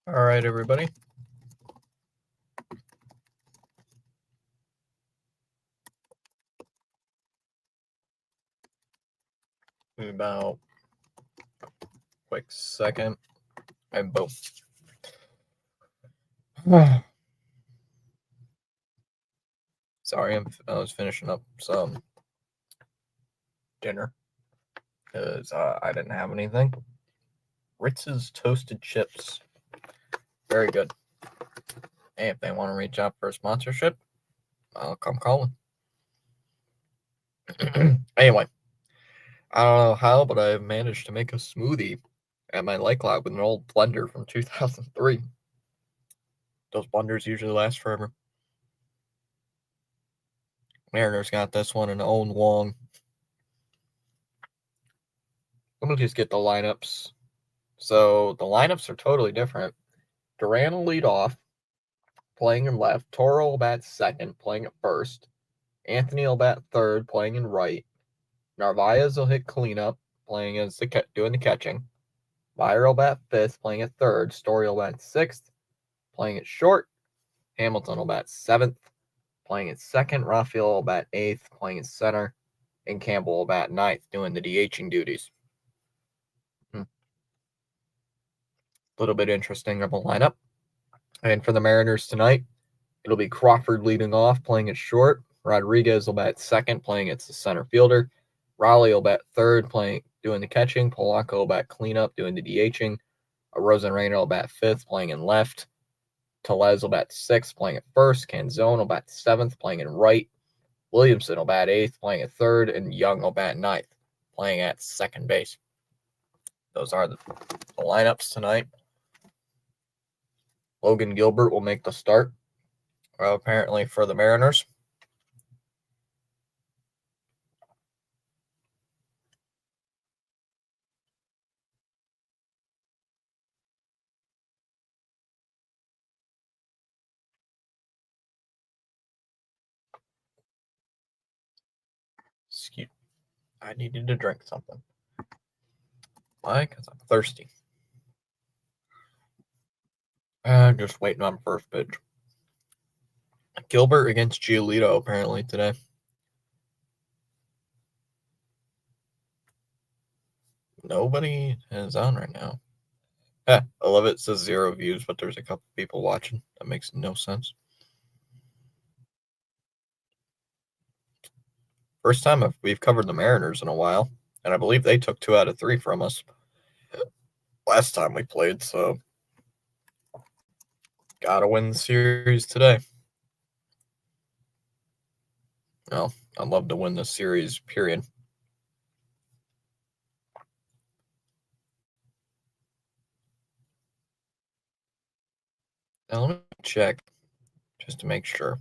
All right, everybody. About a quick second. And boom. Sorry, I was finishing up some dinner because I didn't have anything. Ritz's Toasted Chips. Very good. Hey, if they want to reach out for a sponsorship, I'll come calling. Anyway, I don't know how, but I managed to make a smoothie at my Lake Lab with an old blender from 2003. Those blenders usually last forever. Mariners got this one and Owen Wong. Let me just get the lineups. So the lineups are totally different. Duran will lead off, playing in left. Toro will bat second, playing at first. Anthony will bat third, playing in right. Narvaez will hit cleanup, playing as doing the catching. Meyer will bat fifth, playing at third. Story will bat sixth, playing at short. Hamilton will bat seventh, playing at second. Raphael will bat eighth, playing at center. And Campbell will bat ninth, doing the DHing duties. A little bit interesting of a lineup. And for the Mariners tonight, it'll be Crawford leading off, playing at short. Rodriguez will bat second, playing as the center fielder. Raleigh will bat third, doing the catching. Polanco will bat cleanup, doing the DHing. Rosenrainer will bat fifth, playing in left. Tellez will bat sixth, playing at first. Canzone will bat seventh, playing in right. Williamson will bat eighth, playing at third. And Young will bat ninth, playing at second base. Those are the lineups tonight. Logan Gilbert will make the start, apparently, for the Mariners. Excuse me. I needed to drink something. Why? Because I'm thirsty. I'm just waiting on first pitch. Gilbert against Giolito, apparently, today. Nobody is on right now. I love it. It says 0 views, but there's a couple people watching. That makes no sense. First time we've covered the Mariners in a while, and I believe they took 2 out of 3 from us last time we played, so gotta win the series today. Well, I'd love to win the series, period. Now let me check just to make sure.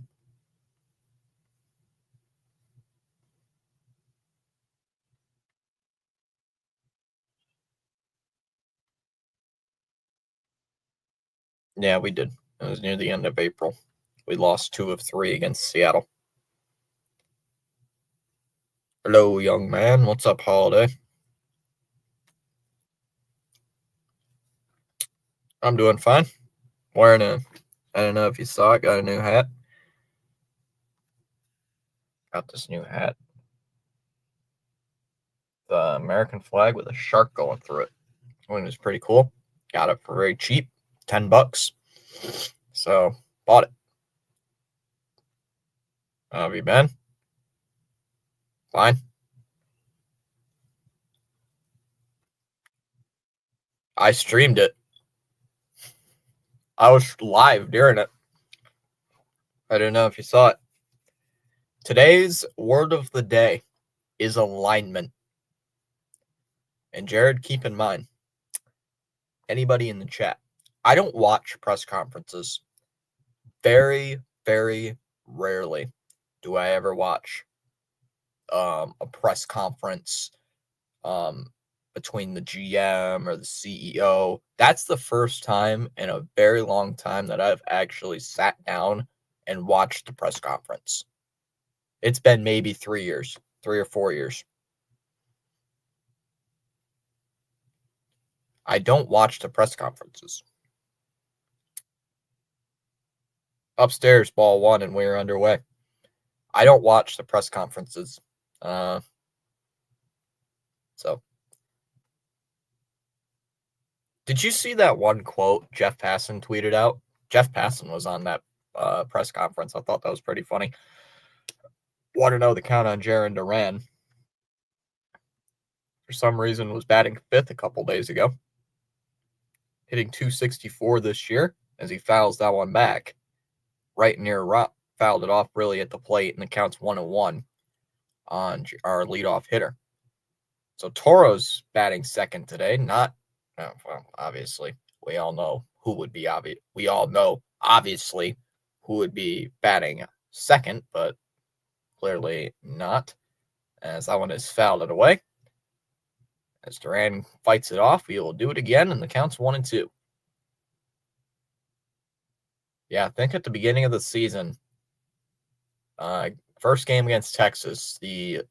Yeah, we did. It was near the end of April. We lost 2 of 3 against Seattle. Hello, young man. What's up, Holiday? I'm doing fine. Wearing I don't know if you saw it, got a new hat. Got this new hat. The American flag with a shark going through it. I mean, it was pretty cool. Got it for very cheap, $10. So, bought it. How have you been? Fine. I streamed it. I was live during it. I don't know if you saw it. Today's word of the day is alignment. And Jared, keep in mind, anybody in the chat, I don't watch press conferences. Very, very rarely do I ever watch a press conference between the GM or the CEO. That's the first time in a very long time that I've actually sat down and watched the press conference. It's been maybe 3 or 4 years. I don't watch the press conferences. Upstairs, ball one, and we're underway. I don't watch the press conferences. So, did you see that one quote Jeff Passan tweeted out? Jeff Passan was on that press conference. I thought that was pretty funny. Want to know the count on Jarren Duran? For some reason, was batting fifth a couple days ago, hitting 264 this year as he fouls that one back right near Rock. Fouled it off really at the plate, and the count's 1-1 on our leadoff hitter. So Toro's batting second today. Not, well, obviously, we all know who would be obvious. We all know, obviously, who would be batting second, but clearly not, as that one is fouled it away. As Duran fights it off, he will do it again, and the count's 1-2. Yeah, I think at the beginning of the season, first game against Texas, the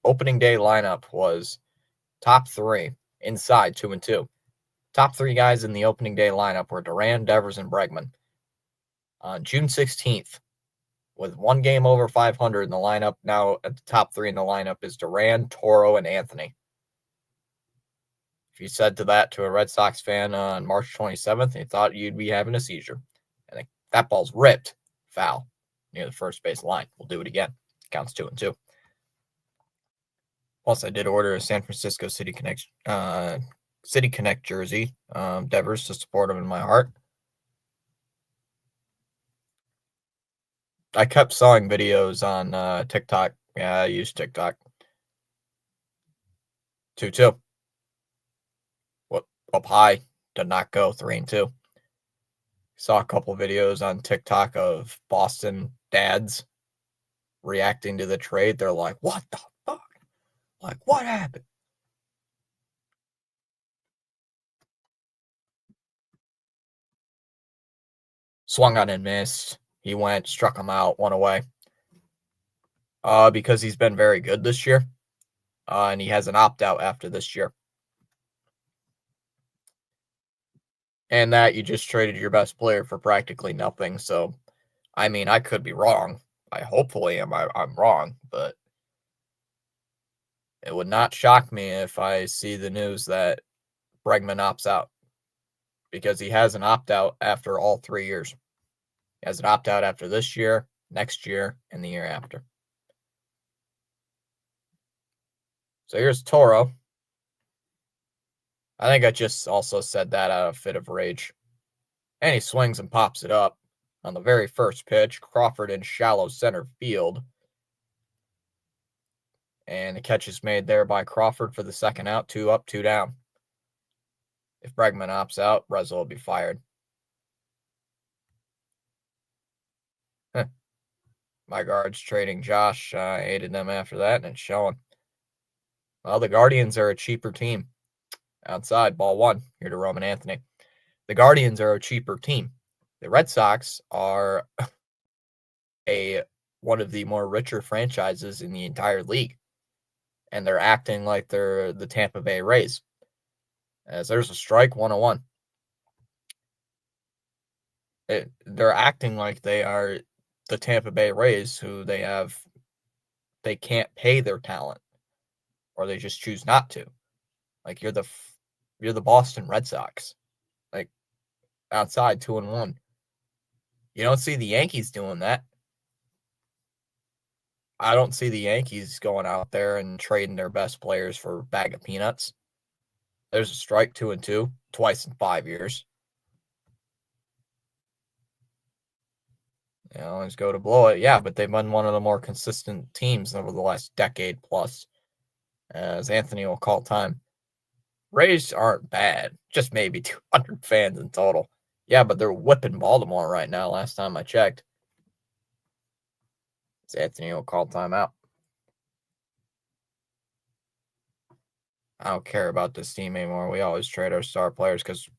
opening day lineup was top three inside 2-2. Top three guys in the opening day lineup were Duran, Devers, and Bregman. On June 16th, with one game over 500 in the lineup, now at the top three in the lineup is Duran, Toro, and Anthony. If you said that to a Red Sox fan on March 27th, he thought you'd be having a seizure. And that ball's ripped. Foul near the first base line. We'll do it again. Counts 2-2. Plus, I did order a San Francisco City Connect jersey, Devers, to support him in my heart. I kept sawing videos on TikTok. Yeah, I use TikTok. 2-2. What up high did not go 3-2. Saw a couple videos on TikTok of Boston dads reacting to the trade. They're like, "What the fuck? Like, what happened?" Swung on and missed. He went, struck him out, one away. Because he's been very good this year. And he has an opt-out after this year. And that you just traded your best player for practically nothing. So, I mean, I could be wrong. Hopefully I'm wrong, but it would not shock me if I see the news that Bregman opts out, because he has an opt-out after all 3 years. He has an opt-out after this year, next year, and the year after. So here's Toro. I think I just also said that out of a fit of rage. And he swings and pops it up. On the very first pitch, Crawford in shallow center field. And the catch is made there by Crawford for the second out. 2 up, 2 down. If Bregman opts out, Rizzo will be fired. My guards trading Josh. I hated them after that, and it's showing. Well, the Guardians are a cheaper team. Outside, ball one, here to Roman Anthony. The Guardians are a cheaper team. The Red Sox are one of the more richer franchises in the entire league. And they're acting like they're the Tampa Bay Rays. As there's a strike, 101. They're acting like they are the Tampa Bay Rays, who they can't pay their talent, or they just choose not to. Like, you're the Boston Red Sox. Like, outside 2-1. You don't see the Yankees doing that. I don't see the Yankees going out there and trading their best players for a bag of peanuts. There's a strike, 2-2, twice in 5 years. They always go to blow it. Yeah, but they've been one of the more consistent teams over the last decade plus. As Anthony will call time. Rays aren't bad. Just maybe 200 fans in total. Yeah, but they're whipping Baltimore right now, last time I checked. As Anthony will call timeout. I don't care about this team anymore. We always trade our star players because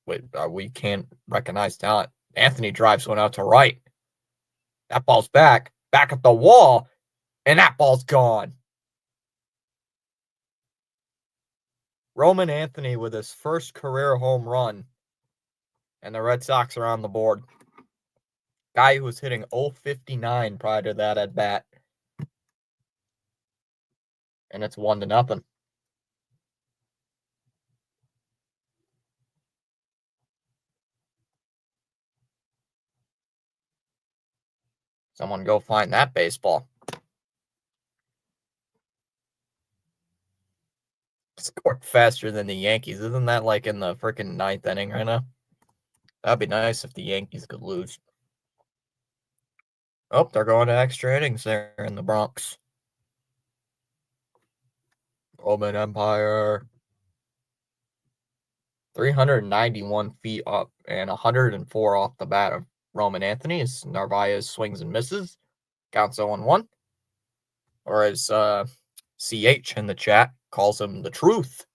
we can't recognize talent. Anthony drives one out to right. That ball's back at the wall, and that ball's gone. Roman Anthony with his first career home run, and the Red Sox are on the board. Guy who was hitting 059 prior to that at bat. And it's 1-0. Someone go find that baseball. Scored faster than the Yankees. Isn't that like in the freaking ninth inning right now? That'd be nice if the Yankees could lose. Oh, they're going to extra innings there in the Bronx. Roman Empire. 391 feet up and 104 off the bat of Roman Anthony as Narvaez swings and misses. Counts 0-1. Or as CH in the chat calls him the truth.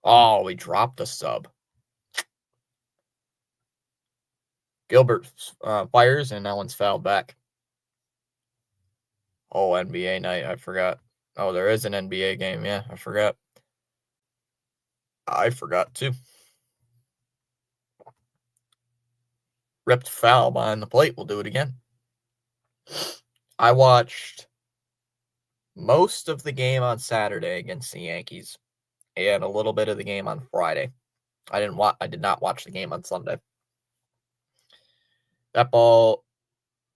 Oh, we dropped a sub. Gilbert fires and that one's fouled back. Oh, NBA night. I forgot. Oh, there is an NBA game. Yeah, I forgot. I forgot too. Ripped foul behind the plate. We'll do it again. I watched most of the game on Saturday against the Yankees and a little bit of the game on Friday. I did not watch the game on Sunday. That ball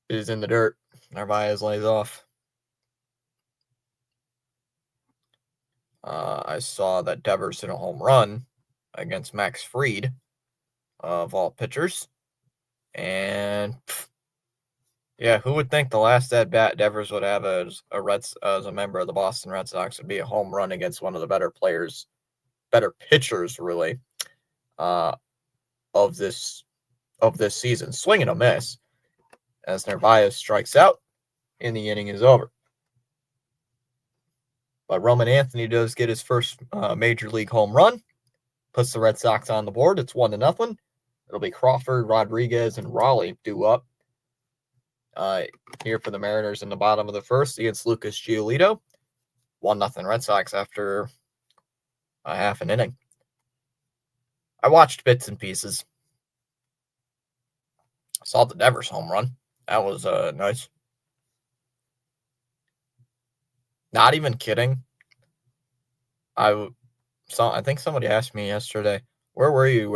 is in the dirt. Narvaez lays off. I saw that Devers hit a home run against Max Fried, of all pitchers. And yeah, who would think the last at bat Devers would have as a member of the Boston Red Sox would be a home run against one of the better pitchers, really, of this season. Swing and a miss as Narvaez strikes out, and the inning is over. But Roman Anthony does get his first major league home run, puts the Red Sox on the board. It's 1-0. It'll be Crawford, Rodriguez, and Raleigh due up here for the Mariners in the bottom of the first against Lucas Giolito. 1-0 Red Sox after a half an inning. I watched bits and pieces. Saw the Devers home run. That was nice. Not even kidding. I think somebody asked me yesterday, where were you?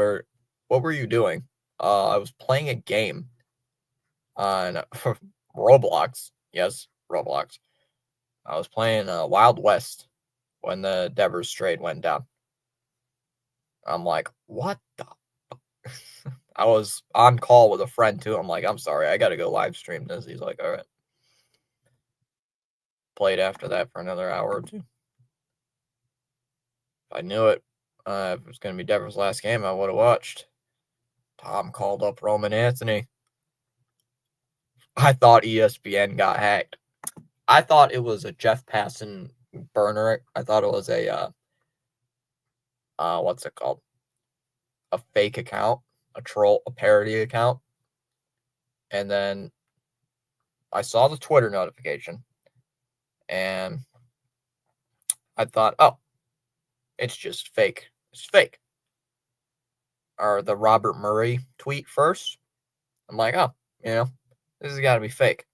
What were you doing? I was playing a game on Roblox. Yes, Roblox. I was playing Wild West when the Devers trade went down. I'm like, what the? I was on call with a friend too. I'm like, I'm sorry, I got to go live stream this. He's like, all right. Played after that for another hour or two. If I knew it, if it was going to be Devers' last game, I would have watched. Tom called up Roman Anthony. I thought ESPN got hacked. I thought it was a Jeff Passan burner. I thought it was a what's it called? A fake account, a troll, a parody account. And then I saw the Twitter notification and I thought, oh, it's just fake. It's fake. Or the Robert Murray tweet first. I'm like, oh, this has got to be fake.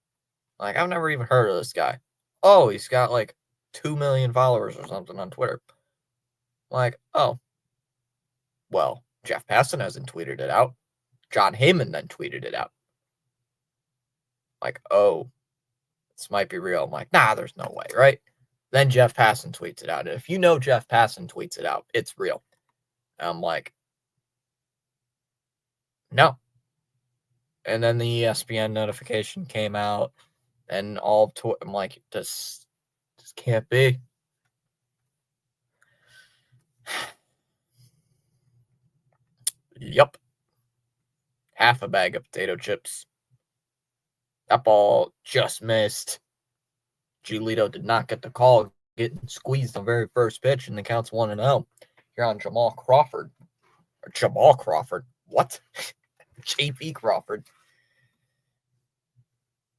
Like, I've never even heard of this guy. Oh, he's got like 2 million followers or something on Twitter. Like, oh, well, Jeff Passan hasn't tweeted it out. John Heyman then tweeted it out. Like, oh, this might be real. I'm like, nah, there's no way, right? Then Jeff Passan tweets it out. And if you know Jeff Passan tweets it out, it's real. And I'm like, no. And then the ESPN notification came out, and I'm like, this can't be. Yup. Half a bag of potato chips. That ball just missed. Giolito did not get the call, getting squeezed the very first pitch, and the count's 1-0. Here on Jamal Crawford. Or Jamal Crawford. What? J.P. Crawford.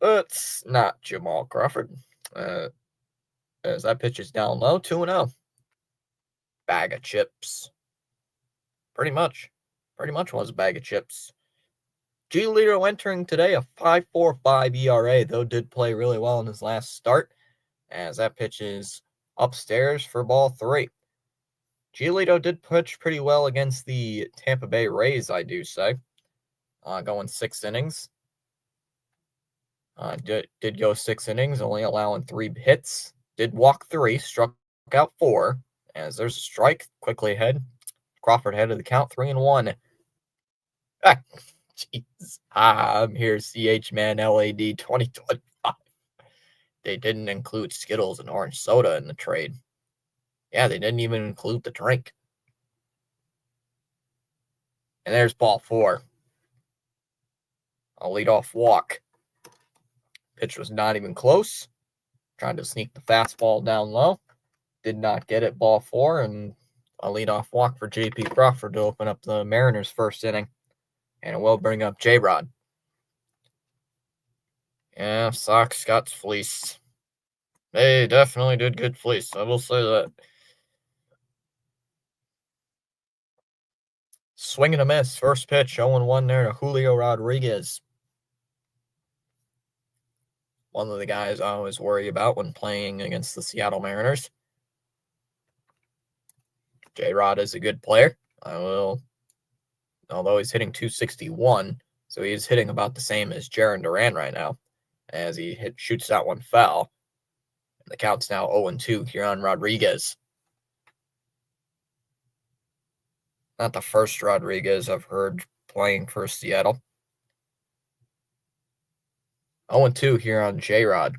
It's not Jamal Crawford. As that pitch is down low, 2-0. Bag of chips. Pretty much was a bag of chips. Giolito entering today a 5.45 ERA, though did play really well in his last start, as that pitch is upstairs for ball 3. Giolito did pitch pretty well against the Tampa Bay Rays, I do say, going 6 innings. Did go 6 innings, only allowing 3 hits. Did walk 3, struck out 4, as there's a strike quickly ahead. Crawford head of the count, 3-1. Ah, jeez. I'm here, CH Man LAD 2025. They didn't include Skittles and orange soda in the trade. Yeah, they didn't even include the drink. And there's ball 4. A leadoff walk. Pitch was not even close. Trying to sneak the fastball down low. Did not get it, ball 4, and a leadoff walk for J.P. Crawford to open up the Mariners' first inning. And it will bring up J-Rod. Yeah, Sox got fleeced. They definitely did get fleeced, I will say that. Swing and a miss, first pitch, 0-1 there to Julio Rodriguez. One of the guys I always worry about when playing against the Seattle Mariners. J-Rod is a good player. Although he's hitting 261, so he's hitting about the same as Jarren Duran right now, as he shoots that one foul. And the count's now 0-2 here on Rodriguez. Not the first Rodriguez I've heard playing for Seattle. 0-2 here on J-Rod.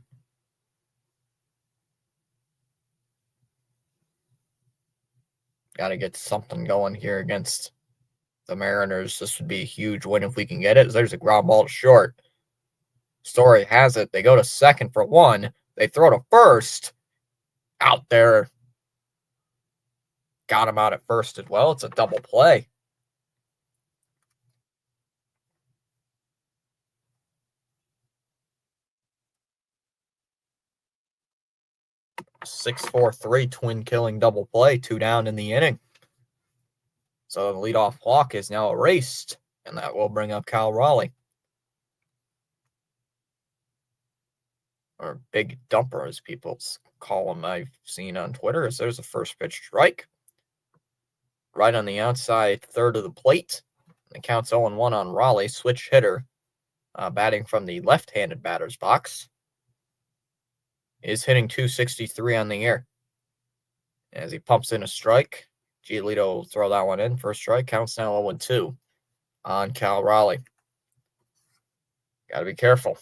Got to get something going here against the Mariners. This would be a huge win if we can get it. There's a ground ball to short. Story has it. They go to second for 1. They throw to first. Out there. Got him out at first as well. It's a double play. A 6-4-3 twin killing double play. 2 down in the inning. So the leadoff walk is now erased. And that will bring up Cal Raleigh. Or Big Dumper, as people call him, I've seen on Twitter, as there's a first pitch strike. Right on the outside third of the plate. The count's 0-1 on Raleigh, switch hitter, batting from the left-handed batter's box. Is hitting 263 on the year. As he pumps in a strike, Giolito will throw that one in. First strike, counts now 0-2 on Cal Raleigh. Got to be careful.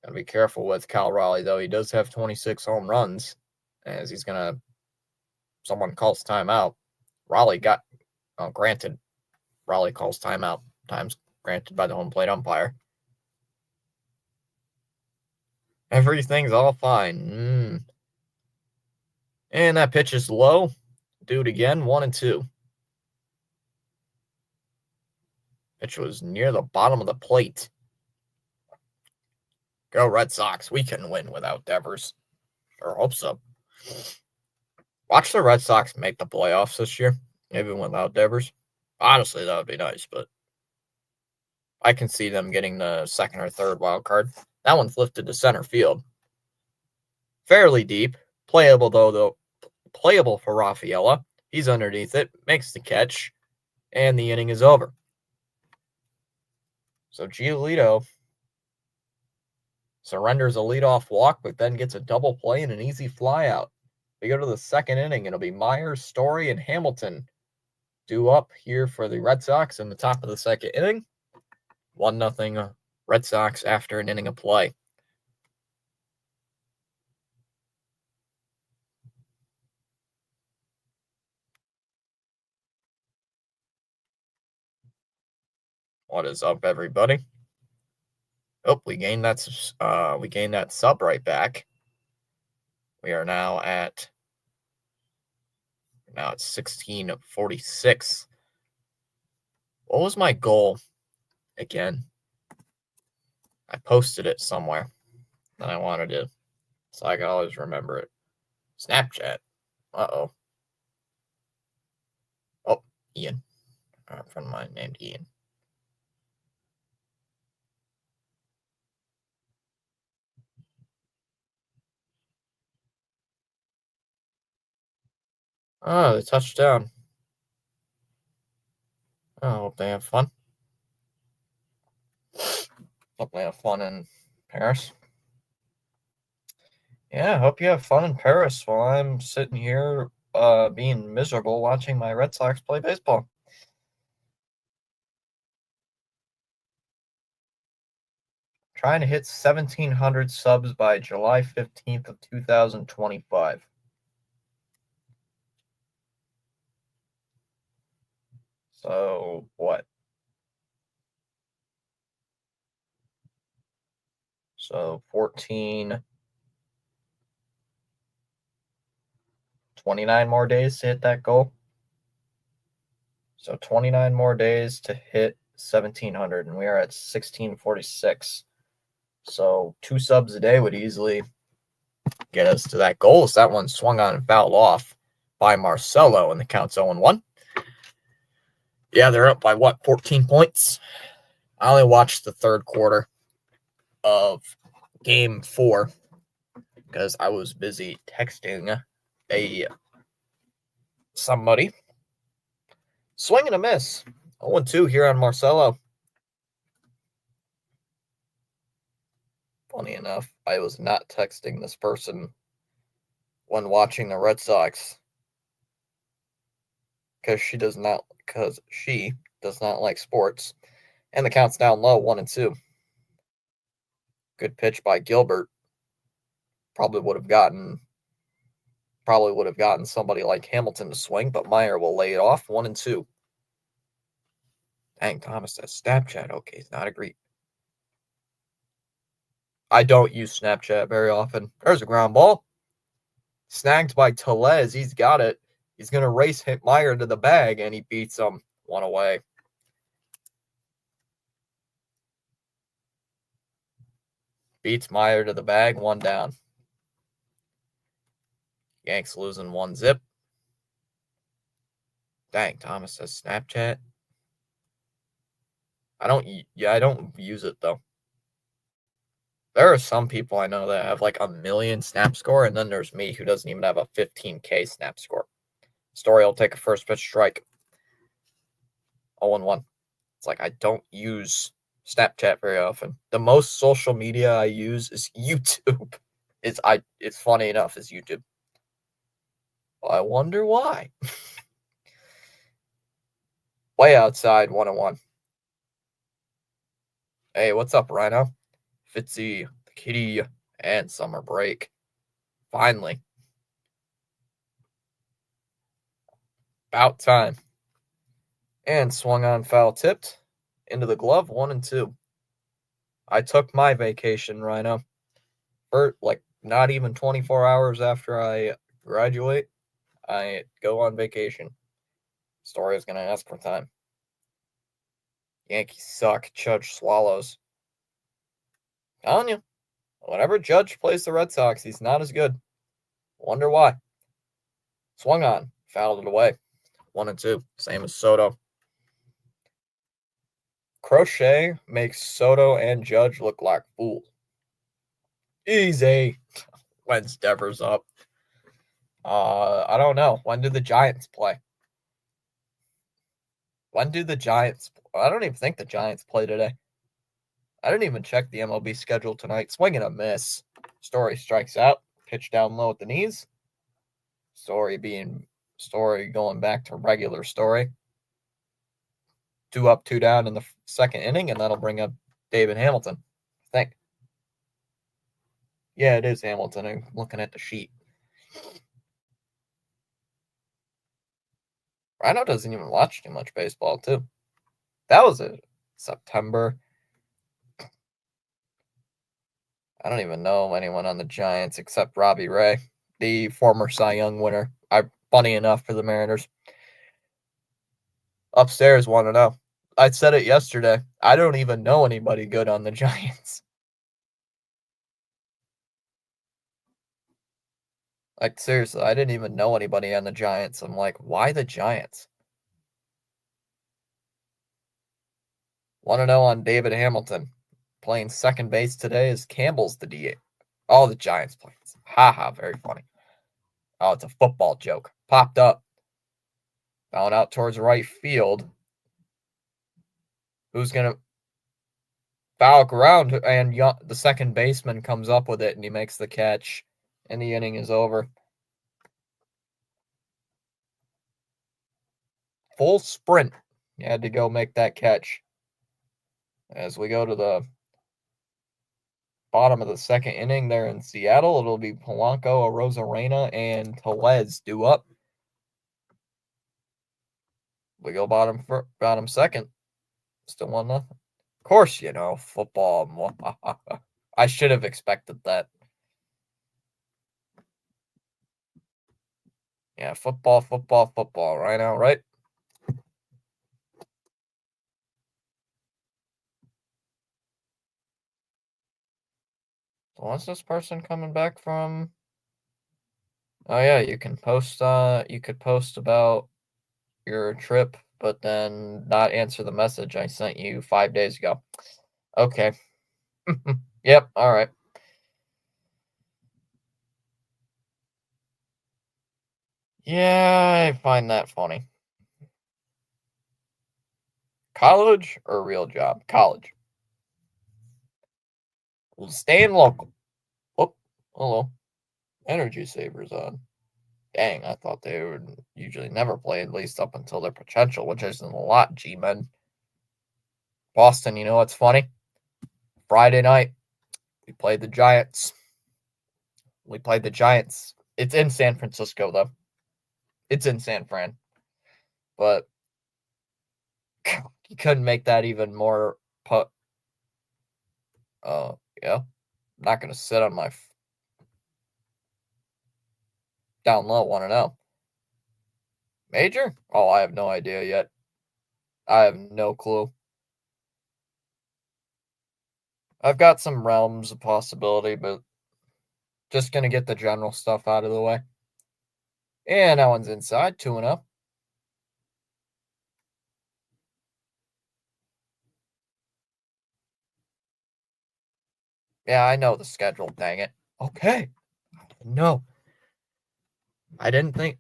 Got to be careful with Cal Raleigh, though. He does have 26 home runs, as he's going to... Someone calls timeout. Raleigh got... granted. Raleigh calls timeout. Time's granted by the home plate umpire. Everything's all fine. And that pitch is low. Do it again. 1-2. Pitch was near the bottom of the plate. Go Red Sox. We can win without Devers. Or hope so. Watch the Red Sox make the playoffs this year, even without Devers. Honestly, that would be nice, but I can see them getting the second or third wild card. That one's lifted to center field. Fairly deep. Playable, though. Playable for Rafaela. He's underneath it. Makes the catch. And the inning is over. So Giolito surrenders a leadoff walk, but then gets a double play and an easy flyout. We go to the second inning. It'll be Myers, Story, and Hamilton due up here for the Red Sox in the top of the second inning. 1-0 Red Sox after an inning of play. What is up, everybody? Oh, we gained that sub right back. We are now at 16:46. What was my goal again? I posted it somewhere that I wanted to, so I can always remember it. Snapchat. Uh-oh. Oh, Ian. A friend of mine named Ian. Oh, the touchdown. Oh, hope they have fun. Hope they have fun in Paris. Yeah, hope you have fun in Paris while I'm sitting here being miserable watching my Red Sox play baseball. Trying to hit 1,700 subs by July 15th of 2025. So, what? So, 14, 29 more days to hit that goal. So, 29 more days to hit 1,700, and we are at 1,646. So, 2 subs a day would easily get us to that goal. So that one swung on and fouled off by Marcelo, and the count's 0-1. Yeah, they're up by 14 points? I only watched the third quarter of game 4 because I was busy texting somebody. Swing and a miss. 0-2 here on Marcelo. Funny enough, I was not texting this person when watching the Red Sox because she does not like sports. And the count's down low, 1-2. Good pitch by Gilbert. Probably would have gotten somebody like Hamilton to swing, but Meyer will lay it off, 1-2. Dang, Thomas says Snapchat. Okay, it's not agreed. I don't use Snapchat very often. There's a ground ball. Snagged by Tellez. He's got it. He's going to race Meyer to the bag, and he beats him. 1 away. Beats Meyer to the bag, 1 down. Yanks losing 1-0. Dang, Thomas says Snapchat. I don't use it, though. There are some people I know that have like a million snap score, and then there's me who doesn't even have a 15K snap score. Story will take a first pitch strike. 0-1. It's like I don't use Snapchat very often. The most social media I use is YouTube. It's funny enough, is YouTube. I wonder why. Way outside, 1-1. Hey, what's up, Rhino? Fitzy, the Kitty, and Summer Break. Finally. About time. And swung on foul tipped into the glove, 1-2. I took my vacation, Rhino. For like not even 24 hours after I graduate, I go on vacation. Story is going to ask for time. Yankees suck. Judge swallows. Telling you, whenever Judge plays the Red Sox, he's not as good. Wonder why. Swung on, fouled it away. 1-2, same as Soto. Crochet makes Soto and Judge look like fools. Easy. When's Devers up? I don't know. When do the Giants play? When do the Giants? I don't even think the Giants play today. I didn't even check the MLB schedule tonight. Swing and a miss. Story strikes out. Pitch down low at the knees. Story going back to regular Story. 2 up, 2 down in the second inning, and that'll bring up David Hamilton, I think. Yeah, it is Hamilton. I'm looking at the sheet. Rhino doesn't even watch too much baseball, too. That was in September. I don't even know anyone on the Giants except Robbie Ray, the former Cy Young winner. Funny enough for the Mariners. Upstairs 1-0. I said it yesterday. I don't even know anybody good on the Giants. Like, seriously, I didn't even know anybody on the Giants. I'm like, why the Giants? 1-0 on David Hamilton. Playing second base today is Campbell's the DA. Oh, the Giants playing. Haha, very funny. Oh, it's a football joke. Popped up. Found out towards right field. Who's going to foul ground? And the second baseman comes up with it, and he makes the catch, and the inning is over. Full sprint. You had to go make that catch. As we go to the bottom of the second inning there in Seattle, it'll be Polanco, Arozarena, and Tellez due up. We go bottom second. Still 1-0. Of course, football. I should have expected that. Yeah, football, right now, right? So when's this person coming back from? Oh yeah, you can post you could post about your trip, but then not answer the message I sent you 5 days ago. Okay. Yep, all right. Yeah, I find that funny. College or real job? College. Well, staying local. Oh, hello. Energy savers on. Dang, I thought they would usually never play, at least up until their potential, which isn't a lot, G-men. Boston, you know what's funny? Friday night, we played the Giants. It's in San Francisco, though. It's in San Fran. But you couldn't make that even more yeah. I'm not going to sit on my down low, want to know. Major? Oh, I have no idea yet. I have no clue. I've got some realms of possibility, but just going to get the general stuff out of the way. And that one's inside, 2-0. Yeah, I know the schedule, dang it. Okay. No. I didn't think.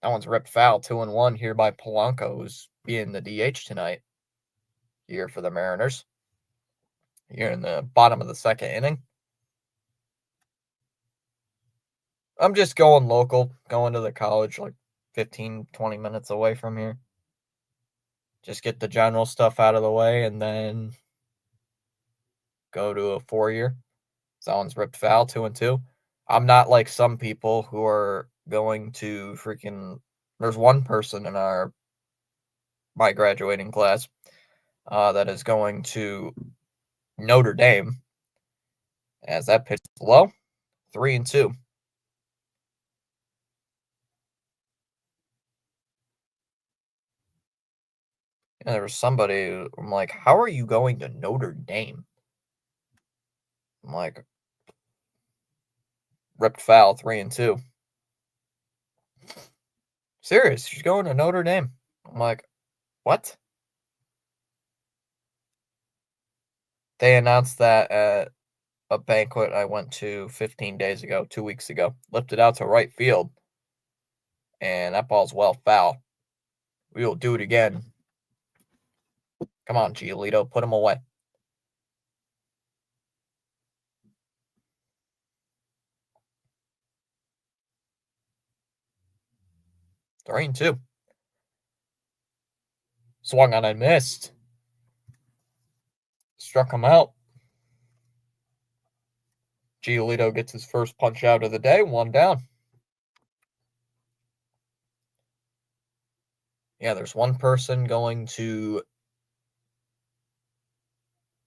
That one's ripped foul, 2-1 here by Polanco, who's being the DH tonight. Here for the Mariners. Here in the bottom of the second inning. I'm just going local, going to the college like 15, 20 minutes away from here. Just get the general stuff out of the way and then go to a 4-year. Someone's ripped foul, 2-2. I'm not like some people who are going to freaking. There's one person in my graduating class that is going to Notre Dame. As that pitch is low, 3-2. And there was somebody. I'm like, how are you going to Notre Dame? I'm like, ripped foul, 3-2. Serious, she's going to Notre Dame. I'm like, what? They announced that at a banquet I went to 15 days ago, 2 weeks ago. Lifted out to right field. And that ball's well foul. We will do it again. Come on, Giolito, put him away. Three and two. Swung on and missed. Struck him out. Giolito gets his first punch out of the day, 1 down. Yeah, there's one person going to.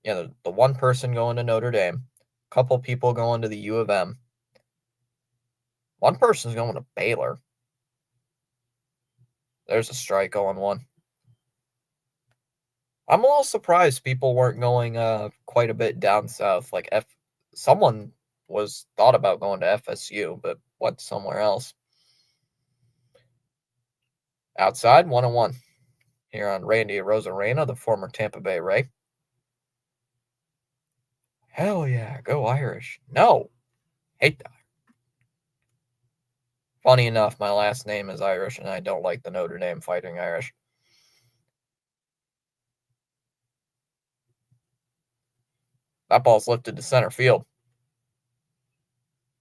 Yeah, the one person going to Notre Dame. A couple people going to the U of M. One person's going to Baylor. There's a strike on 1. I'm a little surprised people weren't going quite a bit down south. Like someone was thought about going to FSU, but went somewhere else. Outside, 1-1 here on Randy Arozarena, the former Tampa Bay Ray. Hell yeah, go Irish. No, hate that. Funny enough, my last name is Irish, and I don't like the Notre Dame Fighting Irish. That ball's lifted to center field.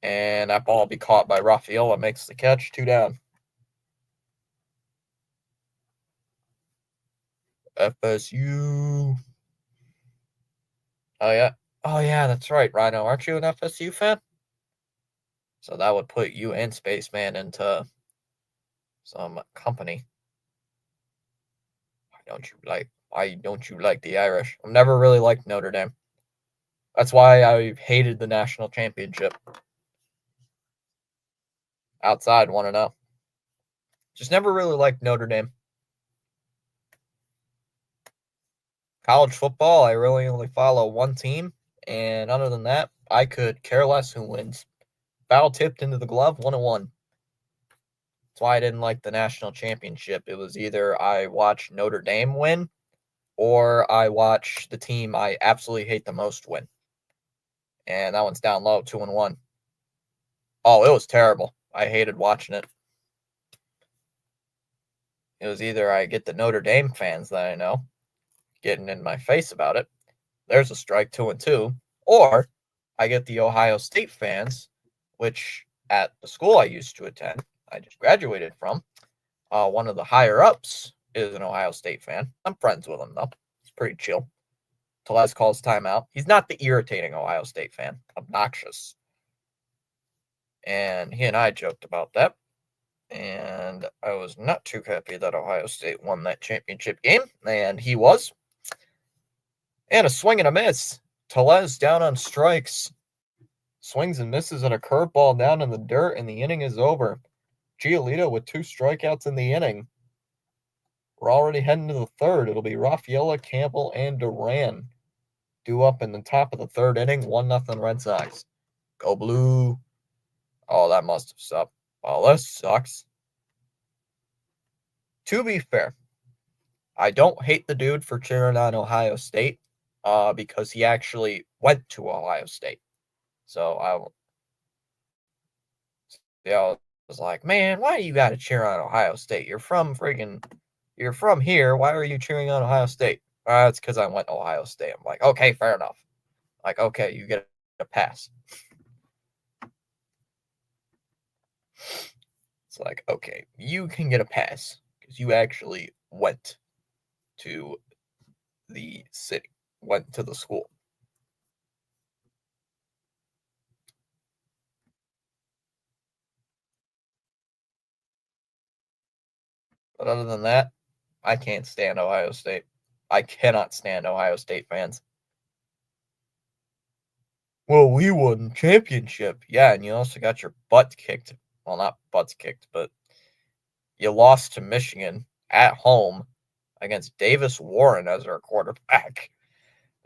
And that ball will be caught by Rafaela, makes the catch, 2 down. FSU. Oh, yeah. Oh, yeah, that's right, Rhino. Aren't you an FSU fan? So that would put you and Spaceman into some company. Why don't you like the Irish? I've never really liked Notre Dame. That's why I hated the national championship. Outside, 1-0. Just never really liked Notre Dame. College football, I really only follow one team, and other than that, I could care less who wins. Foul tipped into the glove, 1-1. That's why I didn't like the national championship. It was either I watch Notre Dame win, or I watch the team I absolutely hate the most win. And that one's down low, 2-1. Oh, it was terrible. I hated watching it. It was either I get the Notre Dame fans that I know getting in my face about it. There's a strike, 2-2. Or I get the Ohio State fans, which at the school I used to attend, I just graduated from, one of the higher ups is an Ohio State fan. I'm friends with him, though. He's pretty chill. Tellez calls timeout. He's not the irritating Ohio State fan. Obnoxious. And he and I joked about that. And I was not too happy that Ohio State won that championship game. And he was. And a swing and a miss. Tellez down on strikes. Swings and misses and a curveball down in the dirt, and the inning is over. Giolito with 2 strikeouts in the inning. We're already heading to the third. It'll be Rafaela, Campbell, and Duran due up in the top of the third inning. 1-0 Red Sox. Go Blue. Oh, that must have sucked. Oh, this sucks. To be fair, I don't hate the dude for cheering on Ohio State because he actually went to Ohio State. So I was like, man, why you got to cheer on Ohio State? You're from here. Why are you cheering on Ohio State? It's because I went to Ohio State. I'm like, okay, fair enough. Like, okay, you get a pass. It's like, okay, you can get a pass because you actually went to the city, went to the school. But other than that, I can't stand Ohio State. I cannot stand Ohio State fans. Well, we won championship. Yeah, and you also got your butt kicked. Well, not butts kicked, but you lost to Michigan at home against Davis Warren as our quarterback.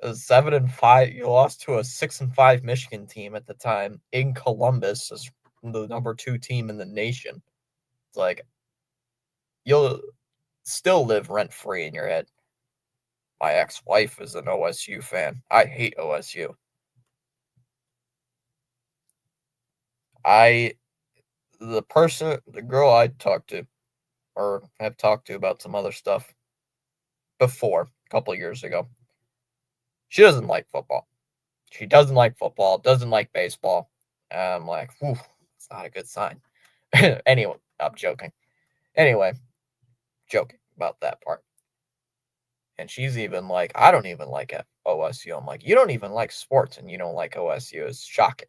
It was 7-5. You lost to a 6-5 Michigan team at the time in Columbus, as the number 2 team in the nation. It's like you'll still live rent free in your head. My ex-wife is an OSU fan. I hate OSU. The girl I talked to, or have talked to about some other stuff before, a couple of years ago, she doesn't like football. She doesn't like football, doesn't like baseball. I'm like, whew, it's not a good sign. Anyway, I'm joking. Anyway, joking about that part. And she's even like, I don't even like OSU. I'm like, you don't even like sports and you don't like OSU. It's shocking.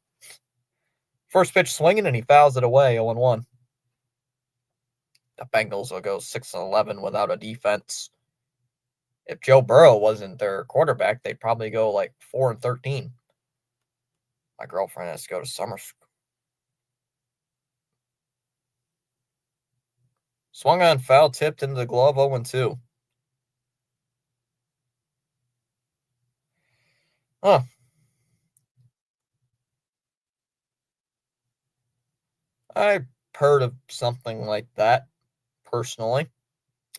First pitch swinging and he fouls it away, 0-1. The Bengals will go 6-11 without a defense. If Joe Burrow wasn't their quarterback, they'd probably go like 4-13. My girlfriend has to go to summer school. Swung on, foul, tipped into the glove, 0-2. Huh. I heard of something like that, personally.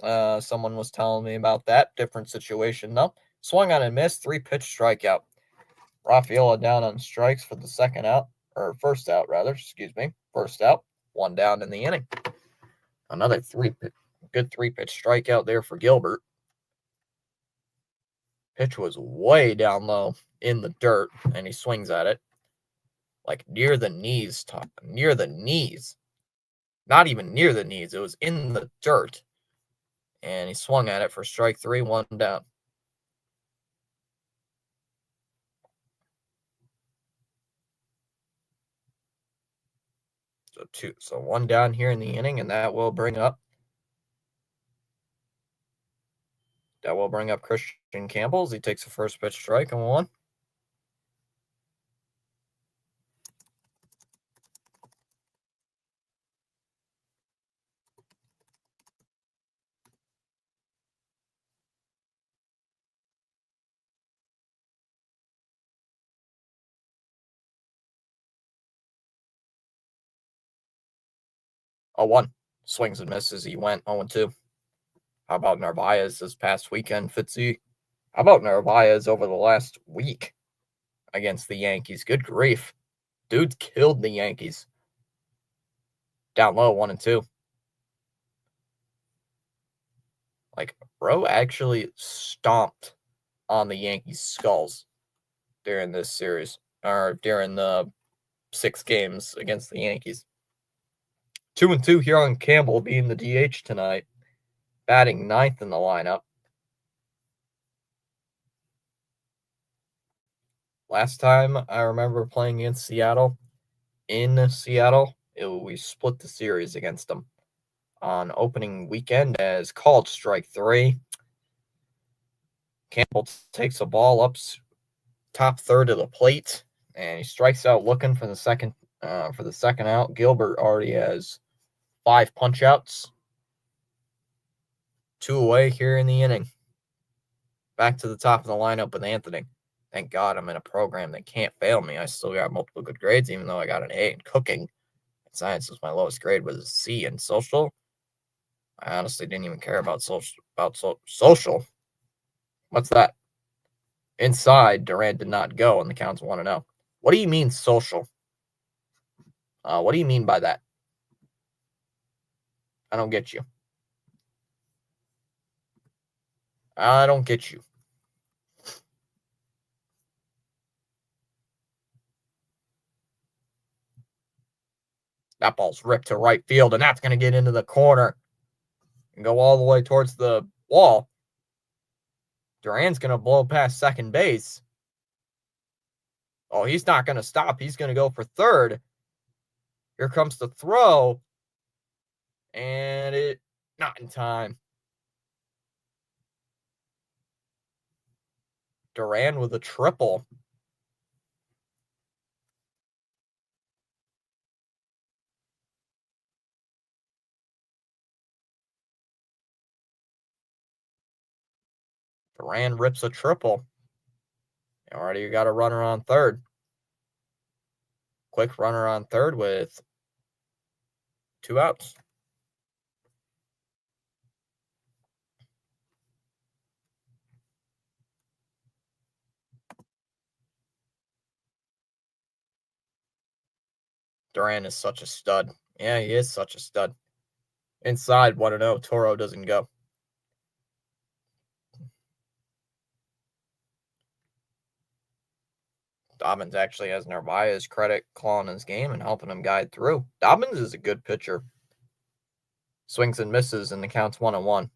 Someone was telling me about that. Different situation, though. Swung on and missed, 3-pitch strikeout. Rafaela down on strikes for the first out, rather. First out. One down in the inning. Another good three-pitch strikeout there for Gilbert. Pitch was way down low in the dirt, and he swings at it. Like near the knees, near the knees. Not even near the knees. It was in the dirt. And he swung at it for strike 3, one down. So one down here in the inning, and that will bring up Christian Campbell as he takes the first pitch strike on 1. A 1. Swings and misses. He went 0-2. How about Narvaez this past weekend, Fitzy? How about Narvaez over the last week against the Yankees? Good grief. Dude killed the Yankees. Down low, 1-2. Like, bro actually stomped on the Yankees' skulls during this series, or during the 6 games against the Yankees. 2-2 here on Campbell being the DH tonight, batting 9th in the lineup. Last time I remember playing against Seattle, we split the series against them on opening weekend as called strike 3. Campbell takes a ball up top third of the plate, and he strikes out looking for the second out. Gilbert already has 5 punch outs. 2 away here in the inning. Back to the top of the lineup with Anthony. Thank God I'm in a program that can't fail me. I still got multiple good grades, even though I got an A in cooking. Science was my lowest grade, was a C in social. I honestly didn't even care about social. What's that? Inside, Durant did not go, and the count's 1-0. What do you mean social? What do you mean by that? I don't get you. I don't get you. That ball's ripped to right field, and that's going to get into the corner and go all the way towards the wall. Duran's going to blow past second base. Oh, he's not going to stop. He's going to go for third. Here comes the throw. And it not in time. Duran with a triple. Duran rips a triple. Already got a runner on third. Quick runner on third with 2 outs. Duran is such a stud. Yeah, he is such a stud. Inside, 1-0. Toro doesn't go. Dobbins actually has Narvaez credit clawing his game and helping him guide through. Dobbins is a good pitcher. Swings and misses, and the count's 1-1.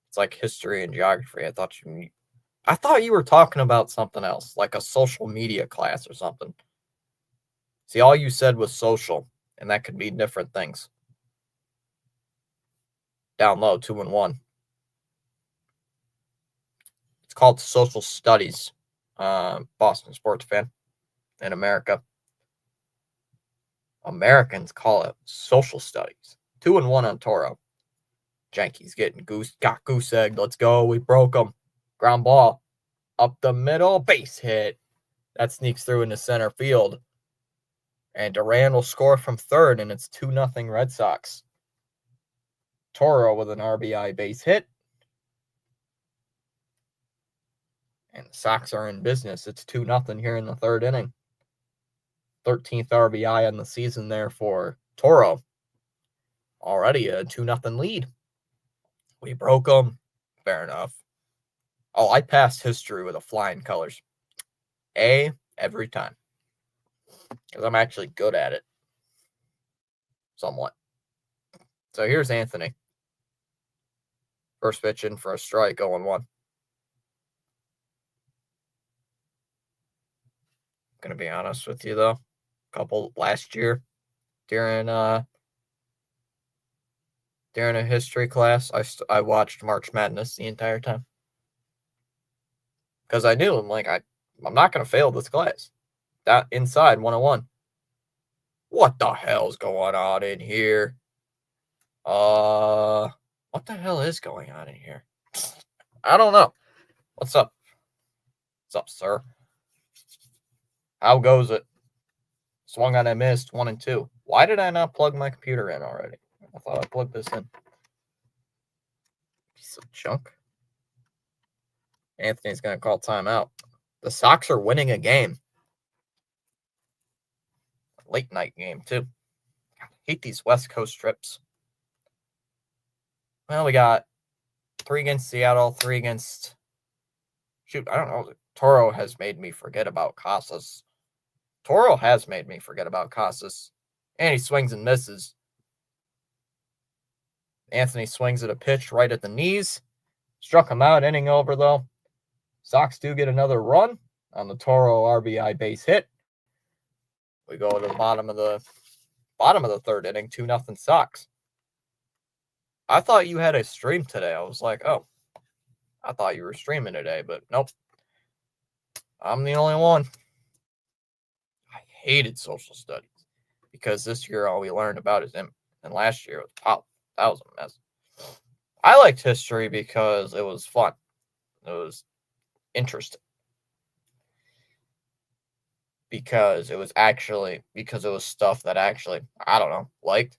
It's like history and geography. I thought you were talking about something else, like a social media class or something. See, all you said was social, and that could mean different things. Down low, 2-1. It's called social studies. Boston sports fan in America. Americans call it social studies. 2-1 on Toro. Yankees got goose egg. Let's go. We broke them. Ground ball. Up the middle. Base hit. That sneaks through into center field. And Duran will score from third, and it's 2-0 Red Sox. Toro with an RBI base hit. And the Sox are in business. It's 2-0 here in the third inning. 13th RBI on the season there for Toro. already a 2-0 lead. We broke them. Fair enough. Oh, I passed history with a flying colors. A every time. Because I'm actually good at it. Somewhat. So here's Anthony. First pitch in for a strike, 0-1. Gonna be honest with you though. Couple last year during a history class, I watched March Madness the entire time. Because I knew I'm not gonna fail this class. That inside 101. What the hell's going on in here? What the hell is going on in here? I don't know. What's up? What's up, sir? How goes it? Swung on, I missed 1 and 2. Why did I not plug my computer in already? I thought I plugged this in. Piece of junk. Anthony's gonna call timeout. The Sox are winning a game. Late night game too. I hate these West Coast trips. Well, we got 3 against Seattle, 3 against. Shoot, I don't know. Toro has made me forget about Casas. And he swings and misses. Anthony swings at a pitch right at the knees. Struck him out, inning over though. Sox do get another run on the Toro RBI base hit. We go to the bottom of the third inning, 2-0 Sox. I thought you had a stream today. I was like, oh, I thought you were streaming today, but nope. I'm the only one. I hated social studies because this year all we learned about is him, and last year it was pop. That was a mess. I liked history because it was fun. It was interesting. Because it was stuff that actually, I don't know, liked.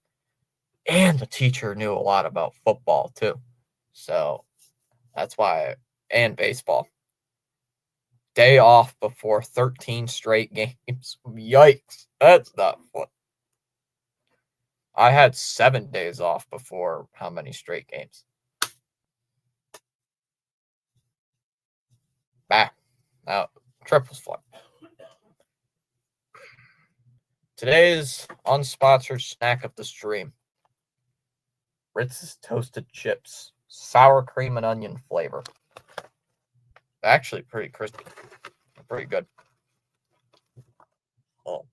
And the teacher knew a lot about football too. So that's why, and baseball. Day off before 13 straight games. Yikes. That's not fun. I had 7 days off before how many straight games? Bah. Now, trip was fun. Today's unsponsored snack of the stream. Ritz's Toasted Chips. Sour cream and onion flavor. Actually pretty crispy. Pretty good. Oh.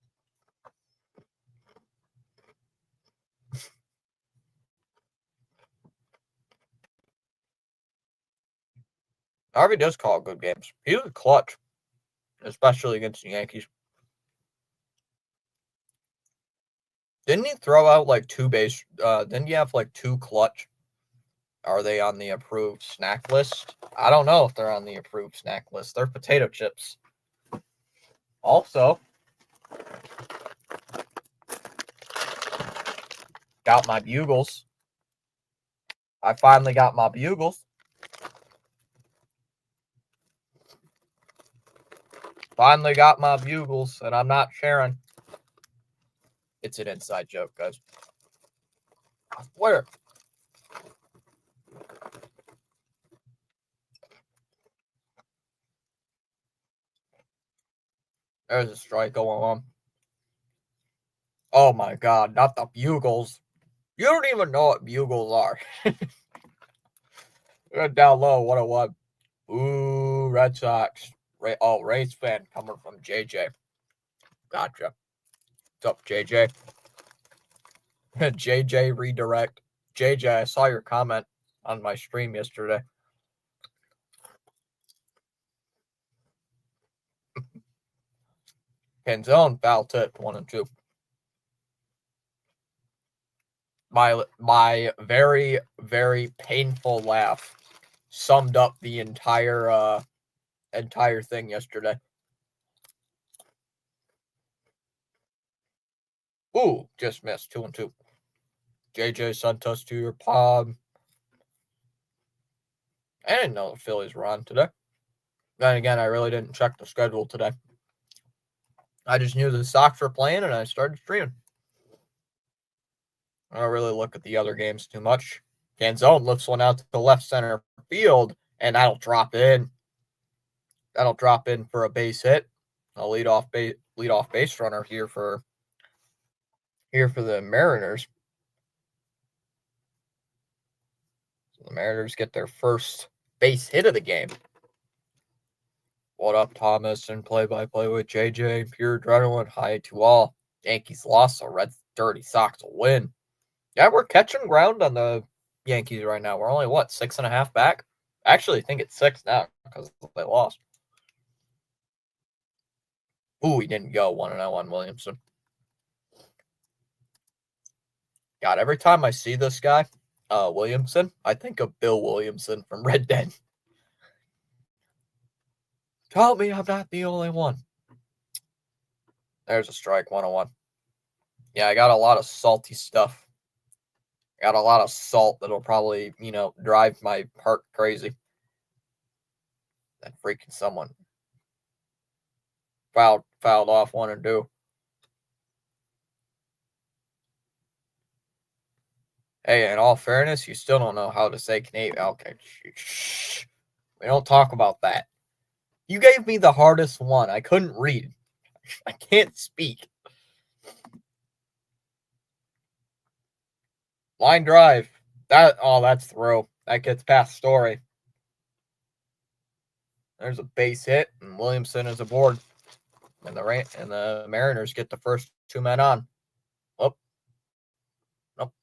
Harvey does call good games. He was clutch, especially against the Yankees. Didn't he throw out like 2 base? Didn't he have like 2 clutch? Are they on the approved snack list? I don't know if they're on the approved snack list. They're potato chips. Also, got my bugles. I finally got my bugles. Finally got my bugles, and I'm not sharing. It's an inside joke, guys. I swear. There's a strike going on. Oh my god, not the bugles. You don't even know what bugles are. Down low, 101. Ooh, Red Sox. Rays fan coming from JJ. Gotcha. What's up, JJ? JJ redirect. JJ, I saw your comment on my stream yesterday. Canzone, foul tip, 1 and 2. My very, very painful laugh summed up the entire thing yesterday. Ooh, just missed. 2 and 2. JJ sent us to your pod. I didn't know the Phillies were on today. Then again, I really didn't check the schedule today. I just knew the Sox were playing, and I started streaming. I don't really look at the other games too much. Canzone lifts one out to the left center field, and that'll drop in. That'll drop in for a base hit. A leadoff base runner here for the Mariners. So the Mariners get their first base hit of the game. What up, Thomas? And play-by-play with JJ. Pure adrenaline, high to all. Yankees lost, so Red Dirty Sox will win. Yeah, we're catching ground on the Yankees right now. We're only, 6.5 back? Actually, I think it's 6 now because they lost. Ooh, he didn't go 1-0 on Williamson. God, every time I see this guy, Williamson, I think of Bill Williamson from Red Dead. Tell me I'm not the only one. There's a strike, 101. Yeah, I got a lot of salty stuff. Got a lot of salt that'll probably, drive my heart crazy. That freaking someone fouled off 1 and 2. Hey, in all fairness, you still don't know how to say Canadian. Okay, shh. We don't talk about that. You gave me the hardest one. I couldn't read. I can't speak. Line drive. That's throw. That gets past Story. There's a base hit, and Williamson is aboard. And the Mariners get the first 2 men on. Oh. Nope.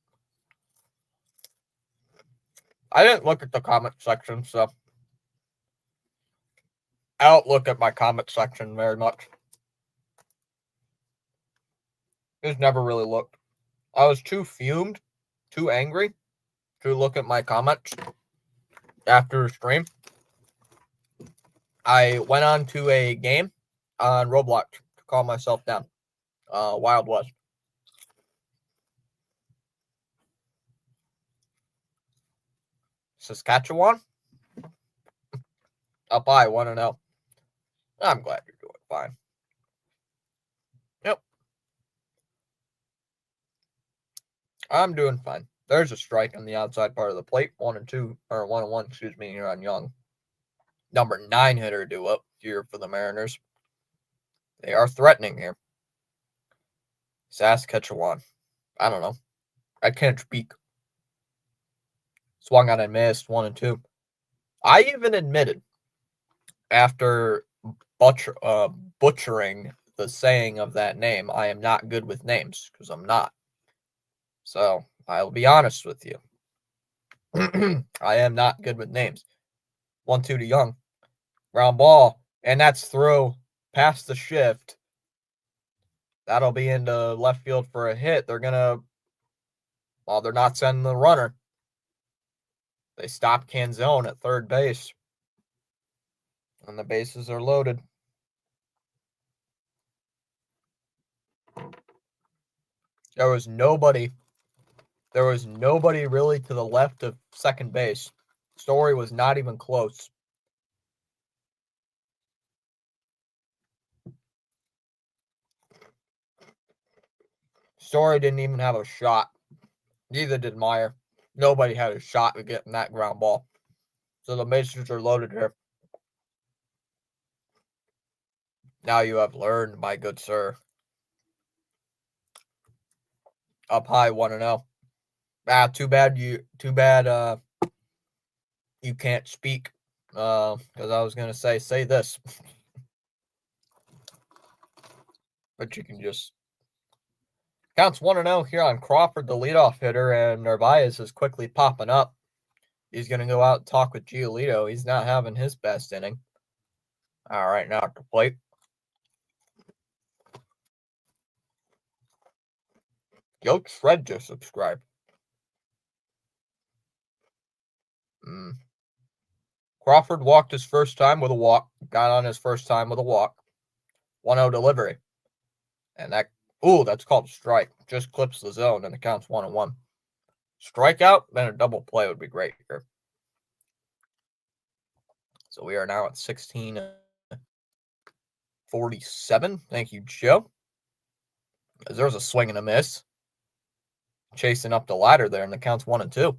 I didn't look at the comment section, so I don't look at my comment section very much. Just never really looked. I was too fumed, too angry to look at my comments after the stream. I went on to a game on Roblox to calm myself down. Wild West. Saskatchewan? Up by 1-0. I'm glad you're doing fine. Yep. I'm doing fine. There's a strike on the outside part of the plate. 1-2, or 1-1, excuse me, here on Young. Number 9 hitter due up here for the Mariners. They are threatening here. Saskatchewan. I don't know. I can't speak. Swung on and missed, 1-2. I even admitted after butchering the saying of that name, I am not good with names because I'm not. So I'll be honest with you. I am not good with names. 1-2 to Young. Ground ball. And that's through past the shift. That'll be into left field for a hit. They're not sending the runner. They stop Canzone at third base. And the bases are loaded. There was nobody really to the left of second base. Story was not even close. Story didn't even have a shot. Neither did Meyer. Nobody had a shot at getting that ground ball. So the bases are loaded here. Now you have learned, my good sir. Up high, 1-0. Too bad you can't speak. Because I was gonna say this. But you can just counts 1-0 here on Crawford, the leadoff hitter, and Narvaez is quickly popping up. He's gonna go out and talk with Giolito. He's not having his best inning. All right, now at the plate. Yoke Fred just subscribed. Crawford walked his first time with a walk. Got on his first time with a walk. 1-0 delivery. And that's called a strike. Just clips the zone and it counts 1-1. Strikeout, then a double play would be great here. So we are now at 16:47. Thank you, Joe. There's a swing and a miss. chasing up the ladder there, and the count's 1-2.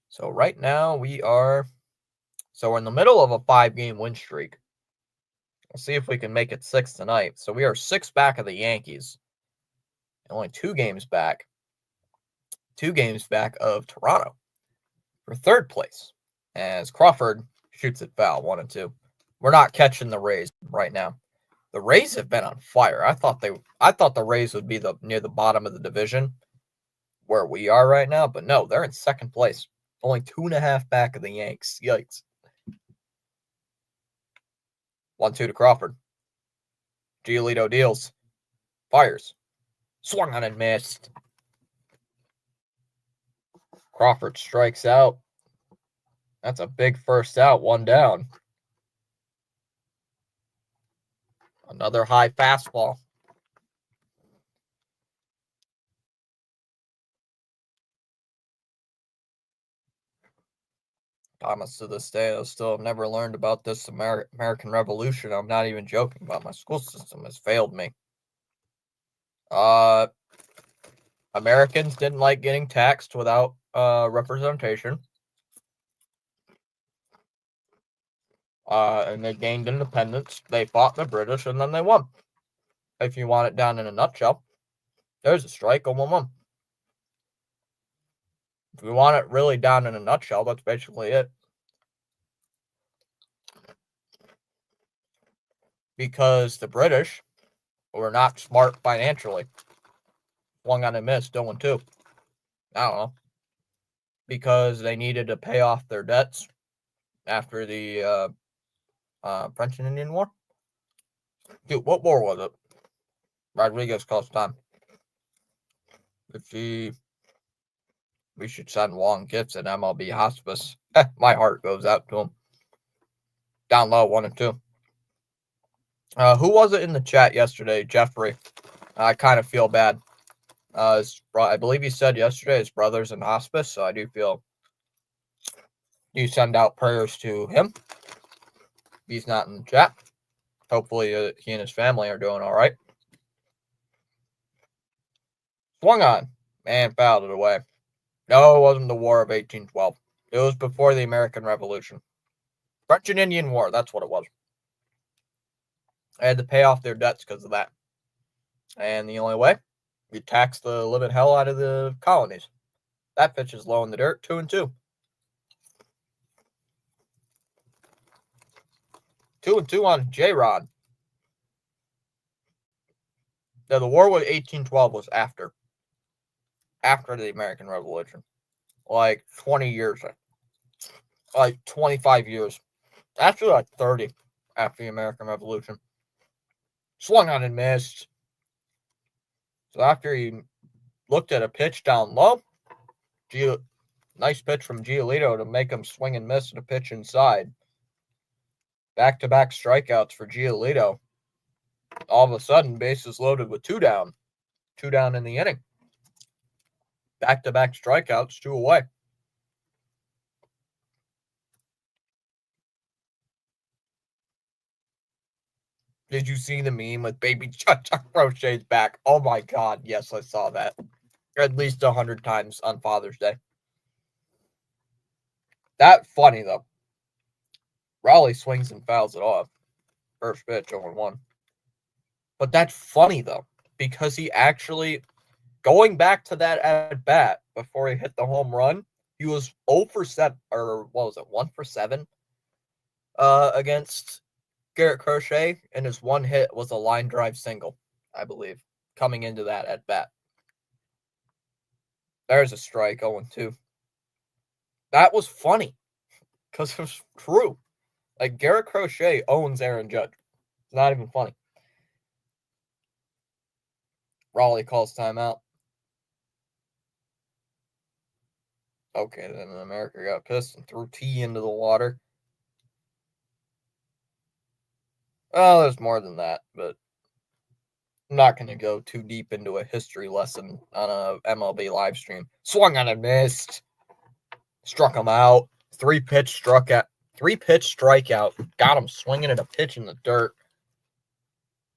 So right now we're in the middle of a 5-game win streak. We'll see if we can make it 6 tonight. So we are 6 back of the Yankees. Only 2 games back. 2 games back of Toronto for third place, as Crawford shoots it foul, 1-2. We're not catching the Rays right now. The Rays have been on fire. I thought the Rays would be near the bottom of the division where we are right now, but no, they're in second place. Only 2.5 back of the Yanks. Yikes. 1-2 to Crawford. Giolito deals. Fires. Swung on and missed. Crawford strikes out. That's a big first out, 1 down. Another high fastball. Thomas, to this day, I still have never learned about this American Revolution. I'm not even joking about my school system has failed me. Americans didn't like getting taxed without representation. And they gained independence. They fought the British, and then they won. If you want it down in a nutshell, there's a strike, 1-1. If you want it really down in a nutshell, that's basically it. Because the British were not smart financially. Swung on and missed, 0-2. I don't know. Because they needed to pay off their debts after the French and Indian War. Dude, what war was it? Rodriguez calls time. We should send Wong gifts at MLB Hospice. My heart goes out to him. Down low, 1-2. Who was it in the chat yesterday? Jeffrey. I kind of feel bad. I believe he said yesterday his brother's in hospice, so I do send out prayers to him. He's not in the chat. Hopefully he and his family are doing all right. Swung on and fouled it away. No, it wasn't the War of 1812. It was before the American Revolution. French and Indian War, that's what it was. I had to pay off their debts because of that. And the only way, you tax the living hell out of the colonies. That pitch is low in the dirt, 2-2. 2-2 on J-Rod. Now, the war with 1812 was after the American Revolution. Like 20 years. Like 25 years. Actually, like 30 after the American Revolution. Swung on and missed. So after he looked at a pitch down low, nice pitch from Giolito to make him swing and miss at a pitch inside. Back-to-back strikeouts for Giolito. All of a sudden, bases loaded with 2 down. 2 down in the inning. Back-to-back strikeouts, 2 away. Did you see the meme with baby Chuck Crochet's back? Oh my God, yes, I saw that. At least 100 times on Father's Day. That funny, though. Raleigh swings and fouls it off. First pitch, 0-1. But that's funny, though, because he actually, going back to that at bat before he hit the home run, he was 0 for 7, or what was it, 1 for 7 against Garrett Crochet, and his one hit was a line drive single, I believe, coming into that at bat. There's a strike, 0-2. That was funny because it was true. Like, Garrett Crochet owns Aaron Judge. It's not even funny. Raleigh calls timeout. Okay, then America got pissed and threw tea into the water. Well, there's more than that, but I'm not going to go too deep into a history lesson on a MLB live stream. Swung on and missed. Struck him out. 3-pitch strikeout. Got him swinging at a pitch in the dirt.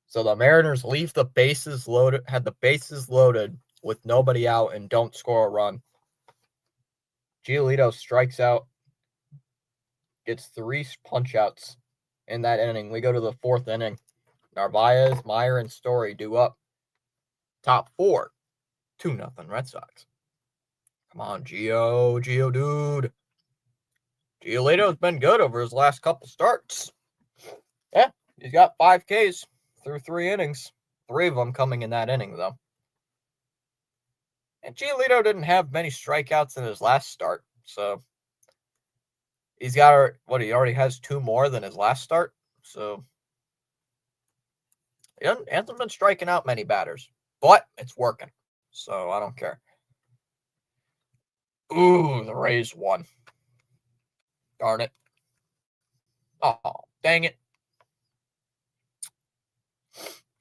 So the Mariners leave the bases loaded, had the bases loaded with nobody out and don't score a run. Giolito strikes out, gets 3 punch-outs in that inning. We go to the 4th inning. Narvaez, Meyer, and Story do up. Top 4, 2-0 Red Sox. Come on, Gio, dude. Giolito's been good over his last couple starts. Yeah, he's got 5 Ks through 3 innings. 3 of them coming in that inning, though. And Giolito didn't have many strikeouts in his last start, so he's got he already has 2 more than his last start, so he hasn't been striking out many batters, but it's working, so I don't care. Ooh, the Rays won. Darn it. Oh, dang it.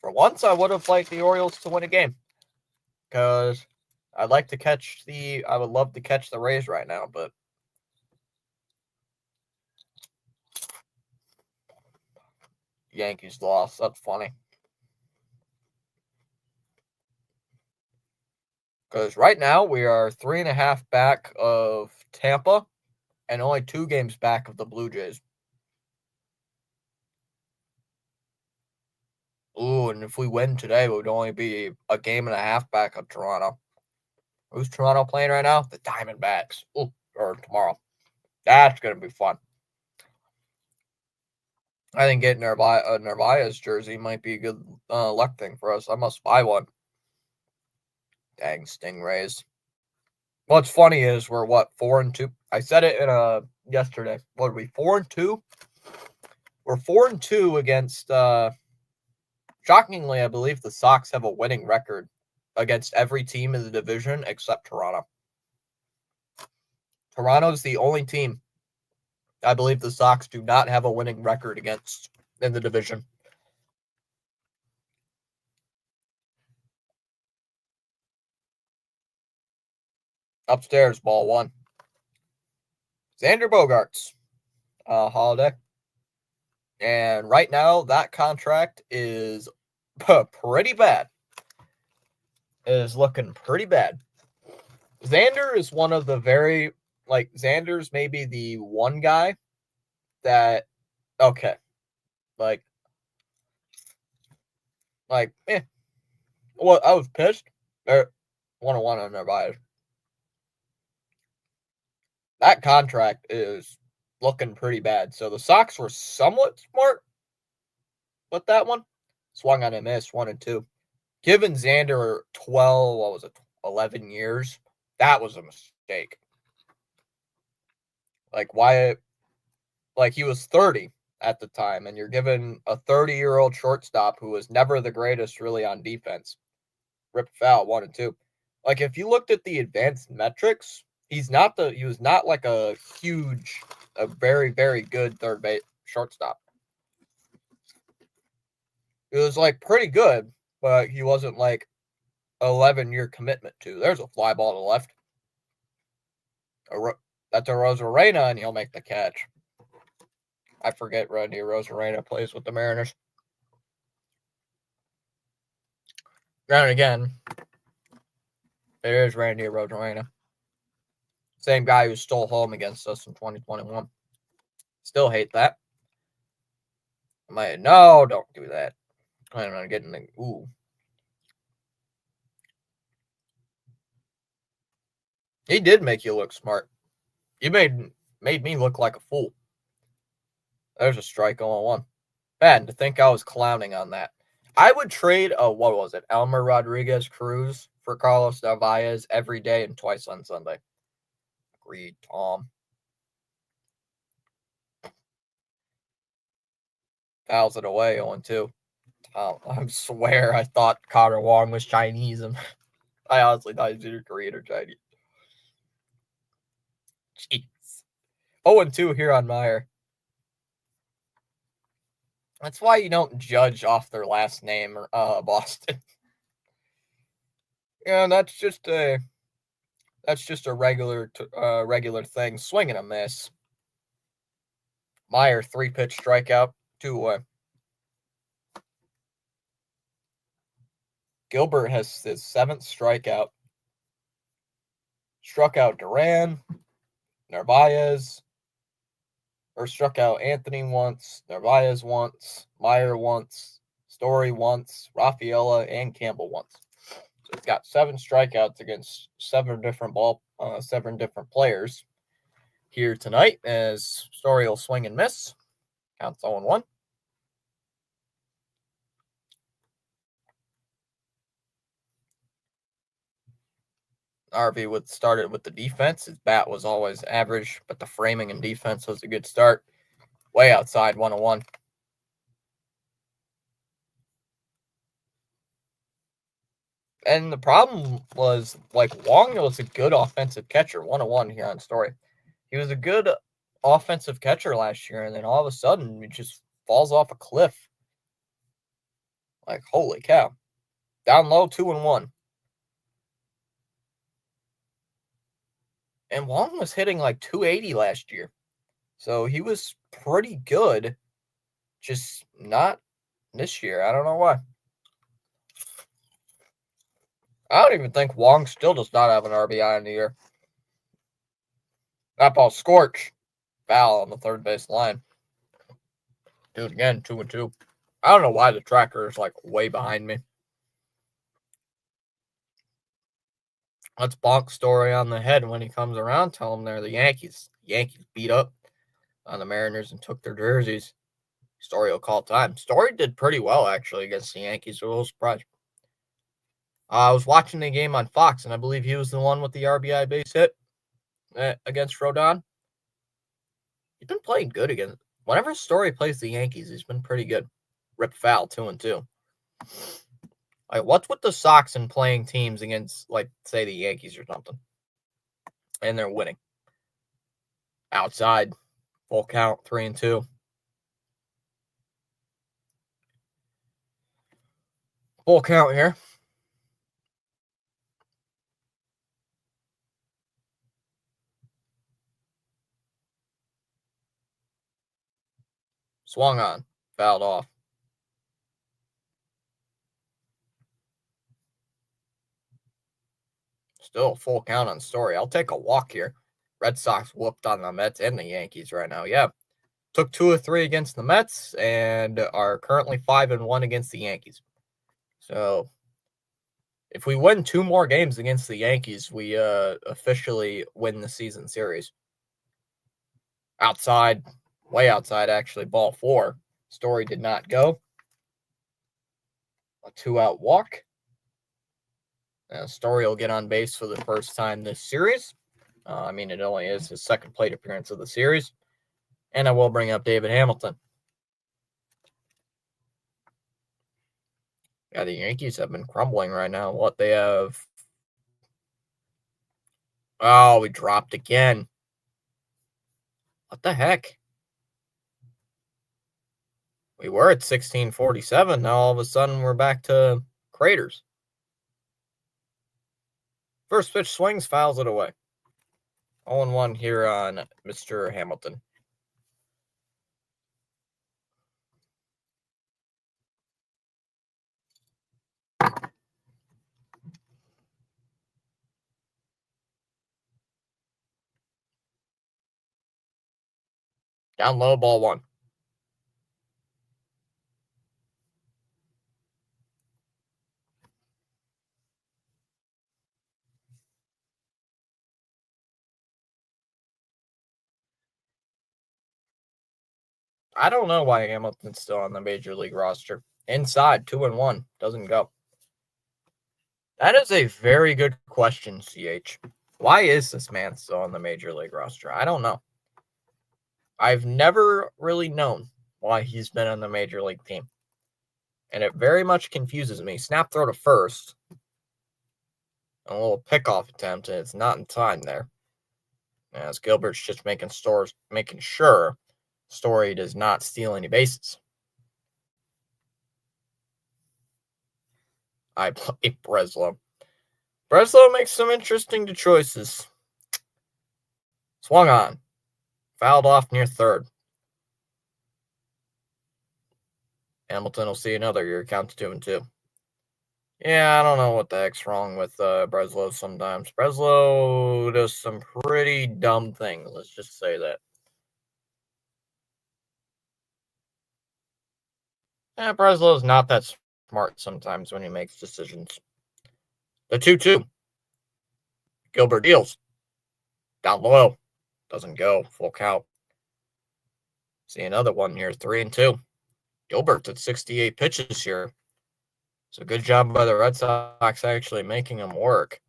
For once, I would have liked the Orioles to win a game, because I would love to catch the Rays right now, but Yankees lost. That's funny. Because right now we are 3.5 back of Tampa and only 2 games back of the Blue Jays. Ooh, and if we win today, we would only be a game and a half back of Toronto. Who's Toronto playing right now? The Diamondbacks. Ooh, or tomorrow. That's going to be fun. I think getting Narvaez jersey might be a good luck thing for us. I must buy one. Dang Stingrays. What's funny is we're 4-2. I said it in yesterday. What are we, 4-2? We're 4-2 against shockingly, I believe the Sox have a winning record against every team in the division except Toronto. Toronto's the only team I believe the Sox do not have a winning record against in the division. Upstairs, ball 1. Xander Bogaerts, Holiday. And right now, that contract is pretty bad. It is looking pretty bad. Xander is one of the Xander's maybe the one guy that, okay, well, I was pissed. 101 on Narvaez. That contract is looking pretty bad. So the Sox were somewhat smart with that one. Swung on a miss, 1-2. Giving Xander 11 years, that was a mistake. Why? He was 30 at the time, and you're giving a 30-year-old shortstop who was never the greatest really on defense. Rip foul, 1-2. If you looked at the advanced metrics, he was not a very, very good third base shortstop. It was pretty good, but he wasn't 11-year commitment to. There's a fly ball to left. That's a Rosarena, and he'll make the catch. I forget Randy Rosarena plays with the Mariners. And again, it is Randy Rosarena. Same guy who stole home against us in 2021. Still hate that. No, don't do that. I'm not getting the ooh. He did make you look smart. You made me look like a fool. There's a strike on 1. Man, to think I was clowning on that. I would trade Elmer Rodriguez Cruz for Carlos Narvaez every day and twice on Sunday. Agreed, Tom. Fouls it away, 0-2. I swear I thought Connor Wong was Chinese. And I honestly thought he was either Korean or Chinese. Jeez. 0-2 here on Meyer. That's why you don't judge off their last name, Boston. Yeah, that's just a regular thing. Swing and a miss. Meyer 3-pitch strikeout, 2 away. Gilbert has his 7th strikeout. Struck out Duran, Narvaez, or struck out Anthony once, Narvaez once, Meyer once, Story once, Rafaela, and Campbell once. So he's got 7 strikeouts against 7 different players here tonight as Story will swing and miss. Counts 0-1. Harvey would started with the defense. His bat was always average, but the framing and defense was a good start. Way outside, 1-1. And the problem was, like, Wong was a good offensive catcher, 1-1 here on Story. He was a good offensive catcher last year, and then all of a sudden, he just falls off a cliff. Like, holy cow. Down low, 2-1. And Wong was hitting like 280 last year. So he was pretty good, just not this year. I don't know why. I don't even think Wong still does not have an RBI in the year. That ball scorch. Foul on the third base line. Do it again, 2-2. I don't know why the tracker is like way behind me. Let's bonk Story on the head when he comes around. Tell him they're the Yankees. The Yankees beat up on the Mariners and took their jerseys. Story will call time. Story did pretty well, actually, against the Yankees. A little surprised. I was watching the game on Fox, and I believe he was the one with the RBI base hit against Rodon. He's been playing good again. Whenever Story plays the Yankees, he's been pretty good. Rip foul, 2-2. Like, what's with the Sox and playing teams against, like, say, the Yankees or something? And they're winning. Outside, full count, 3-2. Full count here. Swung on, fouled off. Still a full count on Story. I'll take a walk here. Red Sox whooped on the Mets and the Yankees right now. Yeah. Took 2 of 3 against the Mets and are currently 5-1 against the Yankees. So if we win 2 more games against the Yankees, we officially win the season series. Outside, way outside, actually, ball 4. Story did not go. A 2-out walk. Story will get on base for the first time this series. I mean, it only is his second plate appearance of the series. And I will bring up David Hamilton. Yeah, the Yankees have been crumbling right now. What they have... Oh, we dropped again. What the heck? We were at 1647. Now all of a sudden we're back to craters. First pitch swings, fouls it away. 0-1 here on Mr. Hamilton. Down low, ball 1. I don't know why Hamilton's still on the major league roster. Inside, 2-1, doesn't go. That is a very good question, CH. Why is this man still on the major league roster? I don't know. I've never really known why he's been on the major league team. And it very much confuses me. Snap throw to first. A little pickoff attempt, and it's not in time there. As Gilbert's just making sure Story does not steal any bases. I play Breslow. Breslow makes some interesting choices. Swung on. Fouled off near third. Hamilton will see another. Your count's 2-2. Yeah, I don't know what the heck's wrong with Breslow sometimes. Breslow does some pretty dumb things, let's just say that. Breslow's not that smart sometimes when he makes decisions. The 2-2. Gilbert deals. Down low. Doesn't go. Full count. See another one here. 3-2. Gilbert's at 68 pitches here. So good job by the Red Sox actually making him work.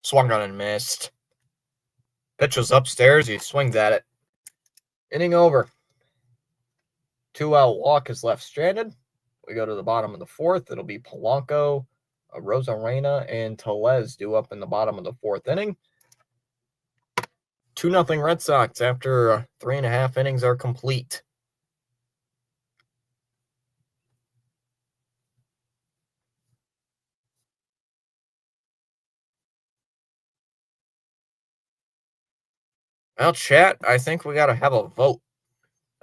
Swung on and missed. Pitch was upstairs. He swings at it. Inning over. 2-out walk is left stranded. We go to the bottom of the fourth. It'll be Polanco, Rosarena, and Tellez due up in the bottom of the fourth inning. 2-0 Red Sox after 3.5 innings are complete. Well, chat, I think we got to have a vote.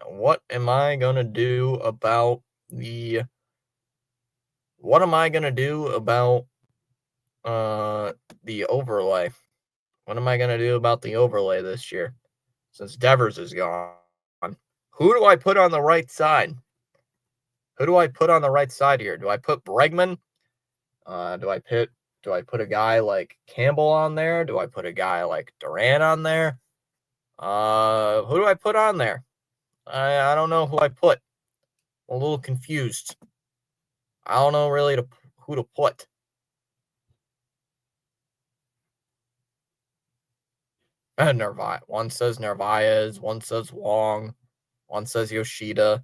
What am I going to do about the overlay? What am I going to do about the overlay this year since Devers is gone? Who do I put on the right side? Who do I put on the right side here? Do I put Bregman? Do I put a guy like Campbell on there? Do I put a guy like Duran on there? Who do I put on there? I don't know who I put. I'm a little confused. I don't know really who to put. Narvaez. One says Narvaez. One says Wong. One says Yoshida.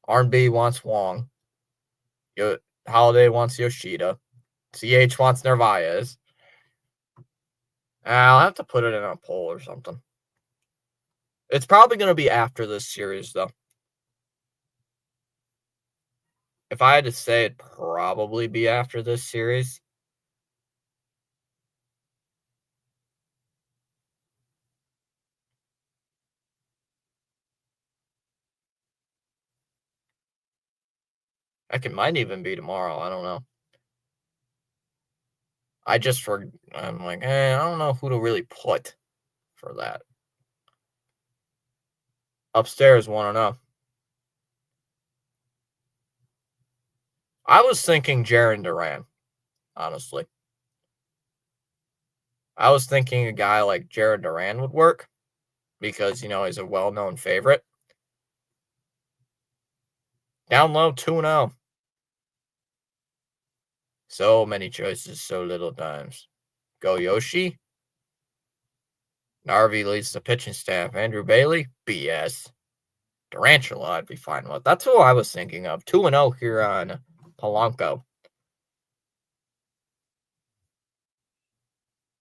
R&B wants Wong. Holiday wants Yoshida. CH wants Narvaez. I'll have to put it in a poll or something. It's probably going to be after this series, though. If I had to say, it'd probably be after this series. Heck, it might even be tomorrow. I don't know. I'm like, I don't know who to really put for that. Upstairs, 1-0. I was thinking Jarren Duran, honestly. I was thinking a guy like Jarren Duran would work because, he's a well-known favorite. Down low, 2-0. So many choices, so little times. Go Yoshi. Narvi leads the pitching staff. Andrew Bailey, BS. Durantula, I'd be fine with. That's who I was thinking of. 2-0 here on Polanco.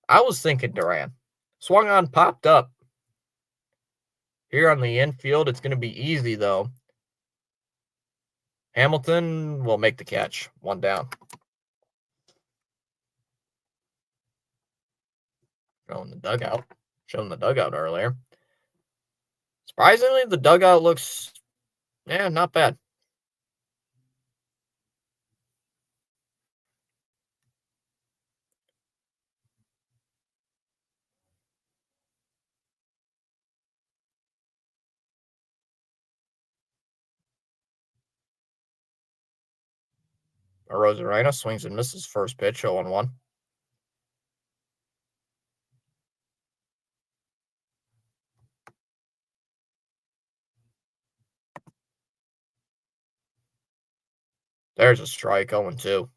I was thinking Duran. Swung on, popped up. Here on the infield, it's going to be easy, though. Hamilton will make the catch. 1 down. Showing the dugout earlier. Surprisingly, the dugout looks, not bad. Rosarena swings and misses first pitch, 0-1. There's a strike, 0-2.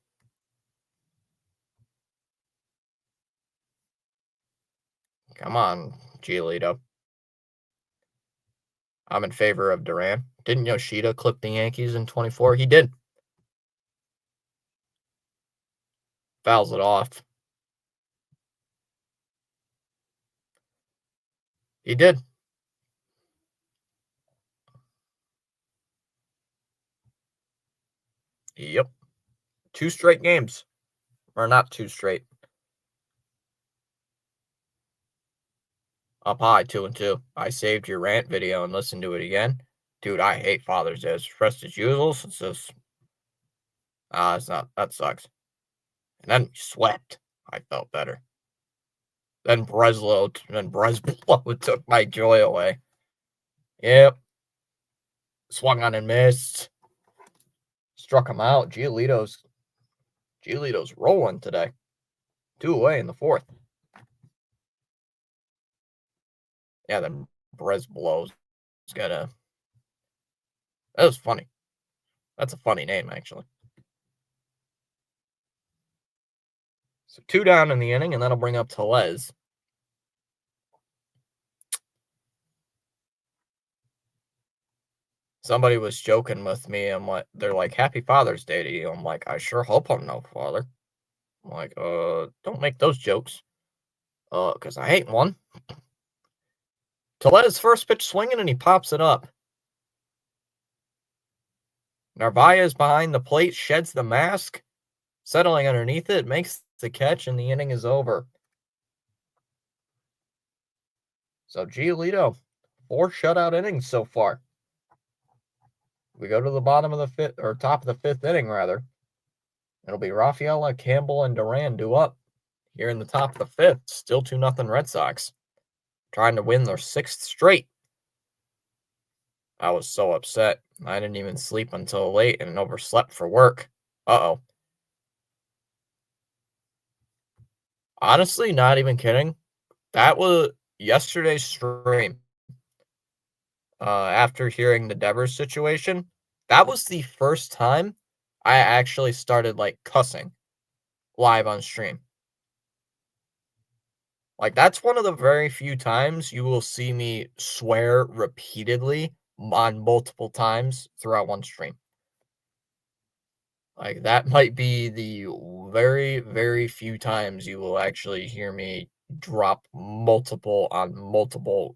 Come on, Giolito. I'm in favor of Duran. Didn't Yoshida clip the Yankees in 24? He did. Fouls it off. He did. Yep. 2 straight games. Or not 2 straight. Up high, 2-2. I saved your rant video and listened to it again. Dude, I hate Father's Day. It's pressed as usual. It's just, it's not, that sucks. And then we swept. I felt better. Then Breslow took my joy away. Yep. Swung on and missed. Struck him out. Giolito's rolling today. 2 away in the fourth. Yeah, then Brez blows. It's got a. That was funny. That's a funny name, actually. So 2 down in the inning, and that'll bring up Tellez. Somebody was joking with me. They're like, Happy Father's Day to you. I'm like, I sure hope I'm no father. I'm like, don't make those jokes. Because I ain't one. Tellez first pitch swinging, and he pops it up. Narvaez behind the plate, sheds the mask, settling underneath it, makes the catch, and the inning is over. So Giolito, 4 shutout innings so far. We go to the bottom of the fifth, or top of the 5th inning, rather. It'll be Rafaela, Campbell, and Duran due up here in the top of the 5th. Still 2-0 Red Sox, trying to win their 6th straight. I was so upset. I didn't even sleep until late and overslept for work. Uh-oh. Honestly, not even kidding. That was yesterday's stream. After hearing the Devers situation, that was the first time I actually started, like, cussing live on stream. Like, that's one of the very few times you will see me swear repeatedly on multiple times throughout one stream. Like, that might be the very, very few times you will actually hear me drop multiple F-bombs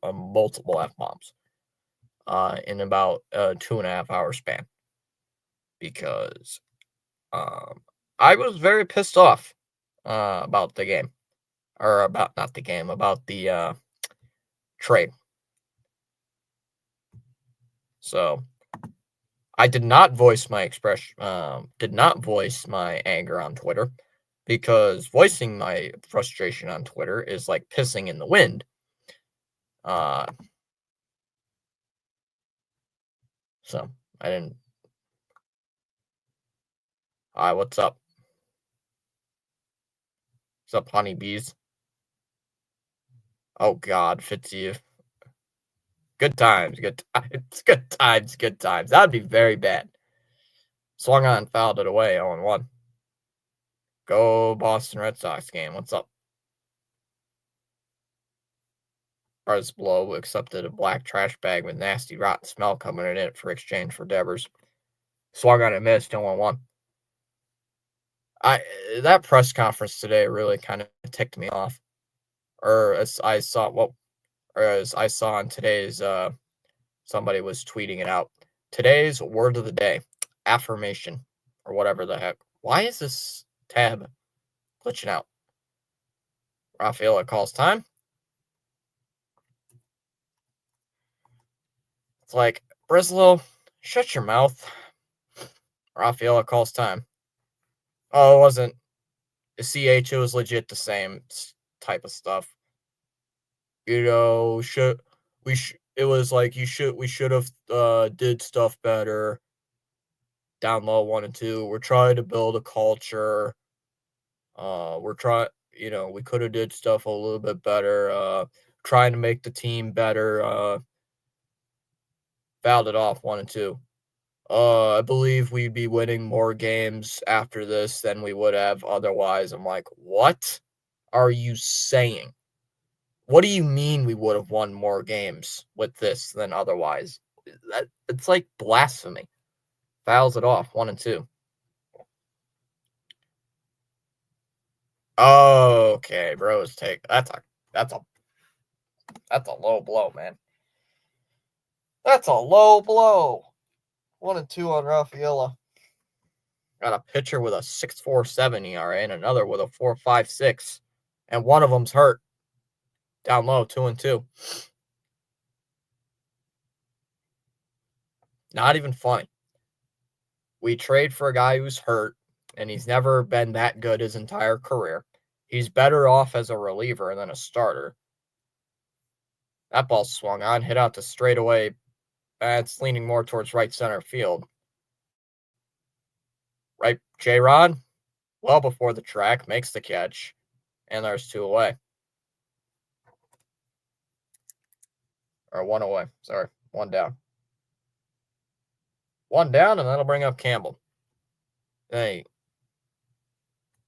in about a 2.5 hour span. Because I was very pissed off about the game. Or about, not the game, about the trade. So I did not voice my anger on Twitter, because voicing my frustration on Twitter is like pissing in the wind. So I didn't. Hi, what's up? What's up, honeybees? Oh God, Fitzy. Good times. That'd be very bad. Swung on, fouled it away, 0-1. Go Boston Red Sox game. What's up? Breslow accepted a black trash bag with nasty rotten smell coming in it for exchange for Devers. Swung on and missed, 0-1. That press conference today really kind of ticked me off. Or as I saw on today's somebody was tweeting it out. Today's word of the day, affirmation, or whatever the heck. Why is this tab glitching out? Rafaela calls time. It's like, Breslow, shut your mouth. Rafaela calls time. Oh, it wasn't the CH, it was legit the same type of stuff. You know, it was like we should have did stuff better. Down low 1 and 2. We're trying to build a culture. We could have did stuff a little bit better. Trying to make the team better. Fouled it off 1 and 2. I believe we'd be winning more games after this than we would have otherwise. I'm like, what are you saying? What do you mean we would have won more games with this than otherwise? It's like blasphemy. Fouls it off 1 and 2. Okay, bros, that's a low blow, man. That's a low blow. 1 and 2 on Rafaela. Got a pitcher with a 6.47 ERA and another with a 4.56, and one of them's hurt. Down low, 2-2. Not even funny. We trade for a guy who's hurt, and he's never been that good his entire career. He's better off as a reliever than a starter. That ball swung on, hit out to straightaway. It's leaning more towards right center field. Right, J-Rod, well before the track, makes the catch, and there's 2 away. Or 1 away, sorry, 1 down. 1 down, and that'll bring up Campbell. Hey,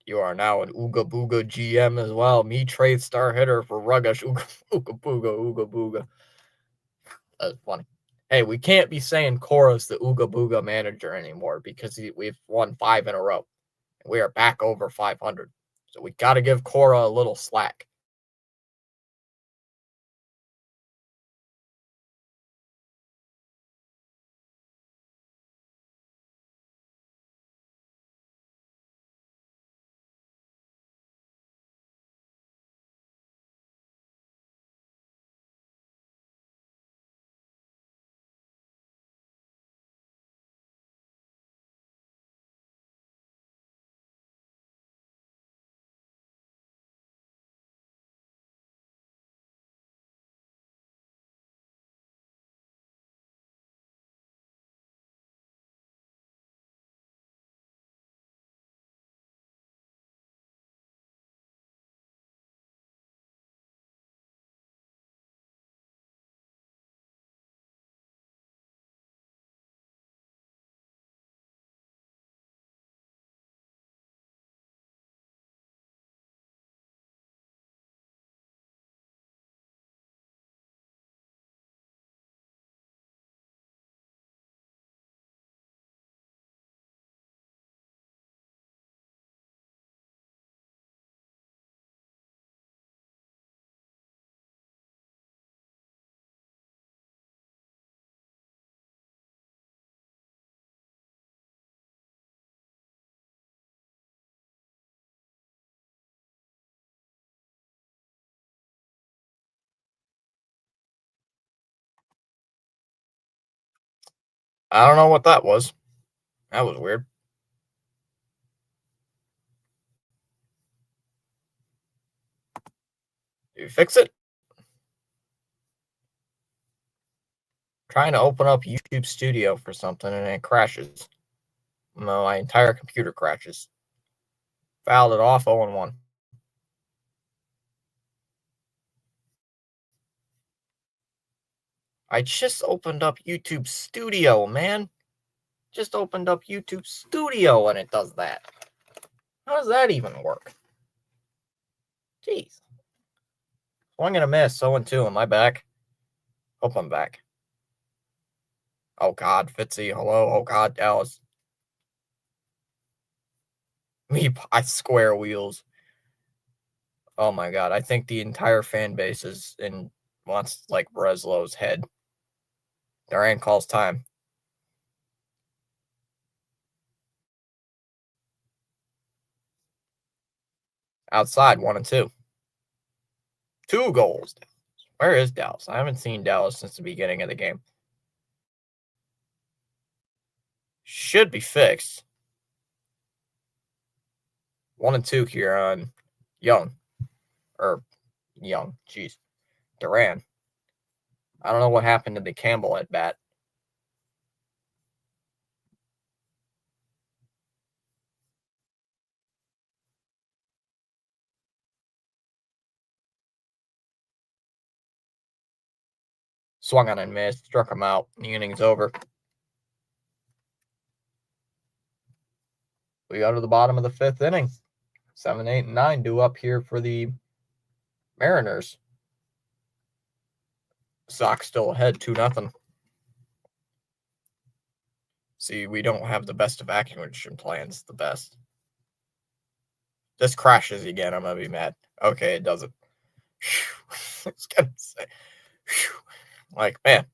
you are now an Ooga Booga GM as well. Me trade star hitter for Ruggers. Ooga Booga, Ooga Booga. That's funny. Hey, we can't be saying Cora's the Ooga Booga manager anymore because we've won 5 in a row. And we are back over 500. So we got to give Cora a little slack. I don't know what that was. That was weird. Did you fix it? Trying to open up YouTube Studio for something and it crashes. No, my entire computer crashes. Fouled it off 0-1. I just opened up YouTube Studio, man. Just opened up YouTube Studio and it does that. How does that even work? Jeez. Swing and a miss, 0-2. Am I back? Hope I'm back. Oh, God, Fitzy, hello. Oh, God, Dallas. Me, I square wheels. Oh, my God. I think the entire fan base is in wants, like, Breslow's head. Duran calls time. Outside, 1-2. 2 goals. Where is Dallas? I haven't seen Dallas since the beginning of the game. Should be fixed. 1-2 here on Young. Jeez. Duran. I don't know what happened to the Campbell at bat. Swung on and missed. Struck him out. The inning's over. We go to the bottom of the 5th inning. 7, 8, and 9 due up here for the Mariners. Sox still ahead 2-0. See, we don't have the best evacuation plans. The best. This crashes again. I'm gonna be mad. Okay, it doesn't. I was gonna say, like, man.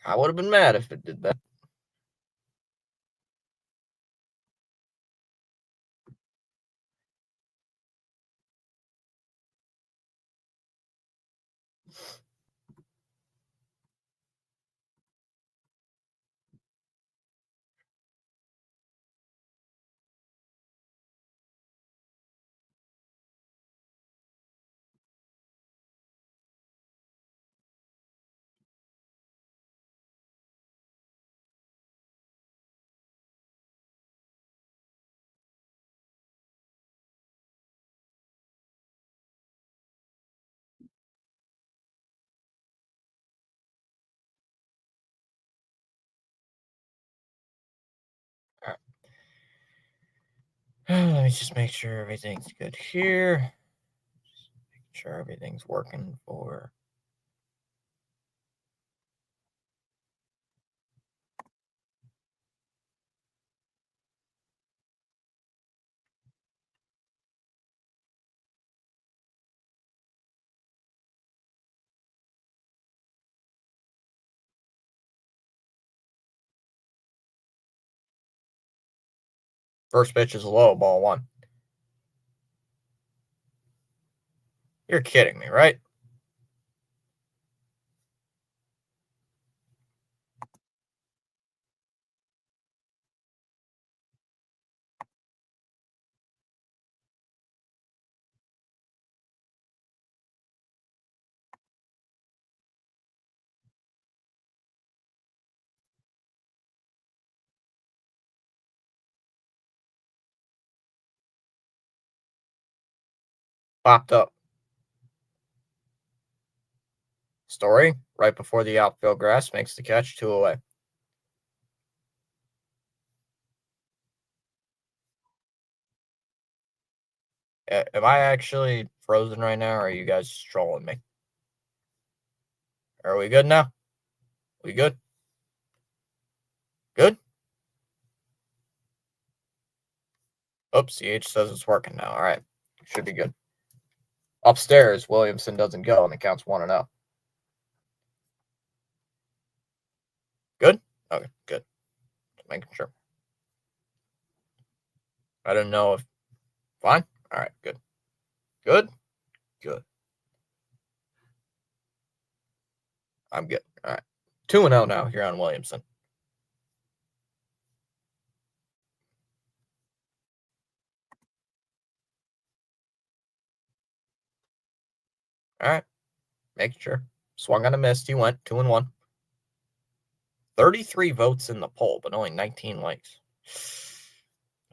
I would have been mad if it did that. All right. Let me just make sure everything's good here. Just making sure everything's working for. First pitch is low, ball one. You're kidding me, right? Popped up. Story, right before the outfield grass, makes the catch, 2 away. Am I actually frozen right now, or are you guys trolling me? Are we good now? We good? Good? Oops, CH says it's working now. All right. Should be good. Upstairs, Williamson doesn't go, and the count's 1-0. Good? Okay, good. Just making sure. I didn't know if. Fine? All right, good. Good? Good. I'm good. All right. 2-0 now here on Williamson. All right. Making sure. Swung on a miss. He went 2-1. 33 votes in the poll, but only 19 likes.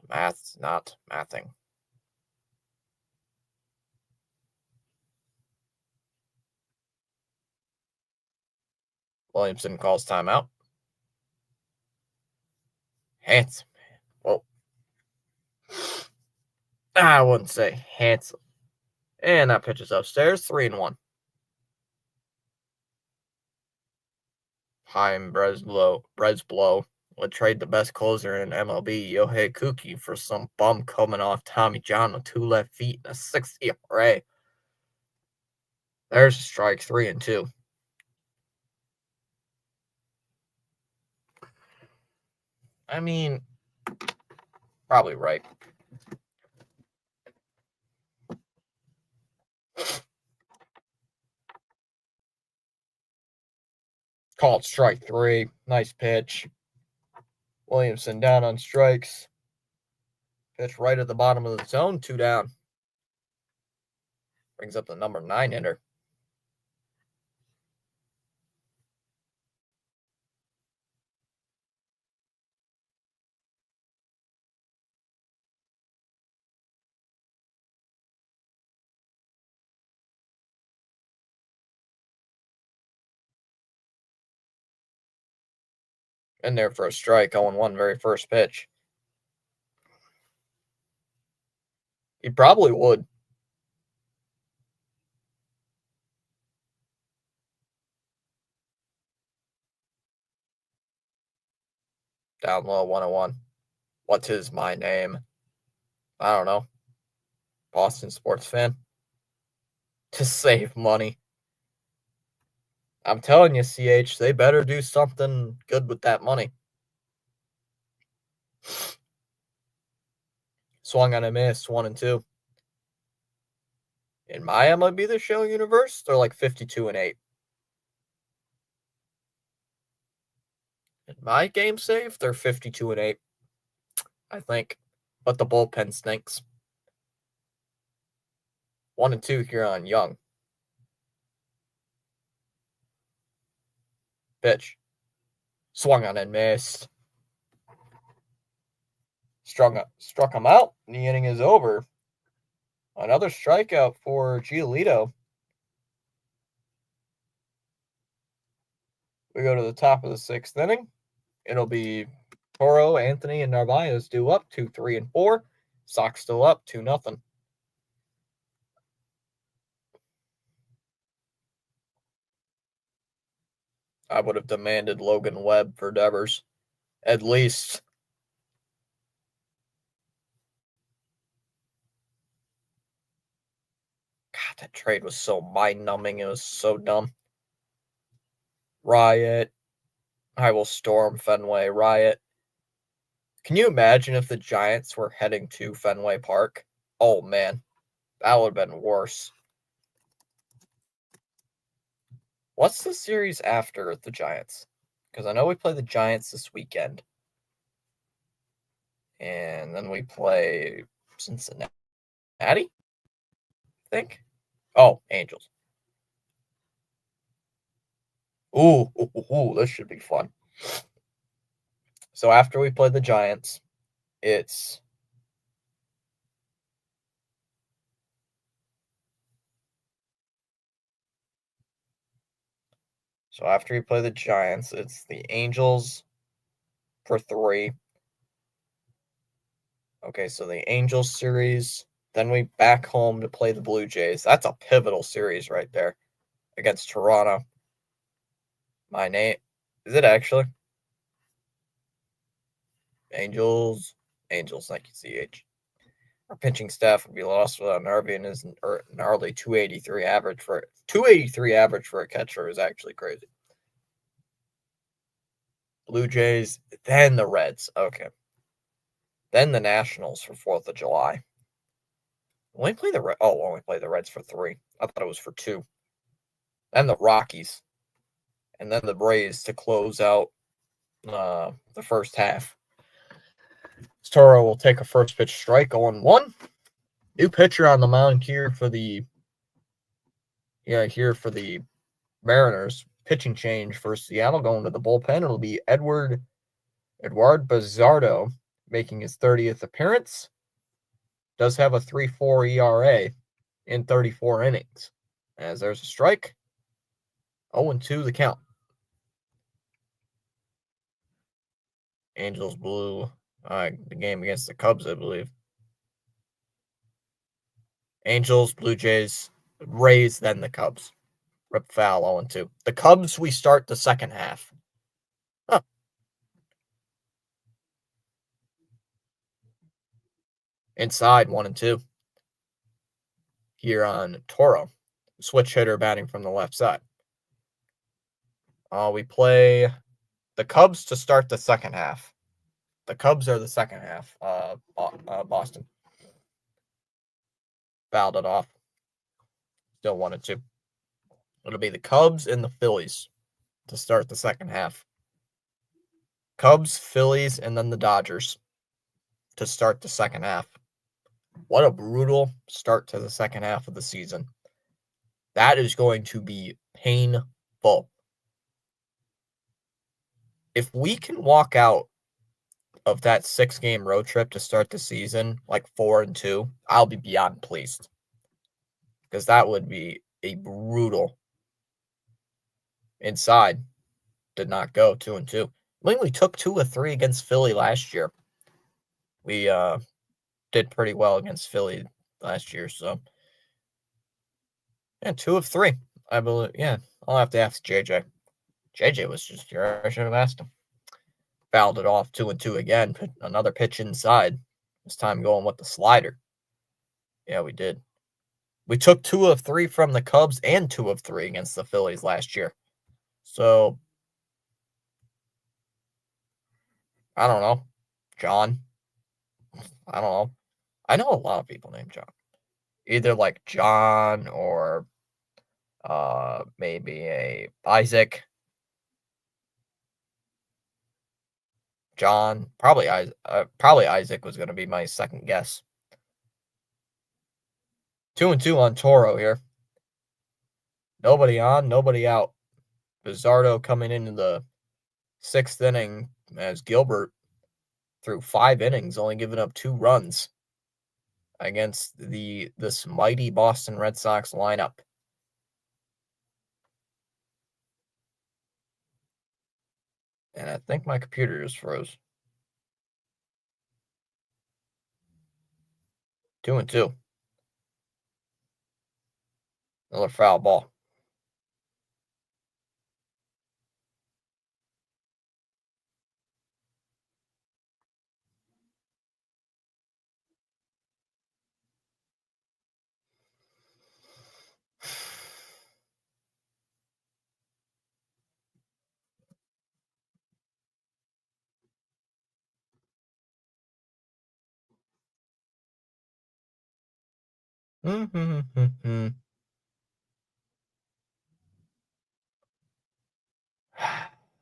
Math's not mathing. Williamson calls timeout. Handsome. Whoa. I wouldn't say handsome. And that pitch is upstairs, 3-1. Chaim Breslow would trade the best closer in MLB, Yohei Kuki, for some bum coming off Tommy John with 2 left feet and a 60 ERA. There's a strike, 3-2. I mean, probably right. Called strike 3. Nice pitch. Williamson down on strikes. Pitch right at the bottom of the zone, 2 down. Brings up the number 9 hitter. In there for a strike, 0-1 very first pitch. He probably would. Down low, 1-1. What's my name? I don't know. Boston sports fan. To save money. I'm telling you, CH, they better do something good with that money. Swung on a miss, 1-2. In my MLB The Show universe, they're like 52-8. In my game save, they're 52-8. I think. But the bullpen stinks. 1-2 here on Young. Pitch. Swung on and missed. Struck him out. The inning is over. Another strikeout for Giolito. We go to the top of the 6th inning. It'll be Toro, Anthony, and Narvaez due up 2, 3, and 4. Sox still up 2-0. I would have demanded Logan Webb for Devers. At least. God, that trade was so mind-numbing. It was so dumb. Riot. I will storm Fenway. Riot. Can you imagine if the Giants were heading to Fenway Park? Oh, man. That would have been worse. What's the series after the Giants? Because I know we play the Giants this weekend. And then we play Cincinnati, I think. Oh, Angels. Ooh, this should be fun. So after we play the Giants, it's the Angels for 3. Okay, so the Angels series, then we back home to play the Blue Jays. That's a pivotal series right there against Toronto. Is it actually? Angels, thank you, CH. Our pitching staff would be lost without Narvi, and his gnarly 283 average for a catcher is actually crazy. Blue Jays, then the Reds. Okay. Then the Nationals for 4th of July. Only play the Reds for 3. I thought it was for 2. Then the Rockies. And then the Braves to close out the first half. Toro will take a first pitch strike, 0-1. New pitcher on the mound here for the Mariners. Pitching change for Seattle going to the bullpen. It'll be Eduard Bazardo making his 30th appearance. Does have a 3.4 ERA in 34 innings. As there's a strike. 0-2 the count. Angels blew the game against the Cubs, I believe. Angels, Blue Jays, Rays, then the Cubs. Rip foul, 0-2. The Cubs, we start the second half. Huh. Inside, 1-2. Here on Toro. Switch hitter batting from the left side. We play the Cubs to start the second half. The Cubs are the second half. Boston. Fouled it off. Still 1-2. It'll be the Cubs and the Phillies to start the second half. Cubs, Phillies, and then the Dodgers to start the second half. What a brutal start to the second half of the season. That is going to be painful. If we can walk out of that 6-game road trip to start the season like 4-2, I'll be beyond pleased. Because that would be a brutal. Inside did not go 2-2. We took 2 of 3 against Philly last year. We did pretty well against Philly last year, so 2 of 3, I believe. Yeah, I'll have to ask JJ. JJ was just here. I should have asked him. Fouled it off 2-2 again. Another pitch inside. This time going with the slider. Yeah, we did. We took 2 of 3 from the Cubs and 2 of 3 against the Phillies last year. So, I don't know. John. I don't know. I know a lot of people named John. Either like John or maybe a Isaac. John. Probably Isaac was gonna be my second guess. 2-2 on Toro here. Nobody on, nobody out. Bizardo coming into the 6th inning as Gilbert through 5 innings, only giving up 2 runs against this mighty Boston Red Sox lineup. And I think my computer just froze. 2-2. Another foul ball.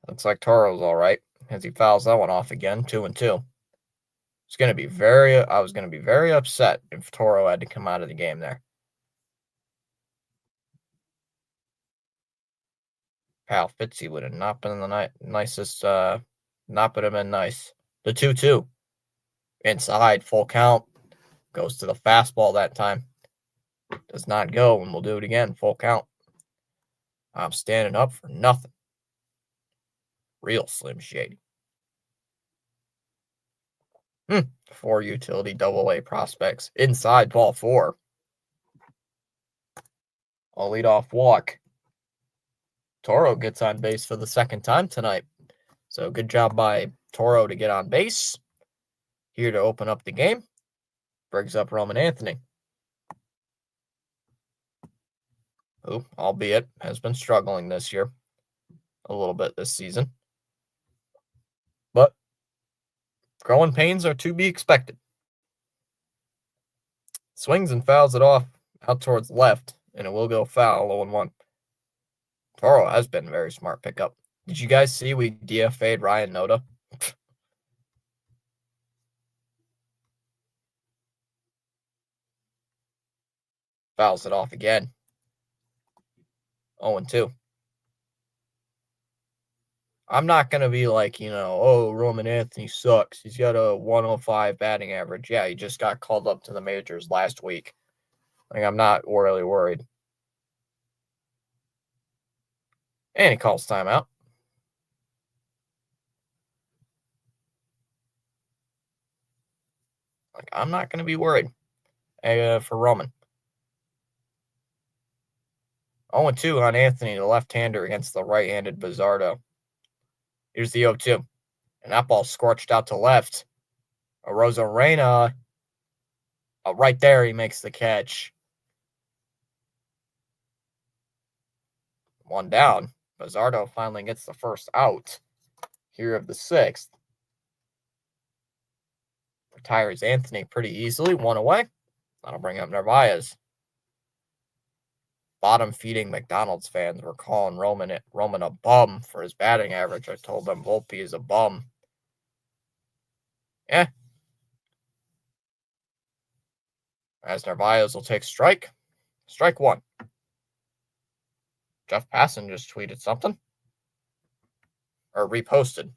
Looks like Toro's all right as he fouls that one off again. 2-2. I was gonna be very upset if Toro had to come out of the game there. Pal Fitzy would have not been the nicest, not would have been nice. The 2-2. Inside, full count. Goes to the fastball that time. Does not go, and we'll do it again. Full count. I'm standing up for nothing. Real Slim Shady. 4 utility AA prospects. Inside, ball 4. A leadoff walk. Toro gets on base for the second time tonight. So good job by Toro to get on base. Here to open up the game. Brings up Roman Anthony, who, albeit, has been struggling this year. A little bit this season. But growing pains are to be expected. Swings and fouls it off out towards left, and it will go foul 0-1. Toro has been a very smart pickup. Did you guys see we DFA'd Ryan Noda? Fouls it off again. 0-2. I'm not going to be like, oh, Roman Anthony sucks. He's got a 105 batting average. Yeah, he just got called up to the majors last week. Like, I'm not really worried. And he calls timeout. Like, I'm not going to be worried for Roman. 0-2 on Anthony, the left-hander against the right-handed Bizardo. Here's the 0-2. And that ball scorched out to left. Arozarena, right there, he makes the catch. 1 down. Bizardo finally gets the first out here of the 6th. Retires Anthony pretty easily. 1 away. That'll bring up Narvaez. Bottom-feeding McDonald's fans were calling Roman a bum for his batting average. I told them Volpe is a bum. Yeah. As Narvaez will take strike. Strike 1. Jeff Passan just tweeted something. Or reposted.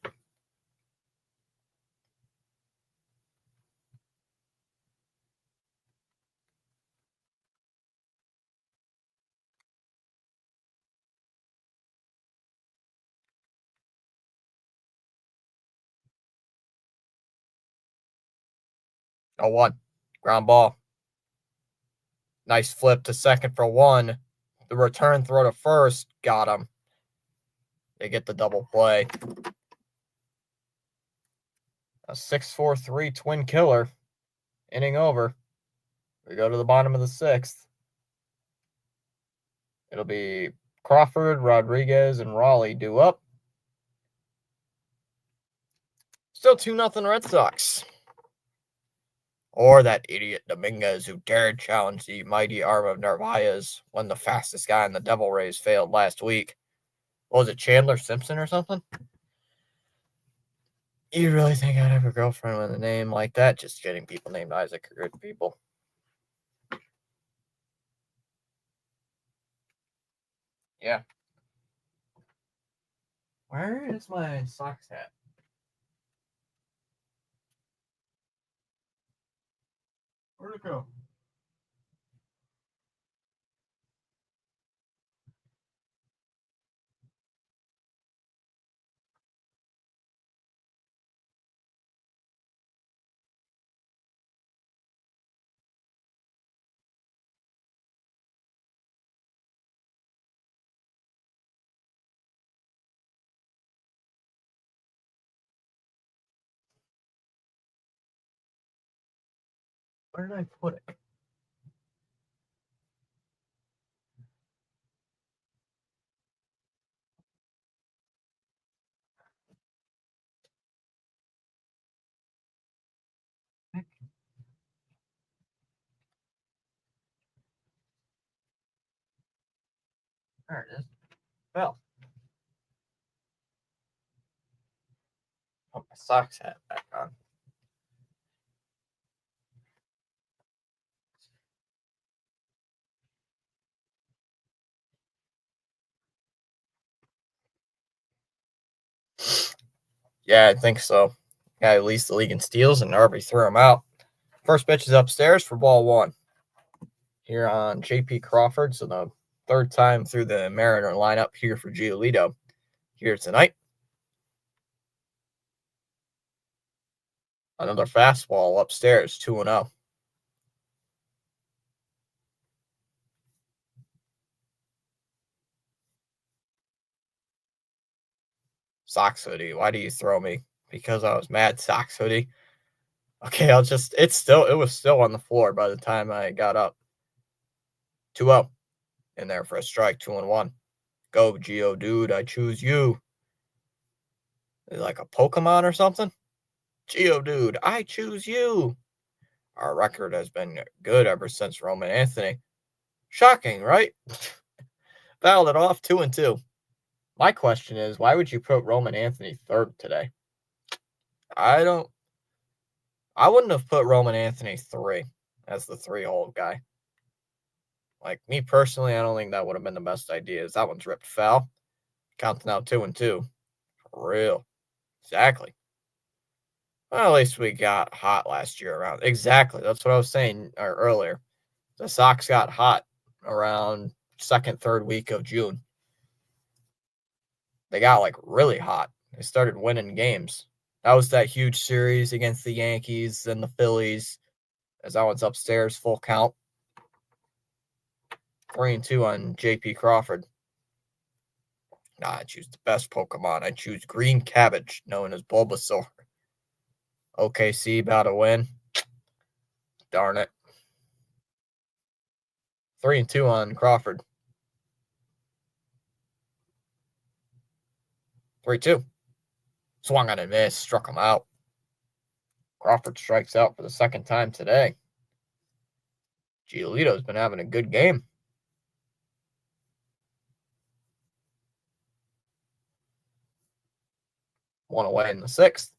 Oh, 1. Ground ball. Nice flip to second for 1. The return throw to first. Got him. They get the double play. A 6-4-3 twin killer. Inning over. We go to the bottom of the 6th. It'll be Crawford, Rodriguez, and Raleigh due up. Still 2-0 Red Sox. Or that idiot Dominguez who dared challenge the mighty arm of Narvaez when the fastest guy in the Devil Rays failed last week. What was it, Chandler Simpson or something? You really think I'd have a girlfriend with a name like that? Just kidding. People named Isaac are good people. Yeah. Where is my Sox hat? Where'd it go? Where did I put it? There it is. Well, put my Sox hat back on. Yeah, I think so. Yeah, at least the league in steals, and Narby threw him out. First pitch is upstairs for ball one. Here on J.P. Crawford, so the third time through the Mariner lineup here for Giolito here tonight. Another fastball upstairs, 2-0. Sox hoodie. Why do you throw me? Because I was mad. Sox hoodie. Okay, it was still on the floor by the time I got up. 2-0 in there for a strike, 2-1. Go, Geo, dude. I choose you. Is it like a Pokemon or something? Geo, dude. I choose you. Our record has been good ever since Roman Anthony. Shocking, right? Fouled it off 2-2. My question is, why would you put Roman Anthony third today? I wouldn't have put Roman Anthony 3 as the 3-hole guy. Like, me personally, I don't think that would have been the best idea. That one's ripped foul. Counts now 2-2. For real. Exactly. Well, at least we got hot last year around. Exactly. That's what I was saying earlier. The Sox got hot around second, third week of June. They got like really hot. They started winning games. That was that huge series against the Yankees and the Phillies. As that one's upstairs, full count. 3-2 on J.P. Crawford. Nah, I choose the best Pokemon. I choose Green Cabbage, known as Bulbasaur. OKC about to win. Darn it. 3-2 on Crawford. 3-2. Swung on a miss, struck him out. Crawford strikes out for the second time today. Giolito's been having a good game. One away in the sixth.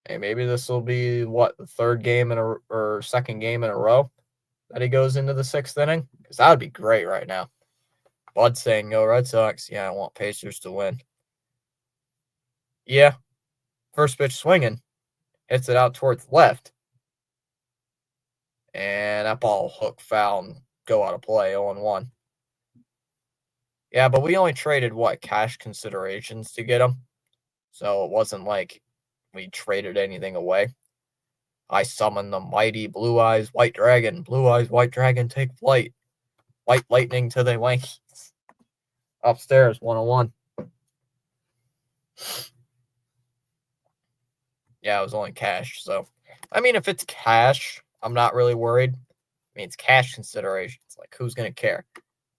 Hey, maybe this will be the third game or second game in a row that he goes into the sixth inning? Because that would be great right now. Bud saying, "Yo, Red Sox, yeah, I want Pacers to win." Yeah. First pitch swinging. Hits it out towards left. And that ball hook foul and go out of play 0-1. Yeah, but we only traded cash considerations to get him. So it wasn't like we traded anything away. I summoned the mighty Blue Eyes White Dragon. Blue Eyes White Dragon, take flight. White lightning to the Yankees. Upstairs, 101. Yeah, it was only cash. So, I mean, if it's cash, I'm not really worried. I mean, it's cash considerations. Like, who's going to care?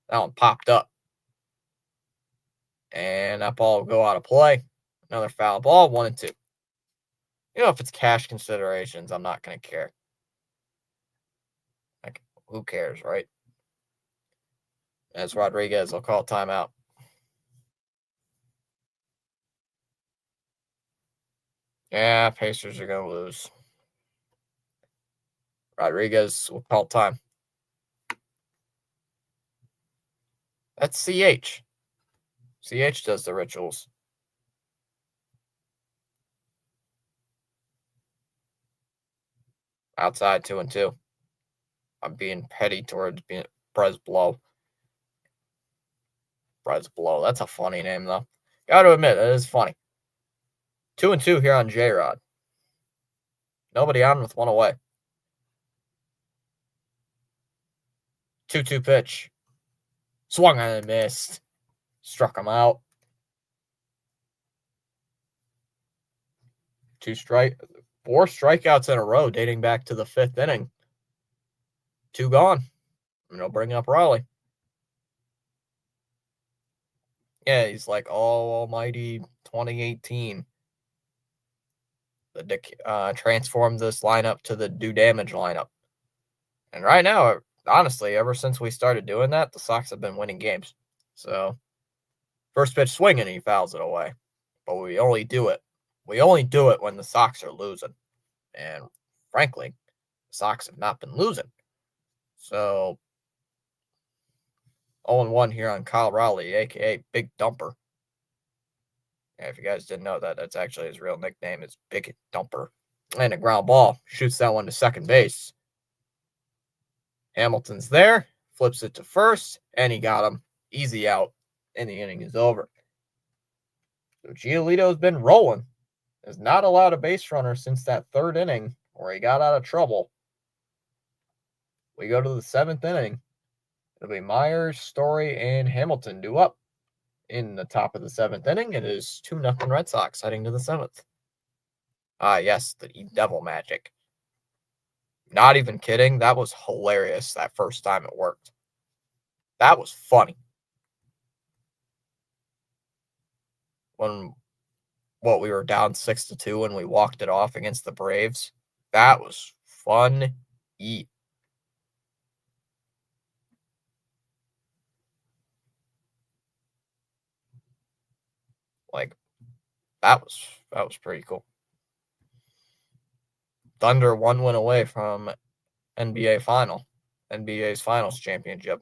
That one popped up. And that ball will go out of play. Another foul ball, 1-2. If it's cash considerations, I'm not going to care. Like, who cares, right? As Rodriguez will call timeout. Yeah, Pacers are going to lose. Rodriguez will call time. That's CH. CH does the rituals. Outside 2-2. I'm being petty towards being Breslow. Breslow. That's a funny name, though. Gotta admit, it is funny. 2-2 here on J-Rod. Nobody on with one away. 2-2 pitch. Swung on and missed. Struck him out. 4 strikeouts in a row dating back to the 5th inning. 2 gone. And they'll bring up Raleigh. Yeah, he's like, almighty 2018. Transformed this lineup to the do damage lineup. And right now, honestly, ever since we started doing that, the Sox have been winning games. So, first pitch swing and he fouls it away. But we only do it when the Sox are losing. And frankly, the Sox have not been losing. So, 0-1 here on Kyle Raleigh, a.k.a. Big Dumper. Yeah, if you guys didn't know that, that's actually his real nickname is Big Dumper. And a ground ball. Shoots that one to second base. Hamilton's there. Flips it to first. And he got him. Easy out. And the inning is over. So Giolito's been rolling. Has not allowed a base runner since that 3rd inning where he got out of trouble. We go to the 7th inning. It'll be Myers, Story, and Hamilton due up. In the top of the 7th inning, it is 2-0 Red Sox heading to the 7th. Yes, the Devil Magic. Not even kidding. That was hilarious that first time it worked. That was funny. When we were down 6-2 and we walked it off against the Braves. That was fun. Like, that was pretty cool. Thunder 1 win away from NBA's finals championship.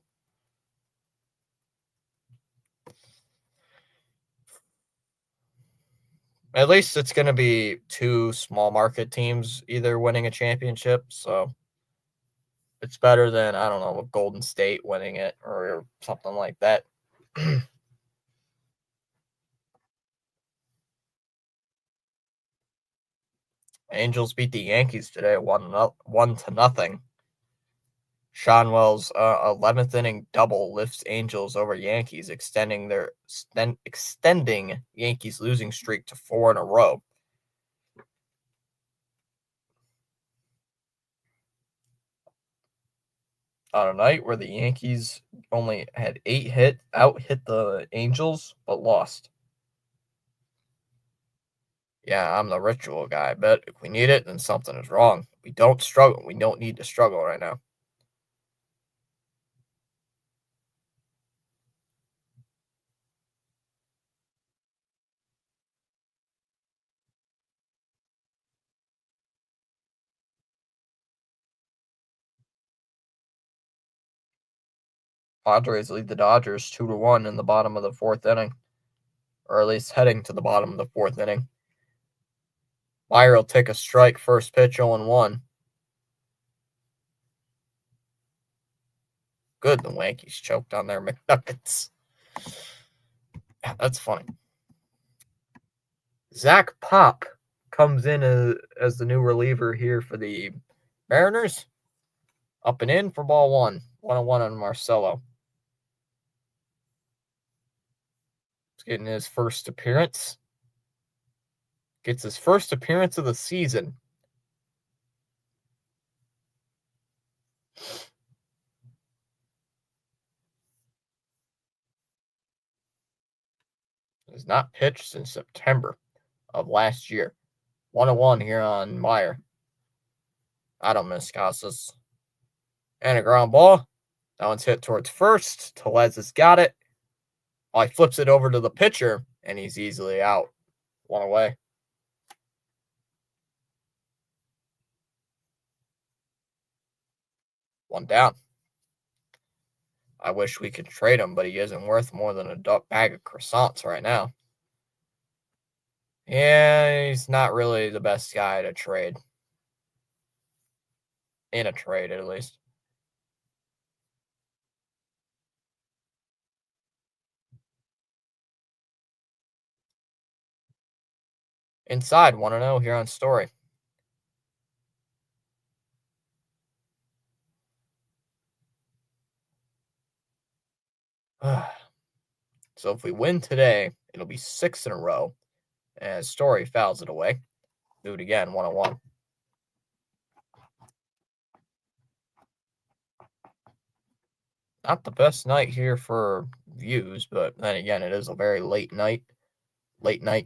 At least it's going to be 2 small market teams either winning a championship, so it's better than, I don't know, Golden State winning it or something like that. Angels beat the Yankees today 1-0. Shanwell's 11th inning double lifts Angels over Yankees, extending Yankees' losing streak to 4 in a row. On a night where the Yankees only had 8 hit the Angels, but lost. Yeah, I'm the ritual guy, but if we need it, then something is wrong. We don't struggle. We don't need to struggle right now. Padres lead the Dodgers 2-1 in the bottom of the 4th inning, or at least heading to the bottom of the 4th inning. Meyer will take a strike, first pitch, 0-1. Good, the Yankees choked on their McNuggets. Yeah, that's funny. Zach Pop comes in as the new reliever here for the Mariners. Up and in for ball 1. 1-1 on Marcelo. He's getting his first appearance. gets his first appearance of the season. Has not pitched since September of last year. 1-1 here on Meyer. I don't miss Casas. And a ground ball. That one's hit towards first. Tellez has got it. Oh, he flips it over to the pitcher, and he's easily out. One away. One down. I wish we could trade him, but he isn't worth more than a bag of croissants right now. Yeah, he's not really the best guy to trade. In a trade, at least. Inside, 1-0 here on Story. So if we win today, it'll be 6 in a row. As Story fouls it away. Do it again, 1-1. Not the best night here for views, but then again, it is a very late night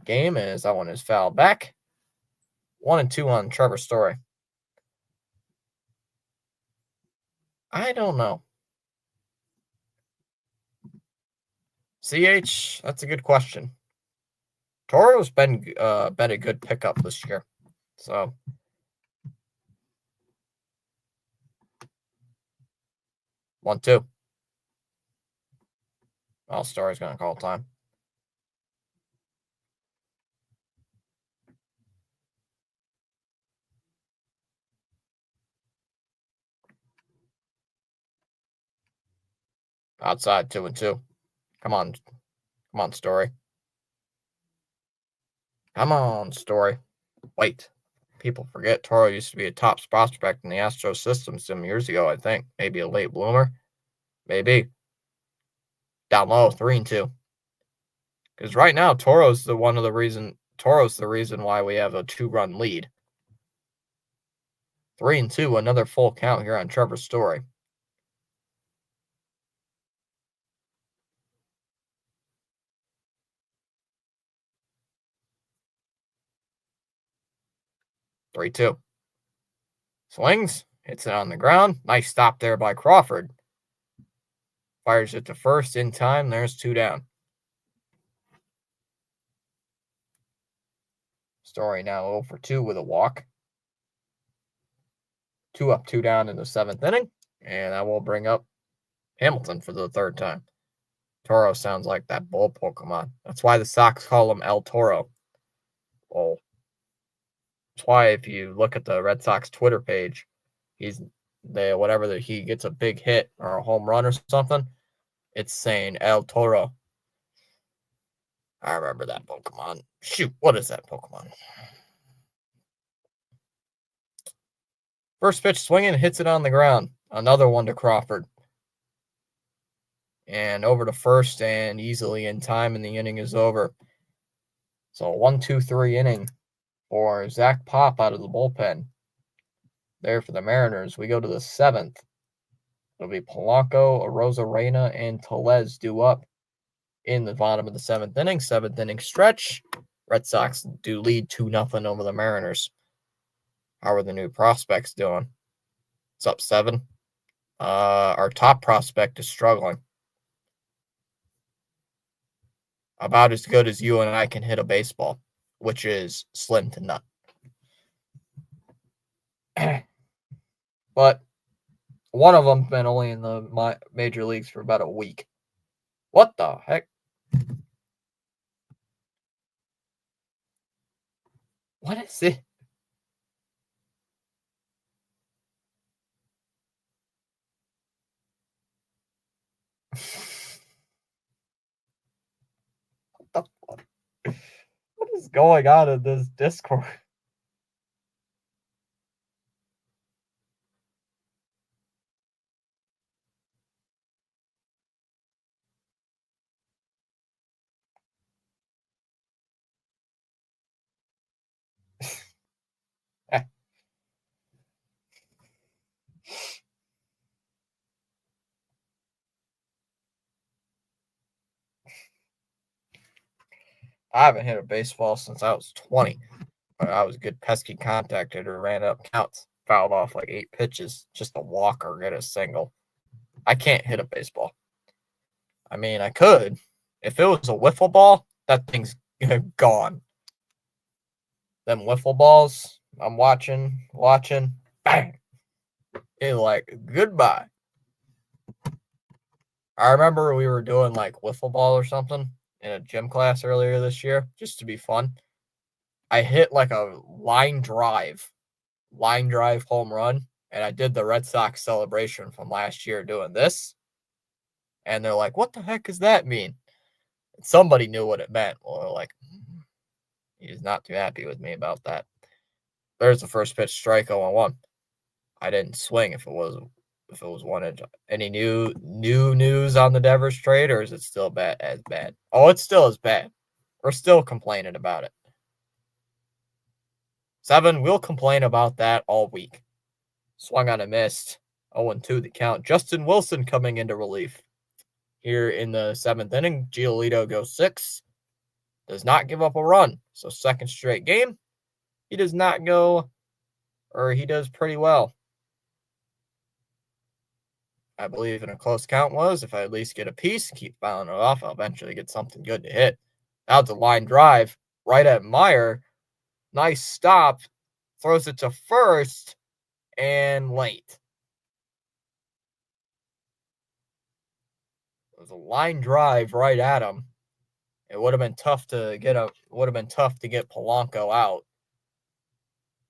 game, as that one is fouled back. 1-2 on Trevor Story. I don't know. CH, that's a good question. Toro's been a good pickup this year. So 1-2. Well, Story's gonna call time. Outside 2-2. Come on, Story. Come on, Story. Wait. People forget Toro used to be a top prospect in the Astros system some years ago, I think. Maybe a late bloomer. Maybe. Down low, 3-2. Because right now, Toro's the reason why we have a 2-run lead. 3-2, another full count here on Trevor Story. Three, 2. Swings, hits it on the ground. Nice stop there by Crawford. Fires it to first in time. There's 2 down. Story now 0 for 2 with a walk. 2 up, 2 down in the 7th inning. And I will bring up Hamilton for the 3rd time. Toro sounds like that bull Pokemon. That's why the Sox call him El Toro. Well, that's why if you look at the Red Sox Twitter page, he gets a big hit or a home run or something, it's saying El Toro. I remember that Pokemon. Shoot, what is that Pokemon? First pitch swinging, hits it on the ground. Another one to Crawford. And over to first and easily in time, and the inning is over. So 1-2-3 inning for Zach Pop out of the bullpen. There for the Mariners. We go to the 7th. It'll be Polanco, Arozarena, and Tellez due up in the bottom of the 7th inning. 7th inning stretch. Red Sox do lead 2-0 over the Mariners. How are the new prospects doing? It's up 7. Our top prospect is struggling. About as good as you and I can hit a baseball, which is slim to none. But one of them's been only in the major leagues for about a week. What the heck? What is it? What the fuck? What is going on in this Discord? I haven't hit a baseball since I was 20. But I was a good pesky contact hitter, ran up counts, fouled off like 8 pitches just to walk or get a single. I can't hit a baseball. I mean, I could. If it was a wiffle ball, that thing's gone. Them wiffle balls, I'm watching, bang. It's like, goodbye. I remember we were doing like wiffle ball or something in a gym class earlier this year, just to be fun. I hit like a line drive home run, and I did the Red Sox celebration from last year doing this. And they're like, what the heck does that mean? And somebody knew what it meant. Well, they're like, he's not too happy with me about that. There's the first pitch, strike 0-1. I didn't swing if it was 1 inch. Any new news on the Devers trade, or is it still bad? Oh, it's still as bad. We're still complaining about it. 7, we'll complain about that all week. Swung on a missed. 0-2 the count. Justin Wilson coming into relief. Here in the 7th inning, Giolito goes 6. Does not give up a run. So second straight game, he does not go, or he does pretty well. I believe in a close count was, if I at least get a piece, keep fouling it off, I'll eventually get something good to hit. That was a line drive right at Meyer. Nice stop. Throws it to first and late. It was a line drive right at him. It would have been tough to get Polanco out.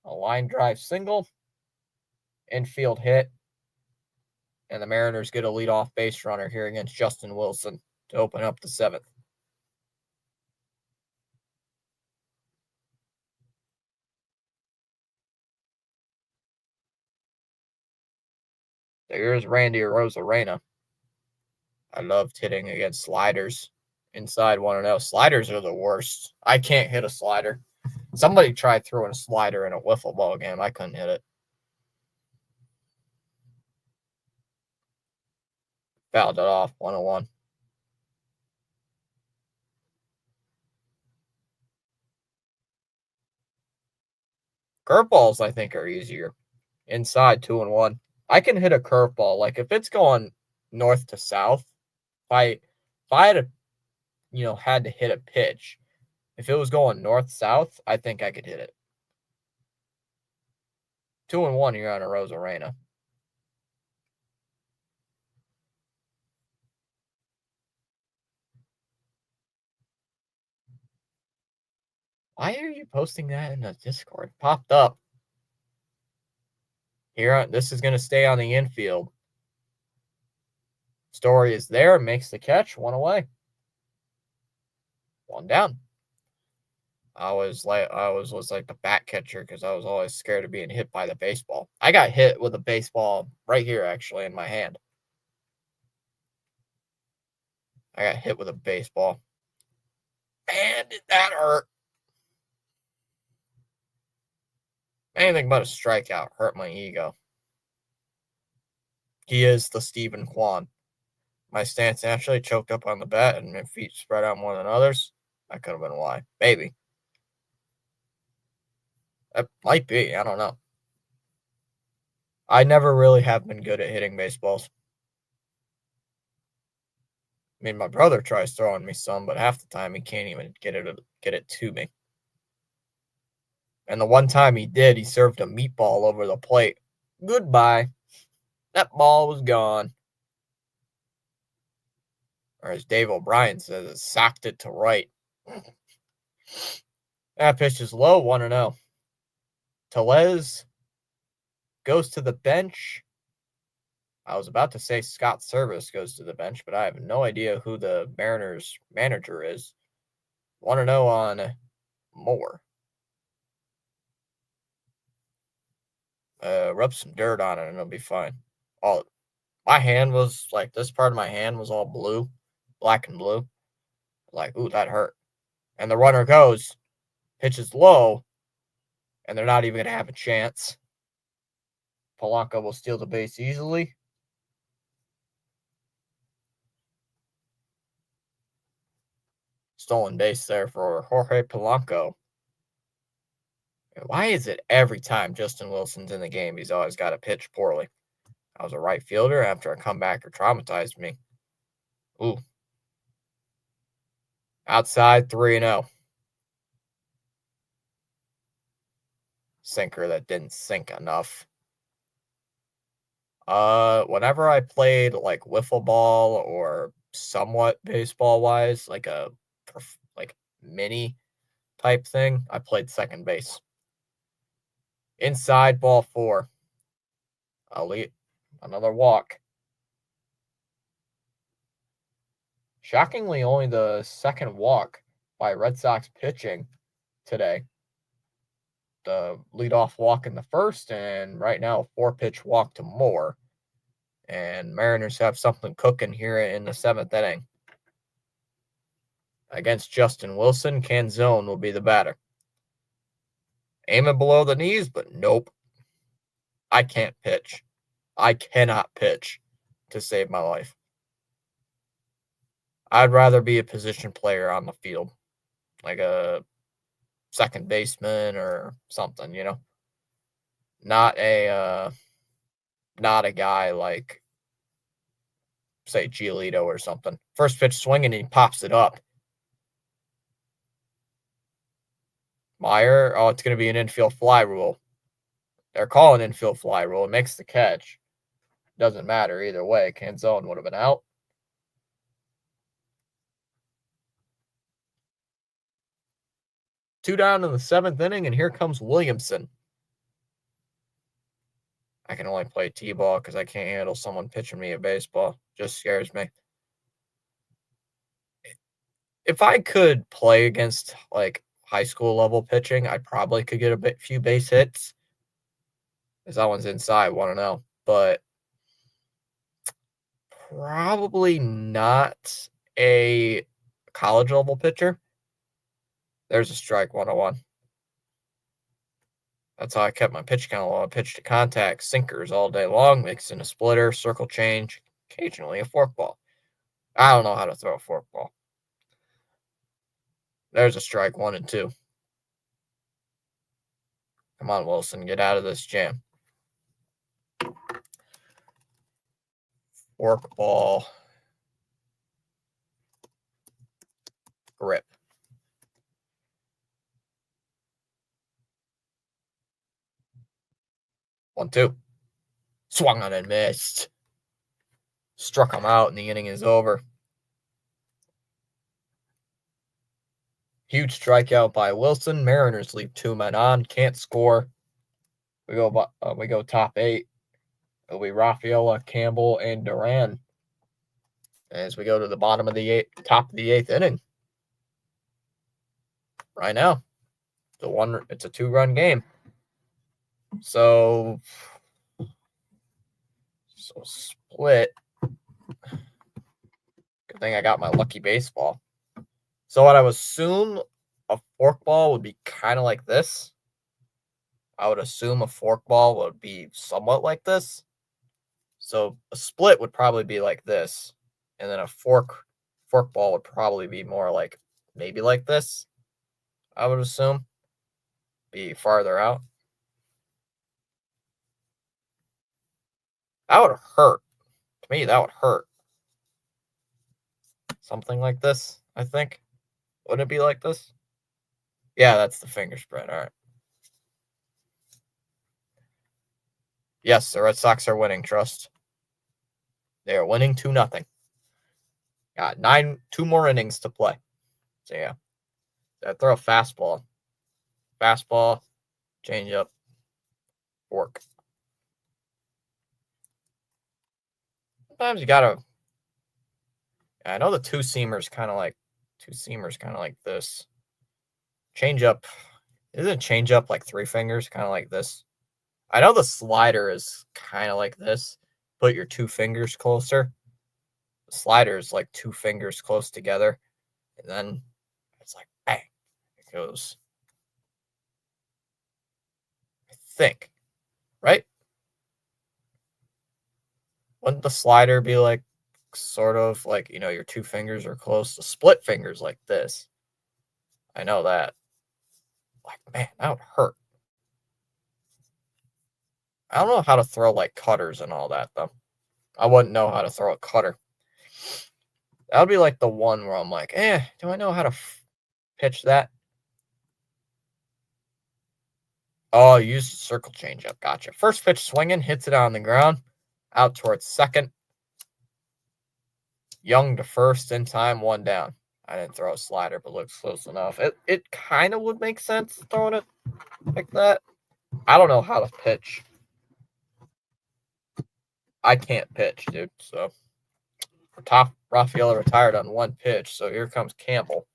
A line drive single, infield hit, and the Mariners get a leadoff base runner here against Justin Wilson to open up the 7th. Here's Randy Arozarena. I loved hitting against sliders inside 1-0. Sliders are the worst. I can't hit a slider. Somebody tried throwing a slider in a wiffle ball game. I couldn't hit it. Fouled it off, 1-1. Curveballs, I think, are easier. Inside 2-1. I can hit a curveball. Like if it's going north to south, if I had had to hit a pitch, if it was going north south, I think I could hit it. 2-1 here on Arozarena. Why are you posting that in the Discord? Popped up. Here, this is going to stay on the infield. Story is there, makes the catch, 1 away. 1 down. I was like the bat catcher because I was always scared of being hit by the baseball. I got hit with a baseball right here, actually, in my hand. I got hit with a baseball. Man, did that hurt. Anything but a strikeout hurt my ego. He is the Stephen Kwan. My stance naturally choked up on the bat and my feet spread out more than others. That could have been why. Maybe. That might be. I don't know. I never really have been good at hitting baseballs. I mean, my brother tries throwing me some, but half the time he can't even get it to me. And the one time he did, he served a meatball over the plate. Goodbye. That ball was gone. Or as Dave O'Brien says, it socked it to right. That pitch is low, 1-0. Tellez goes to the bench. I was about to say Scott Service goes to the bench, but I have no idea who the Mariners manager is. 1-0 on Moore. Rub some dirt on it and it'll be fine. My hand was like, this part of my hand was all blue, black and blue. Like, ooh, that hurt. And the runner goes, pitches low, and they're not even going to have a chance. Polanco will steal the base easily. Stolen base there for Jorge Polanco. Why is it every time Justin Wilson's in the game, he's always got to pitch poorly? I was a right fielder after a comebacker traumatized me. Ooh. Outside 3-0. Sinker that didn't sink enough. Whenever I played like wiffle ball or somewhat baseball wise, like a mini type thing, I played second base. Inside ball 4. Elite. Another walk. Shockingly, only the second walk by Red Sox pitching today. The leadoff walk in the first, and right now a 4-pitch walk to Moore. And Mariners have something cooking here in the 7th inning. Against Justin Wilson, Canzone will be the batter. Aiming below the knees, but nope. I can't pitch. I cannot pitch to save my life. I'd rather be a position player on the field, like a second baseman or something, you know. Not a guy like, say, Giolito or something. First pitch swinging and he pops it up. Meyer, it's going to be an infield fly rule. They're calling infield fly rule. It makes the catch. Doesn't matter either way. Canzone would have been out. Two down in the 7th inning, and here comes Williamson. I can only play T-ball because I can't handle someone pitching me a baseball. Just scares me. If I could play against like high school level pitching, I probably could get a few base hits. Because that one's inside, 1-0. But probably not a college level pitcher. There's a strike, 101. That's how I kept my pitch count low. I pitched to contact, sinkers all day long, mixing a splitter, circle change, occasionally a forkball. I don't know how to throw a forkball. There's a strike, 1 and 2. Come on, Wilson, get out of this jam. Forkball. Grip. One, two. Swung on and missed. Struck him out, and the inning is over. Huge strikeout by Wilson. Mariners leave 2 men on. Can't score. We go top 8. It'll be Rafaela, Campbell, and Duran. As we go to the bottom of the top of the 8th inning. Right now, it's a 2-run game. So split. Good thing I got my lucky baseball. So what I would assume a forkball would be kind of like this. I would assume a forkball would be somewhat like this. So a split would probably be like this. And then a forkball would probably be more like maybe like this. I would assume. Be farther out. That would hurt. To me, that would hurt. Something like this, I think. Wouldn't it be like this? Yeah, that's the finger spread. All right. Yes, the Red Sox are winning, trust. They are winning 2-0. Got 2 more innings to play. So, yeah. I throw a fastball. Fastball, change up, fork. Sometimes you gotta. I know the two-seamer's kind of like this. Change up. Isn't change up like 3 fingers? Kind of like this. I know the slider is kind of like this. Put your 2 fingers closer. The slider is like 2 fingers close together. And then it's like bang. It goes. I think. Right? Wouldn't the slider be like sort of like, your 2 fingers are close? The split fingers like this. I know that. Like, man, that would hurt. I don't know how to throw like cutters and all that though. I wouldn't know how to throw a cutter. That would be like the one where I'm like, do I know how to pitch that? Oh, use the circle changeup. Gotcha. First pitch swinging, hits it on the ground, out towards second. Young to first, in time, one down. I didn't throw a slider, but looks close enough. It kind of would make sense throwing it like that. I don't know how to pitch. I can't pitch, dude. So Rafaela retired on one pitch, so here comes Campbell.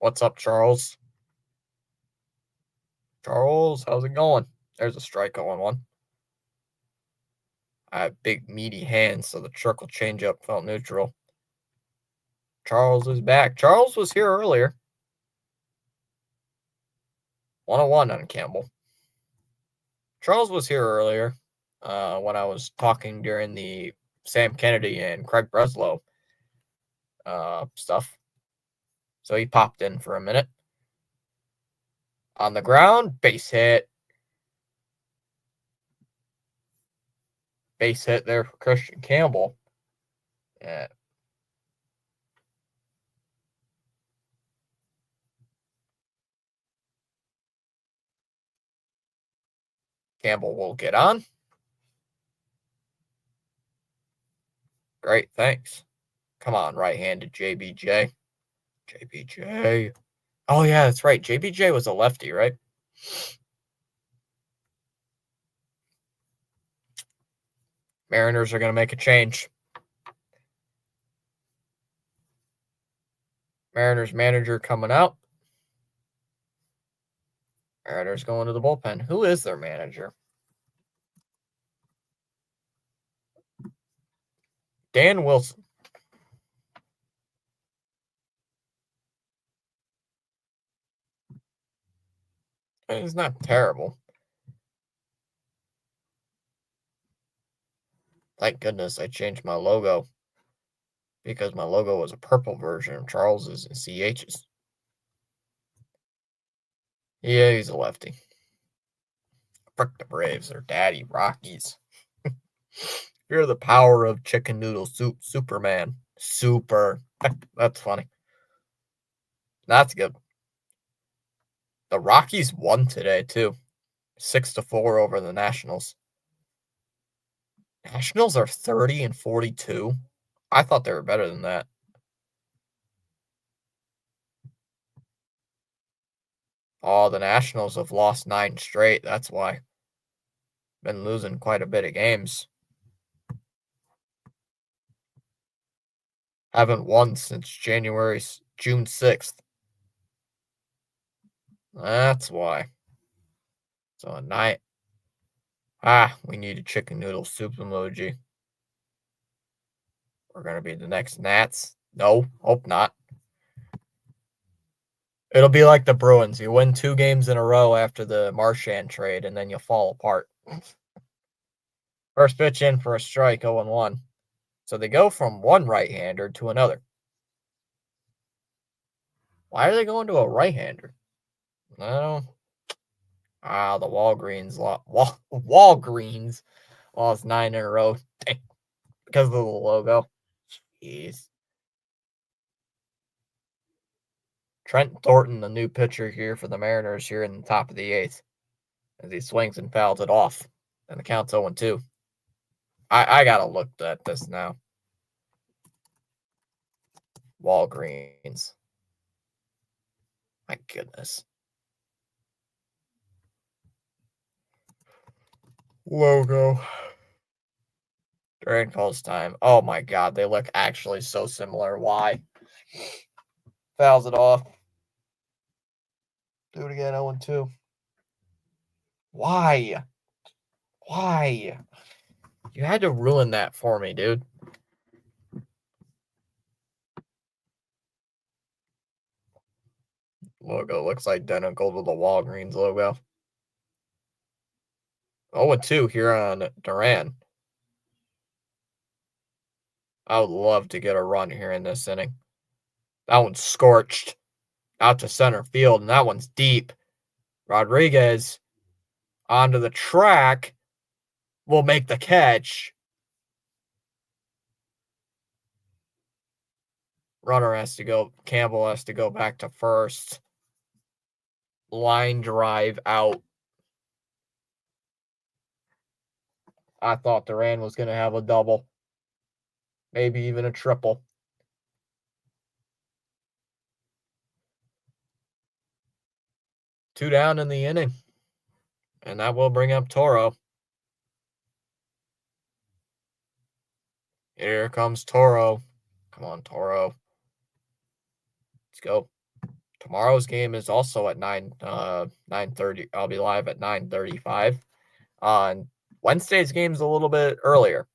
What's up, Charles? Charles, how's it going? There's a strike on one. I have big, meaty hands, so the trickle changeup felt neutral. Charles is back. Charles was here earlier. 101 on Campbell. Charles was here earlier when I was talking during the Sam Kennedy and Craig Breslow stuff. So he popped in for a minute. On the ground, base hit. Base hit there for Christian Campbell. Yeah. Campbell will get on. Great, thanks. Come on, right-handed JBJ. JBJ. Oh, yeah, that's right. JBJ was a lefty, right? Mariners are going to make a change. Mariners manager coming out. Mariners going to the bullpen. Who is their manager? Dan Wilson. He's not terrible. Thank goodness I changed my logo because my logo was a purple version of Charles's and CH's. Yeah, he's a lefty. Frick the Braves, or Daddy Rockies. You're the power of chicken noodle soup, Superman. Super. That's funny. That's good. The Rockies won today too, 6-4 over the Nationals. Nationals are 30-42. I thought they were better than that. Oh, the Nationals have lost 9 straight. That's why. Been losing quite a bit of games. Haven't won since June 6th. That's why. So a night. We need a chicken noodle soup emoji. We're going to be the next Nats. No, hope not. It'll be like the Bruins. You win 2 games in a row after the Marchand trade, and then you'll fall apart. First pitch in for a strike, 0-1. So they go from one right-hander to another. Why are they going to a right-hander? No. The Walgreens Walgreens lost 9 in a row because of the logo. Jeez. Trent Thornton, the new pitcher here for the Mariners here in the top of the 8th. As he swings and fouls it off. And the count's 0-2. I gotta look at this now. Walgreens. My goodness. Logo. During post time. Oh my god, they look actually so similar. Why? Fouls it off. Do it again, 0-2. Why? Why? You had to ruin that for me, dude. Logo looks identical to the Walgreens logo. 0-2 here on Duran. I would love to get a run here in this inning. That one's scorched out to center field, and that one's deep. Rodriguez onto the track will make the catch. Runner has to go. Campbell has to go back to first. Line drive out. I thought Duran was going to have a double, maybe even a triple. Two down in the inning, and that will bring up Toro. Here comes Toro. Come on, Toro. Let's go. Tomorrow's game is also at 9:30. I'll be live at 9:35. On Wednesday's game's a little bit earlier.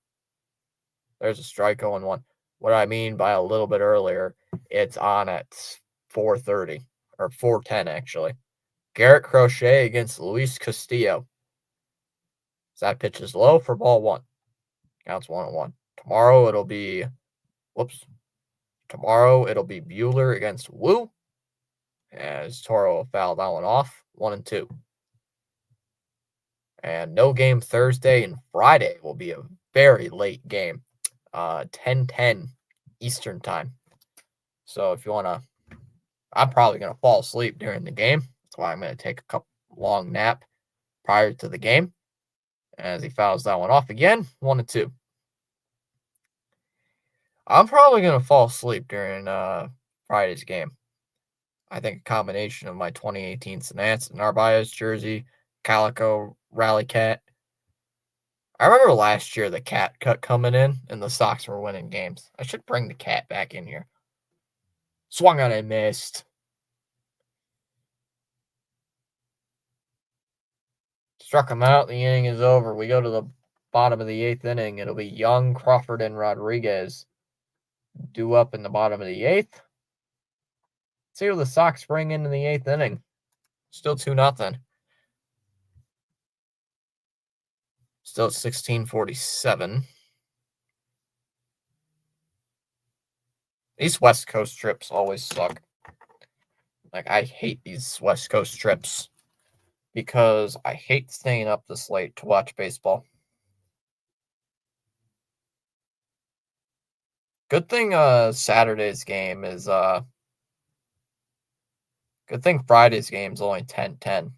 There's a strike 0-1. What I mean by a little bit earlier, it's on at 4:30 or 4:10 actually. Garrett Crochet against Luis Castillo. That pitch is low for ball one. Counts 1-1. Tomorrow it'll be Buehler against Wu. As Toro fouled that one off. 1-2. And no game Thursday and Friday will be a very late game. 10:10 Eastern time. So if you want to, I'm probably going to fall asleep during the game. That's why I'm going to take a long nap prior to the game. As he fouls that one off again, 1-2. I'm probably going to fall asleep during Friday's game. I think a combination of my 2018 Sanats Narvaez jersey, Calico Rally Cat. I remember last year the cat cut coming in and the Sox were winning games. I should bring the cat back in here. Swung on and missed. Struck him out. The inning is over. We go to the bottom of the 8th inning. It'll be Young, Crawford, and Rodriguez due up in the bottom of the 8th. See who the Sox bring into the 8th inning. Still 2-0. Still at 16:47. These West Coast trips always suck. Like, I hate these West Coast trips because I hate staying up this late to watch baseball. Good thing Saturday's game is good thing Friday's game is only 10:10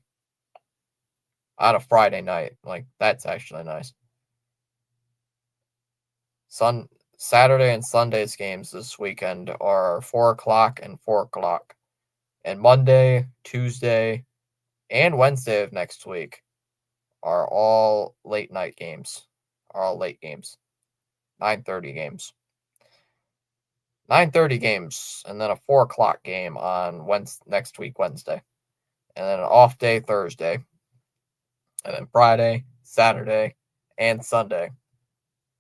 on a Friday night. Like, that's actually nice. Saturday and Sunday's games this weekend are 4 o'clock and 4 o'clock. And Monday, Tuesday, and Wednesday of next week are all late night games. Are all late games. 9:30 games. 9:30 games, and then a 4 o'clock game on next week, Wednesday. And then an off day Thursday. And then Friday, Saturday, and Sunday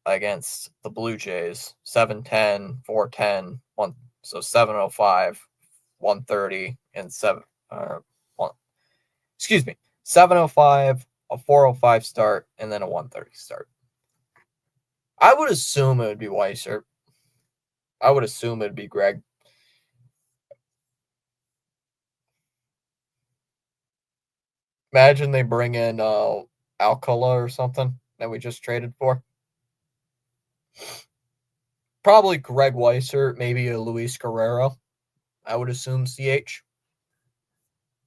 against the Blue Jays. 7:10, 4:10, 1. So 7:05, 1:30, and 7:05, a 4:05 start, and then a 1:30 start. I would assume it would be Weiser. I would assume it'd be Greg. Imagine they bring in Alcala or something that we just traded for. Probably Greg Weiser, maybe a Luis Guerrero. I would assume CH.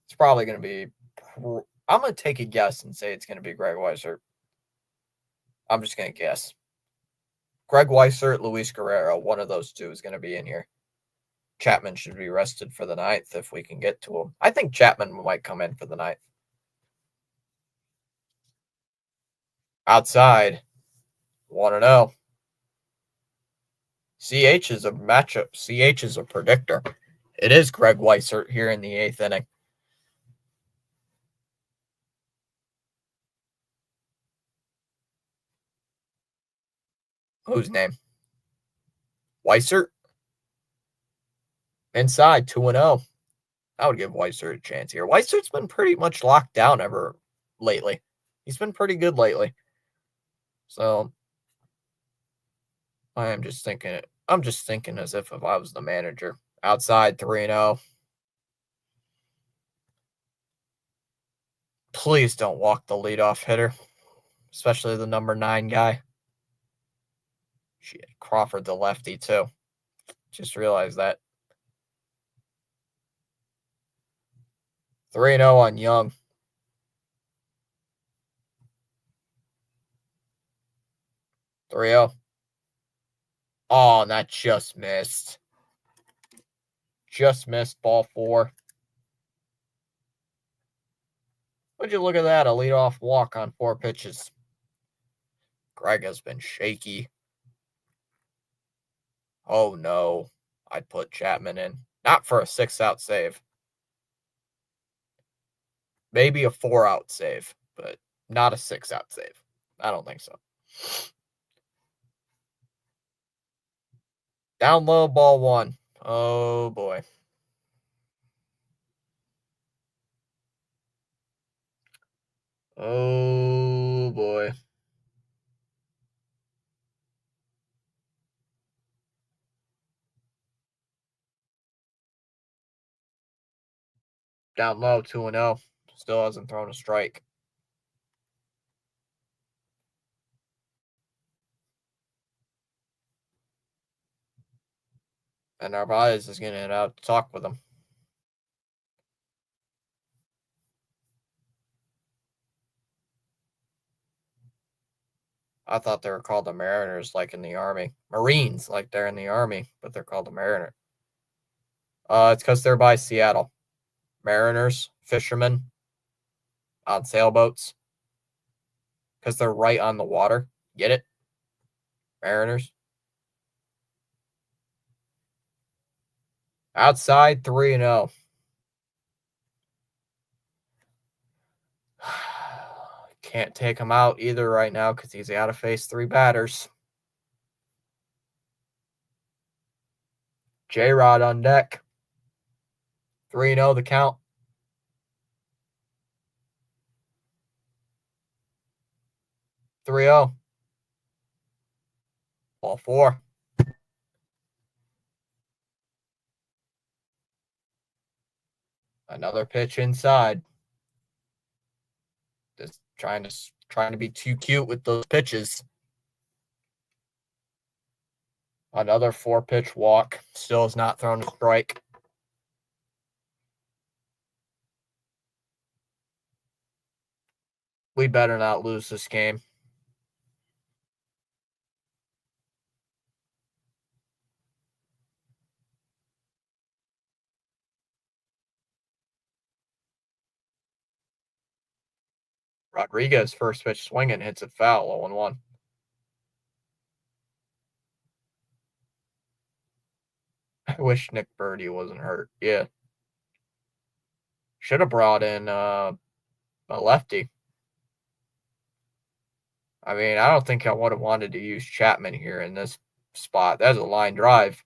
It's probably going to be. I'm going to take a guess and say it's going to be Greg Weiser. I'm just going to guess. Greg Weiser, Luis Guerrero, one of those two is going to be in here. Chapman should be rested for the 9th if we can get to him. I think Chapman might come in for the 9th. Outside, 1-0. CH is a matchup. CH is a predictor. It is Greg Weiser here in the 8th inning. Whose name? Weiser. Inside, 2-0. I would give Weiser a chance here. Weiser's been pretty much locked down lately. He's been pretty good lately. So I'm just thinking as if I was the manager. Outside 3-0. Please don't walk the leadoff hitter, especially the number 9 guy. Shit, Crawford the lefty too. Just realized that. 3-0 on Young. 3-0. Oh, and that just missed. Just missed ball 4. Would you look at that? A leadoff walk on 4 pitches. Greg has been shaky. Oh no. I'd put Chapman in. Not for a 6-out save. Maybe a 4-out save, but not a 6-out save. I don't think so. Down low, ball 1. Oh boy. Oh boy. Down low, 2-0. Still hasn't thrown a strike. And Narvaez is getting it out to talk with him. I thought they were called the Mariners like in the Army. Marines like they're in the Army, but they're called the Mariner. It's because they're by Seattle. Mariners, fishermen on sailboats. Because they're right on the water. Get it? Mariners. Outside 3-0. Can't take him out either right now because he's got to face 3 batters. J-Rod on deck. 3-0 the count. Three 0. Ball 4. Another pitch inside. Just trying to be too cute with those pitches. Another 4-pitch walk. Still has not thrown a strike. We better not lose this game. Rodriguez first pitch swinging, hits it foul, 0-1. I wish Nick Birdie wasn't hurt. Yeah. Should have brought in a lefty. I mean, I don't think I would have wanted to use Chapman here in this spot. That's a line drive.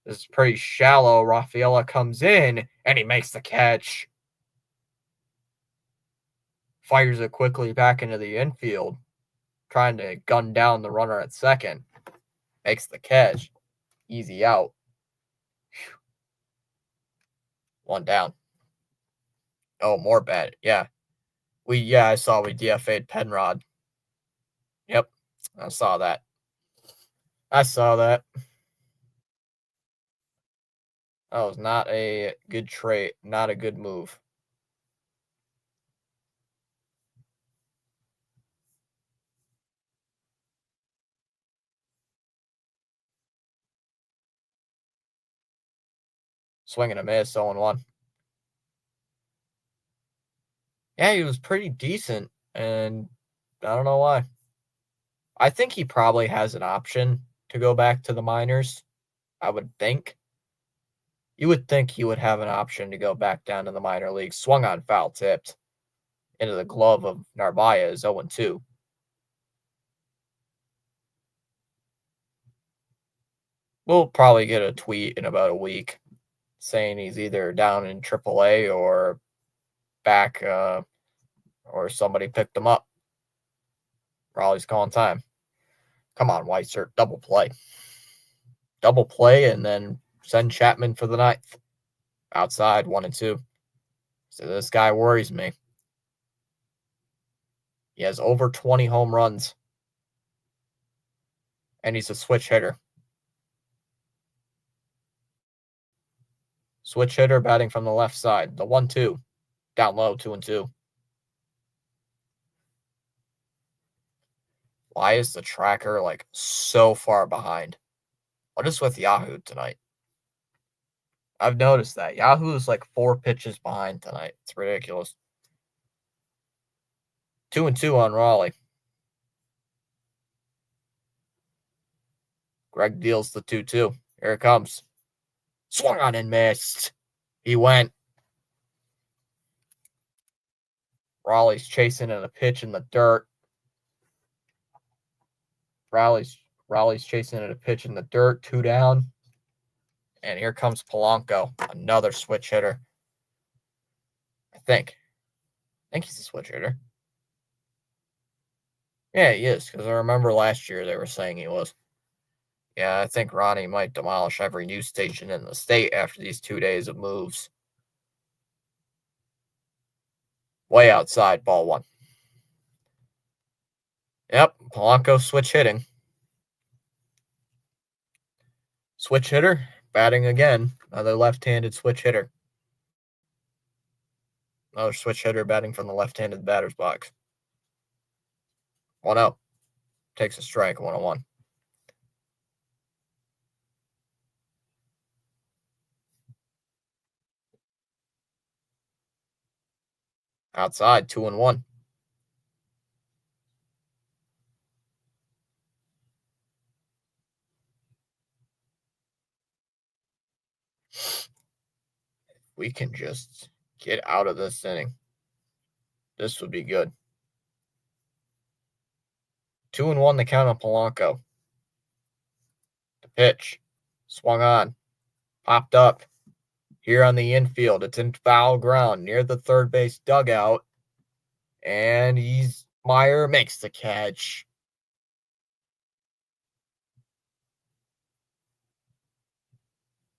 This is pretty shallow. Rafaela comes in, and he makes the catch. Fires it quickly back into the infield, trying to gun down the runner at second. Makes the catch. Easy out. Whew. 1 down. Oh, more bad. Yeah. I saw we DFA'd Penrod. Yep. I saw that. That was not a good trade. Not a good move. Swing and a miss, 0-1. Yeah, he was pretty decent, and I don't know why. I think he probably has an option to go back to the minors, I would think. You would think he would have an option to go back down to the minor leagues. Swung on foul tipped into the glove of Narvaez, 0-2. We'll probably get a tweet in about a week saying he's either down in AAA or back or somebody picked him up. Raleigh's calling time. Come on, Weiser, double play. Double play and then send Chapman for the ninth. Outside, 1-2. So this guy worries me. He has over 20 home runs. And he's a switch hitter. Switch hitter batting from the left side. The 1-2. Down low, 2-2. Why is the tracker like so far behind? What is with Yahoo tonight? I've noticed that. Yahoo is like 4 pitches behind tonight. It's ridiculous. 2-2 on Raleigh. Greg deals the 2-2. Here it comes. Swung on and missed. He went. Raleigh's chasing in a pitch in the dirt. Raleigh's chasing at a pitch in the dirt. 2 down. And here comes Polanco, another switch hitter. I think he's a switch hitter. Yeah, he is, because I remember last year they were saying he was. Yeah, I think Ronnie might demolish every news station in the state after these 2 days of moves. Way outside, ball 1. Yep, Polanco switch hitting. Switch hitter, batting again. Another left-handed switch hitter. Another switch hitter batting from the left-handed batter's box. 1-0. Takes a strike, 1-1. Outside, 2-1. We can just get out of this inning. This would be good. 2-1 the count on Polanco. The pitch. Swung on. Popped up. Here on the infield. It's in foul ground near the third base dugout. And Meyer makes the catch.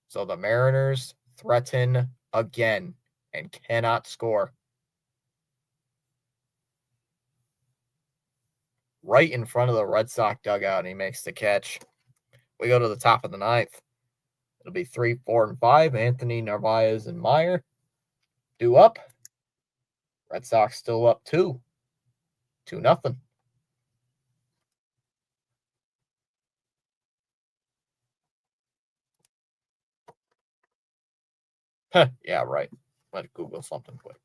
So the Mariners threaten again and cannot score. Right in front of the Red Sox dugout, and he makes the catch. We go to the top of the ninth. It'll be 3, 4, and 5. Anthony, Narvaez, and Meyer due up. Red Sox still up 2. 2-0. Yeah, right. Let's Google something quick.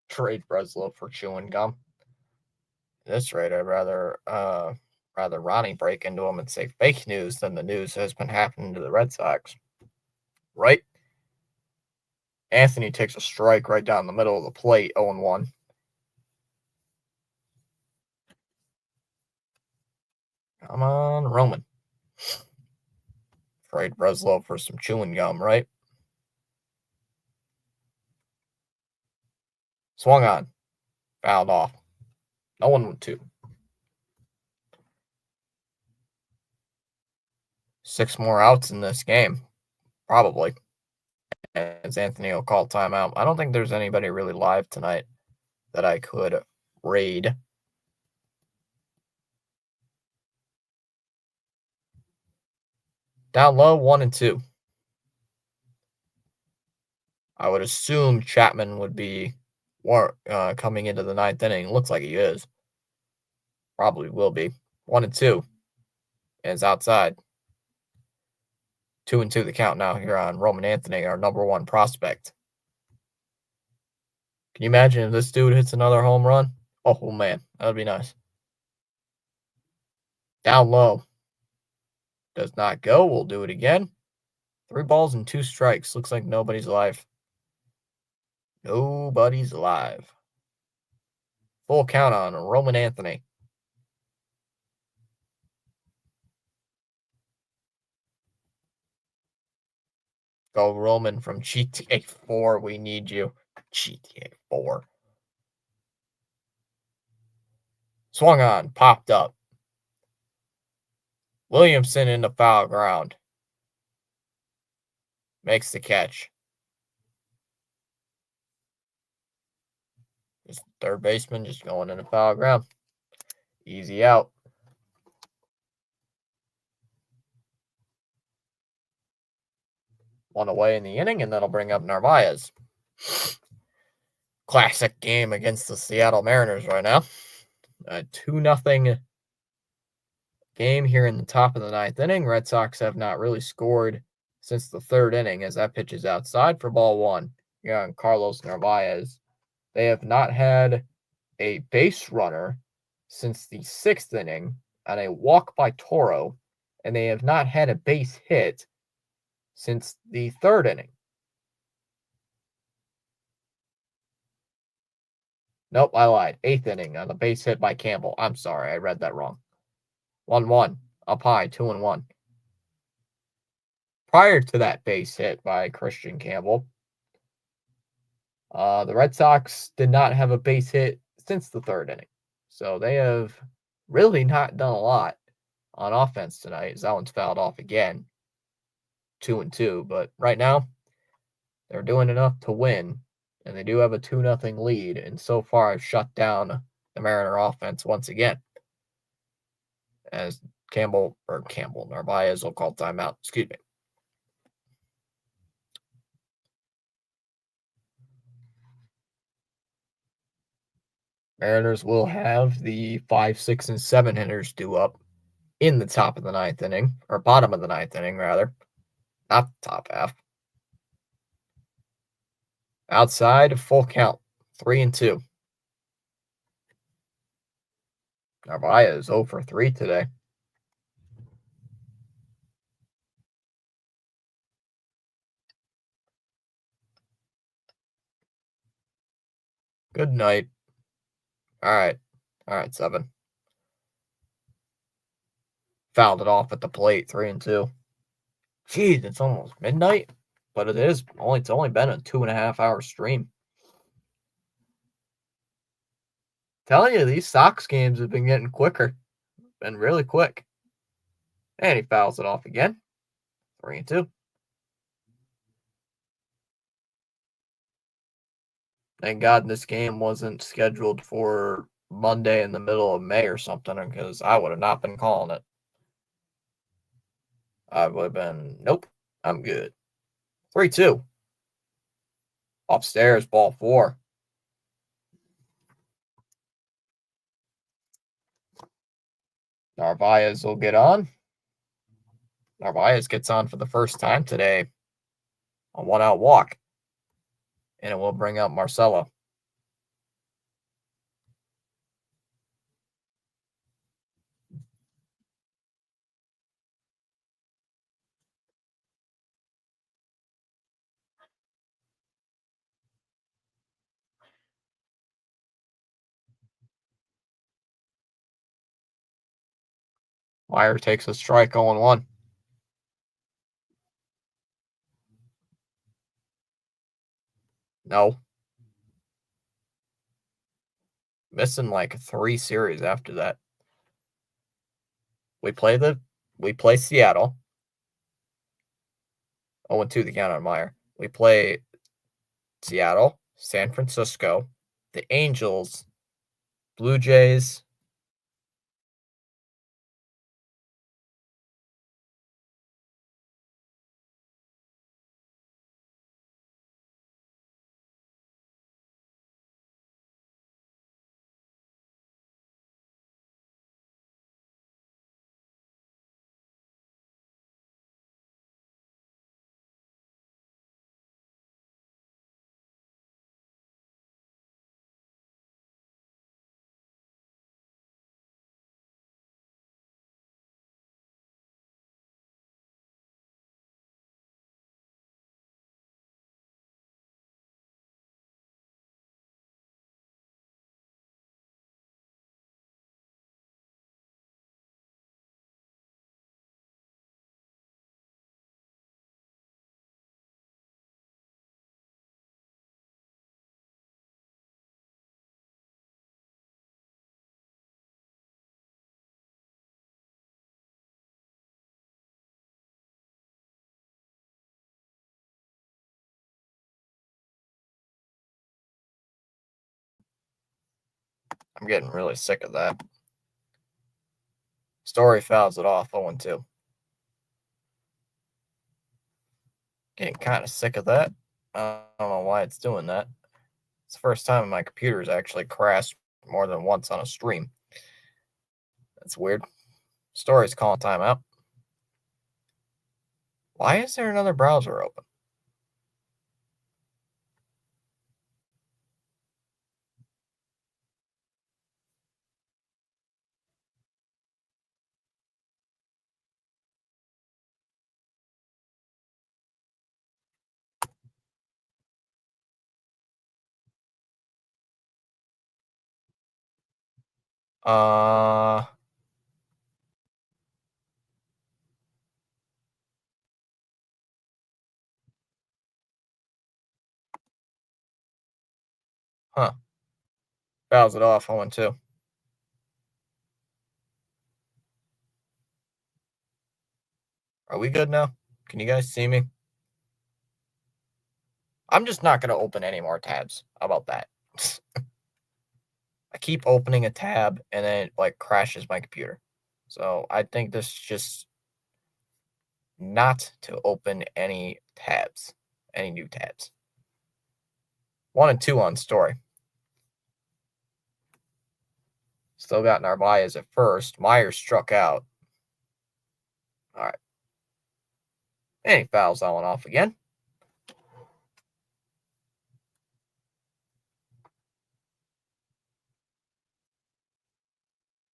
Trade Breslow for chewing gum. At this rate, I'd rather Ronnie break into him and say fake news than the news has been happening to the Red Sox. Right? Anthony takes a strike right down the middle of the plate, 0-1. Come on, Roman. Trade Breslow for some chewing gum, right? Swung on. Fouled off. No 1-2. 6 more outs in this game, probably, as Anthony will call timeout. I don't think there's anybody really live tonight that I could raid. Down low, 1-2. I would assume Chapman would be coming into the ninth inning. Looks like he is. Probably will be. 1-2. And it's outside. 2-2 the count now here on Roman Anthony, our number one prospect. Can you imagine if this dude hits another home run? Oh man, that would be nice. Down low. Does not go. We'll do it again. 3 balls and 2 strikes. Looks like nobody's alive. Nobody's alive. Full count on Roman Anthony. Go Roman from GTA 4. We need you. GTA 4. Swung on. Popped up. Williamson in the foul ground. Makes the catch. This third baseman just going in the foul ground. Easy out. One away in the inning, and that'll bring up Narvaez. Classic game against the Seattle Mariners right now. A 2-0 game here in the top of the ninth inning. Red Sox have not really scored since the third inning as that pitch is outside for ball 1. Here on Carlos Narvaez. They have not had a base runner since the 6th inning on a walk by Toro, and they have not had a base hit since the 3rd inning. Nope, I lied. 8th inning on a base hit by Campbell. I'm sorry, I read that wrong. 1-1, up high, 2-1. Prior to that base hit by Christian Campbell, the Red Sox did not have a base hit since the 3rd inning. So they have really not done a lot on offense tonight. That one's fouled off again. 2-2. But right now, they're doing enough to win. And they do have a 2-0 lead. And so far, I've shut down the Mariner offense once again. As Narvaez will call timeout. Excuse me. Mariners will have the 5, 6, and 7 hitters due up in the top of the ninth inning, or bottom of the ninth inning, rather. Not the top half. Outside, full count, 3-2. Narvaez 0 for 3 today. Good night. All right, 7. Fouled it off at the plate, 3-2. Jeez, it's almost midnight, but it's only been a 2.5-hour stream. Telling you, these Sox games have been getting quicker. Been really quick. And he fouls it off again. 3-2. Thank God this game wasn't scheduled for Monday in the middle of May or something, because I would have not been calling it. I would have been, nope, I'm good. 3-2. Upstairs, ball 4. Narvaez will get on. Narvaez gets on for the first time today. A 1-out walk. And it will bring up Marcelo. Meyer takes a strike, 0-1. No. Missing like 3 series after that. We play Seattle. 0-2 the count on Meyer. We play Seattle, San Francisco, the Angels, Blue Jays. I'm getting really sick of that. Story fouls it off 0-2. Getting kind of sick of that. I don't know why it's doing that. It's the first time my computer's actually crashed more than once on a stream. That's weird. Story's calling timeout. Why is there another browser open? Uh, huh. Fouls it off 0-2. Are we good now? Can you guys see me? I'm just not going to open any more tabs. How about that? I keep opening a tab and then it like crashes my computer. So I think this is just not to open any tabs, any new tabs. 1-2 on story. Still got Narvaez at first. Myers struck out. All right. And he fouls that one off again.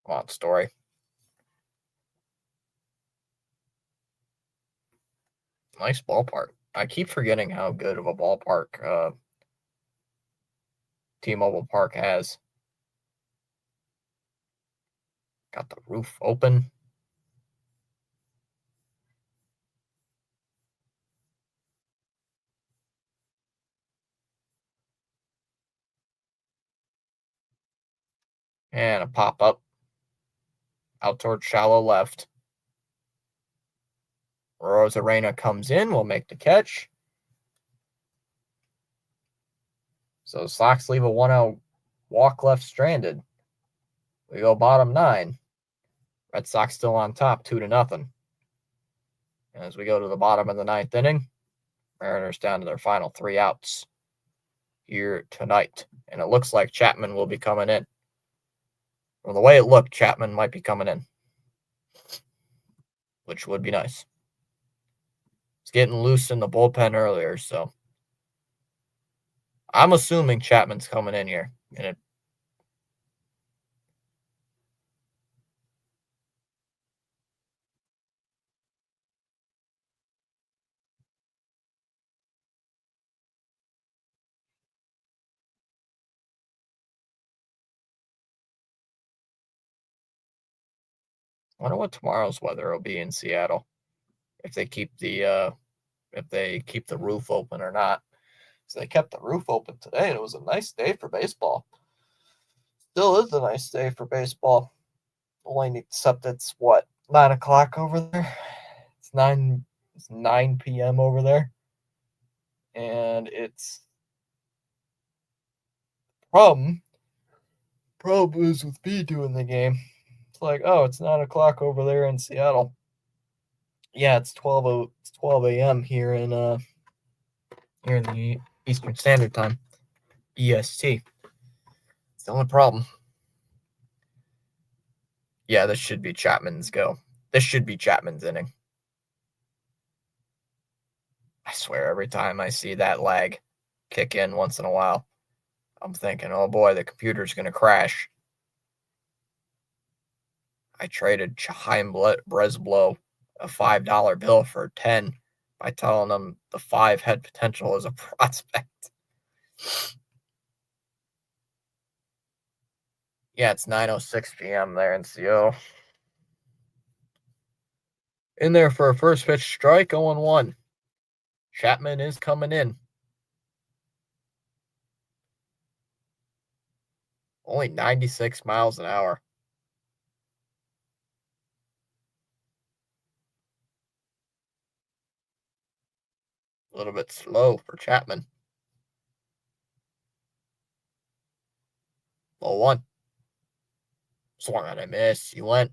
Come on, story. Nice ballpark. I keep forgetting how good of a ballpark T-Mobile Park has. Got the roof open. And a pop-up out towards shallow left. Rosarena comes in, will make the catch. So Sox leave a 1-out walk left stranded. We go bottom 9. Red Sox still on top, 2-0. As we go to the bottom of the 9th inning, Mariners down to their final 3 outs here tonight. And it looks like Chapman will be coming in. Well, the way it looked, Chapman might be coming in, which would be nice. It's getting loose in the bullpen earlier, so I'm assuming Chapman's coming in here. And I wonder what tomorrow's weather will be in Seattle. If they keep the roof open or not. So they kept the roof open today, and it was a nice day for baseball. Still is a nice day for baseball. Only except it's what 9 o'clock over there. It's It's 9 p.m. over there. And it's problem is with me doing the game. It's like, oh, it's 9 o'clock over there in Seattle. Yeah, it's 12 a.m. here in the Eastern Standard Time. EST. It's the only problem. Yeah, this should be Chapman's go. This should be Chapman's inning. I swear, every time I see that lag kick in once in a while, I'm thinking, oh boy, the computer's going to crash. I traded Chaim Breslow a $5 bill for 10 by telling him the 5 had potential as a prospect. Yeah, it's 9:06 p.m. there in Seattle. In there for a first pitch strike, 0-1. Chapman is coming in. Only 96 miles an hour. A little bit slow for Chapman. 0-1. Swung on a miss. He went.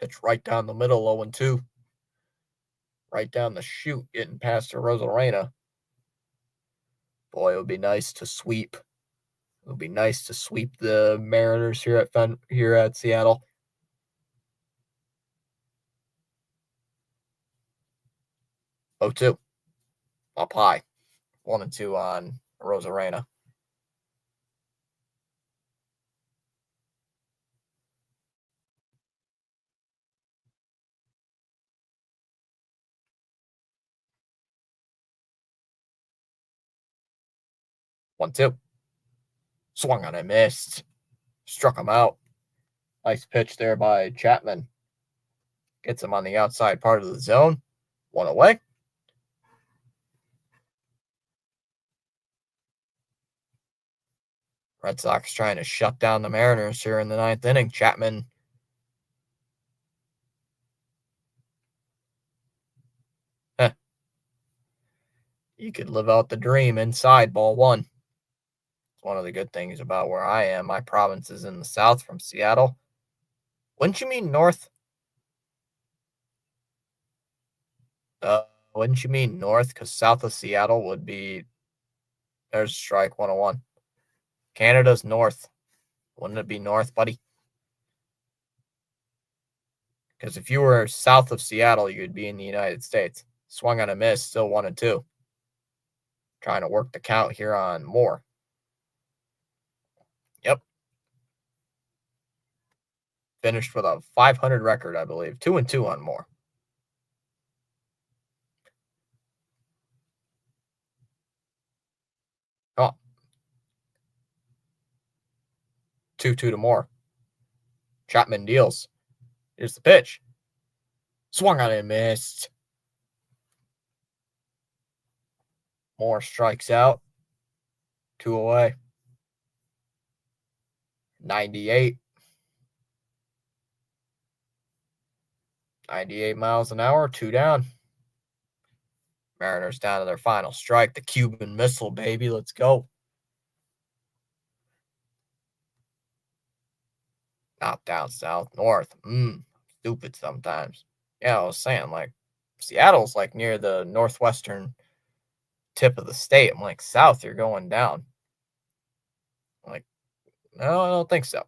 Pitch right down the middle, 0-2. Right down the chute, getting past Rosarena. Boy, it would be nice to sweep. It would be nice to sweep the Mariners here at Seattle. Oh, 2. Up high. 1-2 on Rosarena. One, 2. Swung on and missed. Struck him out. Nice pitch there by Chapman. Gets him on the outside part of the zone. 1 away. Red Sox trying to shut down the Mariners here in the 9th inning. Chapman. You could live out the dream inside, ball 1. It's one of the good things about where I am. My province is in the south from Seattle. Wouldn't you mean north? Wouldn't you mean north? Because south of Seattle would be. There's strike 101. Canada's north. Wouldn't it be north, buddy? Because if you were south of Seattle, you'd be in the United States. Swung on a miss, still 1-2. Trying to work the count here on Moore. Yep. Finished with a 500 record, I believe. 2-2 on Moore. Oh. 2-2 to Moore. Chapman deals. Here's the pitch. Swung on and missed. Moore strikes out. 2 away. 98. 98 miles an hour, 2 down. Mariners down to their final strike. The Cuban Missile, baby. Let's go. Not down south, north. Stupid sometimes. Yeah, I was saying, like, Seattle's like near the northwestern tip of the state. I'm like, south, you're going down. I'm like, no, I don't think so.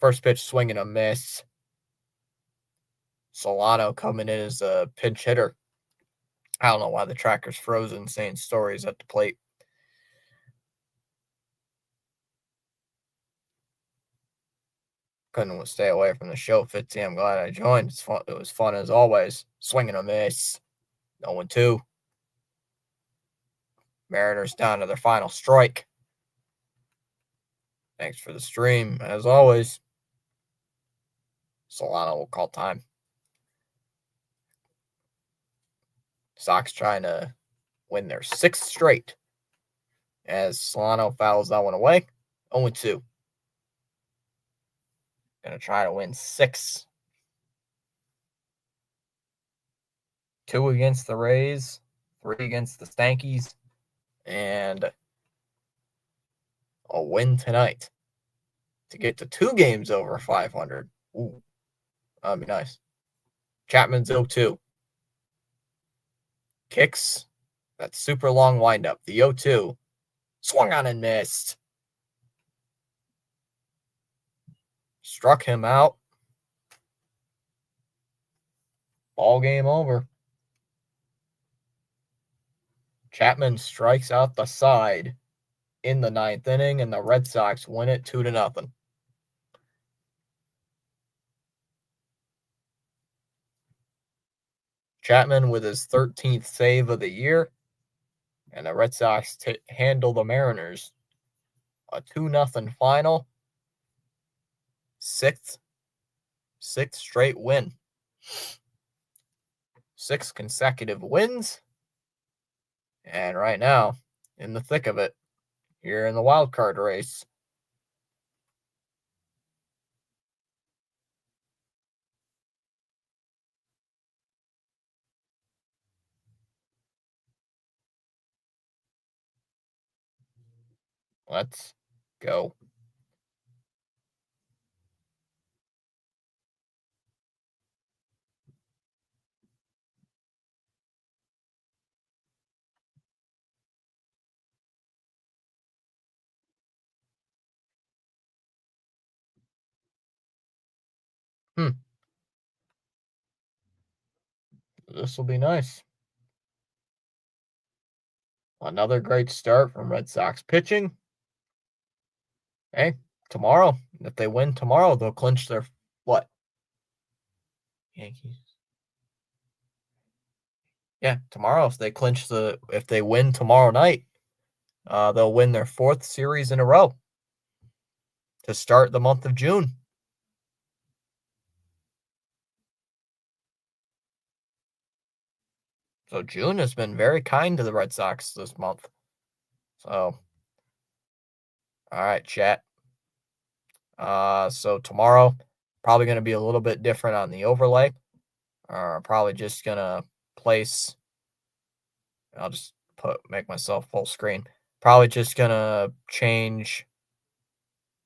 First pitch, swinging a miss. Solano coming in as a pinch hitter. I don't know why the tracker's frozen saying stories at the plate. Couldn't stay away from the show, Fitzy. I'm glad I joined. It's fun. It was fun as always. Swinging a miss. 0-2. Mariners down to their final strike. Thanks for the stream, as always. Solano will call time. Sox trying to win their 6th straight as Solano fouls that one away. 0-2. Going to try to win 6. 2 against the Rays, 3 against the Stankies, and a win tonight to get to 2 games over 500. Ooh, that'd be nice. Chapman's 0-2. Kicks that super long windup. The 0-2 swung on and missed. Struck him out. Ball game over. Chapman strikes out the side in the 9th inning, and the Red Sox win it 2-0. Chapman with his 13th save of the year, and the Red Sox handle the Mariners. A 2-0 final. Sixth straight win. 6 consecutive wins. And right now, in the thick of it, here in the wild card race. Let's go. This will be nice. Another great start from Red Sox pitching. Hey, tomorrow, if they win tomorrow, they'll clinch their what? Yankees. Yeah, tomorrow if they win tomorrow night, they'll win their 4th series in a row to start the month of June. So June has been very kind to the Red Sox this month. So, all right, chat. So tomorrow, probably going to be a little bit different on the overlay. Probably just going to place, I'll just make myself full screen. Probably just going to change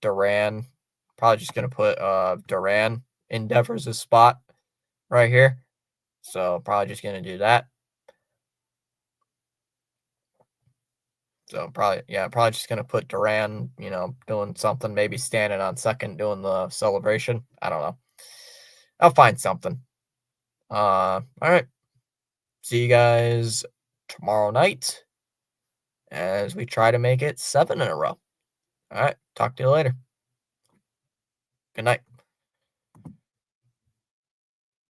Duran. Probably just going to put Duran in Devers' spot right here. So probably just going to do that. So probably just going to put Duran, doing something, maybe standing on second doing the celebration. I don't know. I'll find something. All right. See you guys tomorrow night as we try to make it 7 in a row. All right. Talk to you later. Good night.